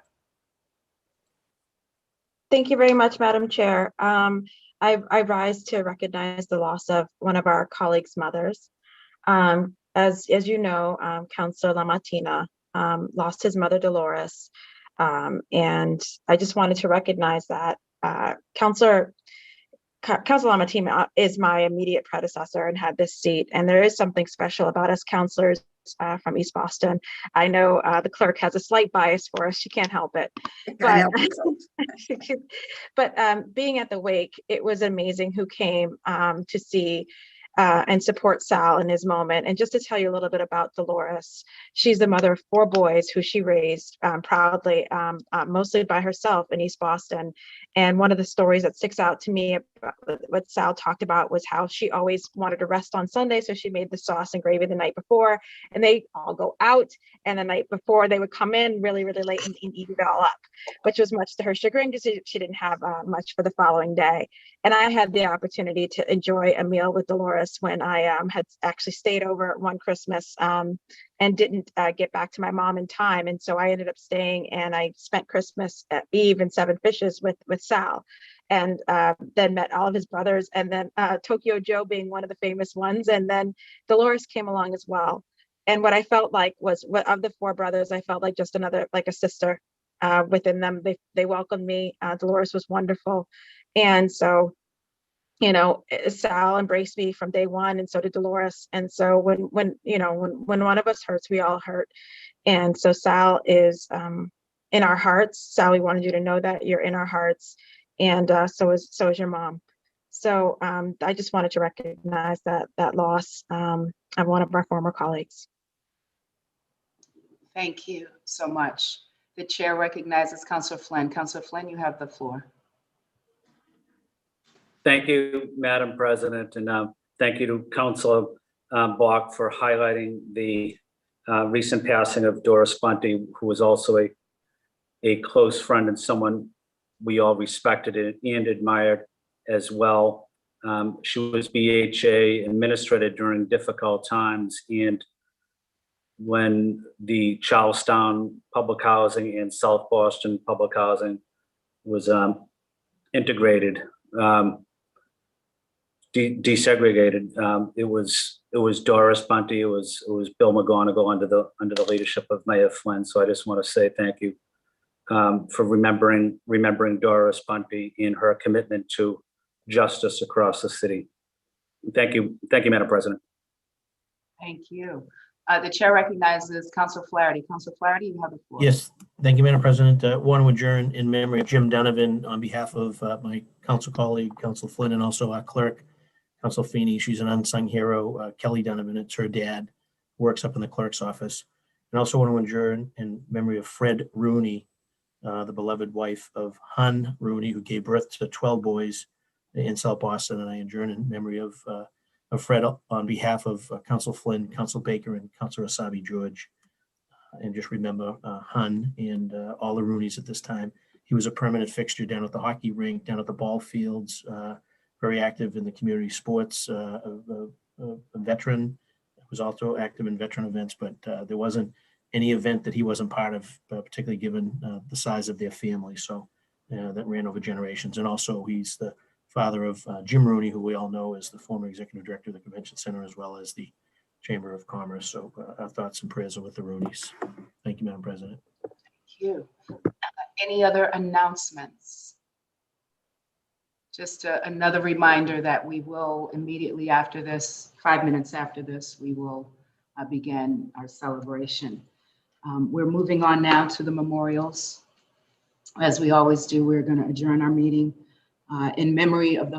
Thank you very much, Madam Chair. I rise to recognize the loss of one of our colleagues' mothers. As you know, Councillor LaMattina lost his mother, Dolores. And I just wanted to recognize that Councillor LaMattina is my immediate predecessor and had this seat. And there is something special about us councillors from East Boston. I know the clerk has a slight bias for us. She can't help it. But being at the wake, it was amazing who came to see and support Sal in his moment. And just to tell you a little bit about Dolores, she's the mother of 4 boys who she raised proudly, mostly by herself in East Boston. And one of the stories that sticks out to me about what Sal talked about was how she always wanted to rest on Sunday. So she made the sauce and gravy the night before, and they all go out. And the night before they would come in really, really late and eat it all up, which was much to her chagrin because she didn't have much for the following day. And I had the opportunity to enjoy a meal with Dolores when I had actually stayed over one Christmas and didn't get back to my mom in time. And so I ended up staying, and I spent Christmas Eve and 7 Fishes with Sal, and then met all of his brothers, and then Tokyo Joe being one of the famous ones. And then Dolores came along as well. And what I felt like was, of the 4 brothers, I felt like just another, like a sister within them. They welcomed me. Dolores was wonderful. And so Sal embraced me from day one, and so did Dolores. And so when one of us hurts, we all hurt. And so Sal is in our hearts. Sal, we wanted you to know that you're in our hearts, and so is your mom. So I just wanted to recognize that loss of one of our former colleagues. Thank you so much. The chair recognizes Councilor Flynn. Councilor Flynn, you have the floor. Thank you, Madam President, and thank you to Councilor Bach for highlighting the recent passing of Doris Bunty, who was also a close friend and someone we all respected and admired as well. She was BHA administrator during difficult times, and when the Charlestown Public Housing and South Boston Public Housing was integrated, desegregated. It was Doris Bunty. It was Bill McGonigal under the leadership of Mayor Flynn. So I just want to say thank you for remembering Doris Bunty and her commitment to justice across the city. Thank you, Madam President. Thank you. The chair recognizes Councilor Flaherty. Councilor Flaherty, you have the floor. Yes, thank you, Madam President. Want to adjourn in memory of Jim Donovan on behalf of my council colleague, Council Flynn, and also our clerk, Council Feeney. She's an unsung hero. Kelly Donovan, it's her dad, works up in the clerk's office. And also want to adjourn in memory of Fred Rooney, the beloved wife of Hun Rooney, who gave birth to 12 boys in South Boston. And I adjourn in memory of Fred on behalf of Council Flynn, Council Baker, and Councilor Asabi George. And just remember Hun and all the Rooneys at this time. He was a permanent fixture down at the hockey rink, down at the ball fields, very active in the community sports, a veteran, was also active in veteran events, but there wasn't any event that he wasn't part of, particularly given the size of their family. So that ran over generations. And also he's the father of Jim Rooney, who we all know is the former executive director of the Convention Center, as well as the Chamber of Commerce. So our thoughts and prayers are with the Rooneys. Thank you, Madam President. Thank you. Any other announcements? Just another reminder that we will immediately after this, 5 minutes after this, we will begin our celebration. We're moving on now to the memorials. As we always do, we're going to adjourn our meeting in memory of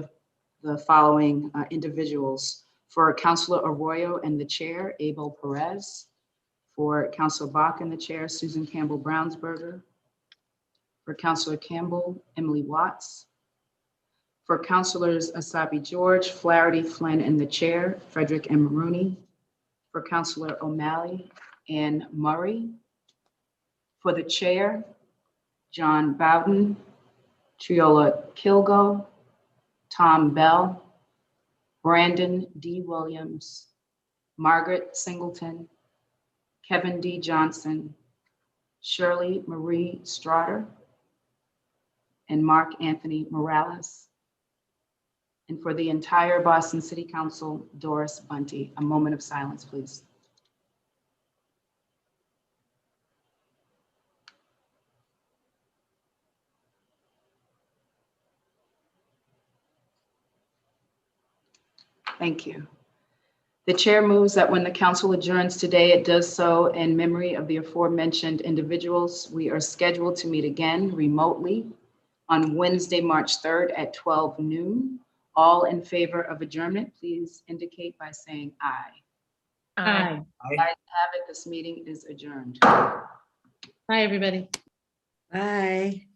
the following individuals. For Councilor Arroyo and the chair, Abel Perez. For Councilor Bach and the chair, Susan Campbell Brownsberger. For Councilor Campbell, Emily Watts. For Councilors Asabi George, Flaherty, Flynn, and the chair, Frederick M. Rooney. For Councilor O'Malley, Ann Murray. For the chair, John Bowden, Triola Kilgo, Tom Bell, Brandon D. Williams, Margaret Singleton, Kevin D. Johnson, Shirley Marie Strader, and Mark Anthony Morales. And for the entire Boston City Council, Doris Bunty. A moment of silence, please. Thank you. The chair moves that when the council adjourns today, it does so in memory of the aforementioned individuals. We are scheduled to meet again remotely on Wednesday, March 3rd at 12 noon. All in favor of adjournment, please indicate by saying aye. Aye. Ayes have it, this meeting is adjourned. Bye, everybody. Bye.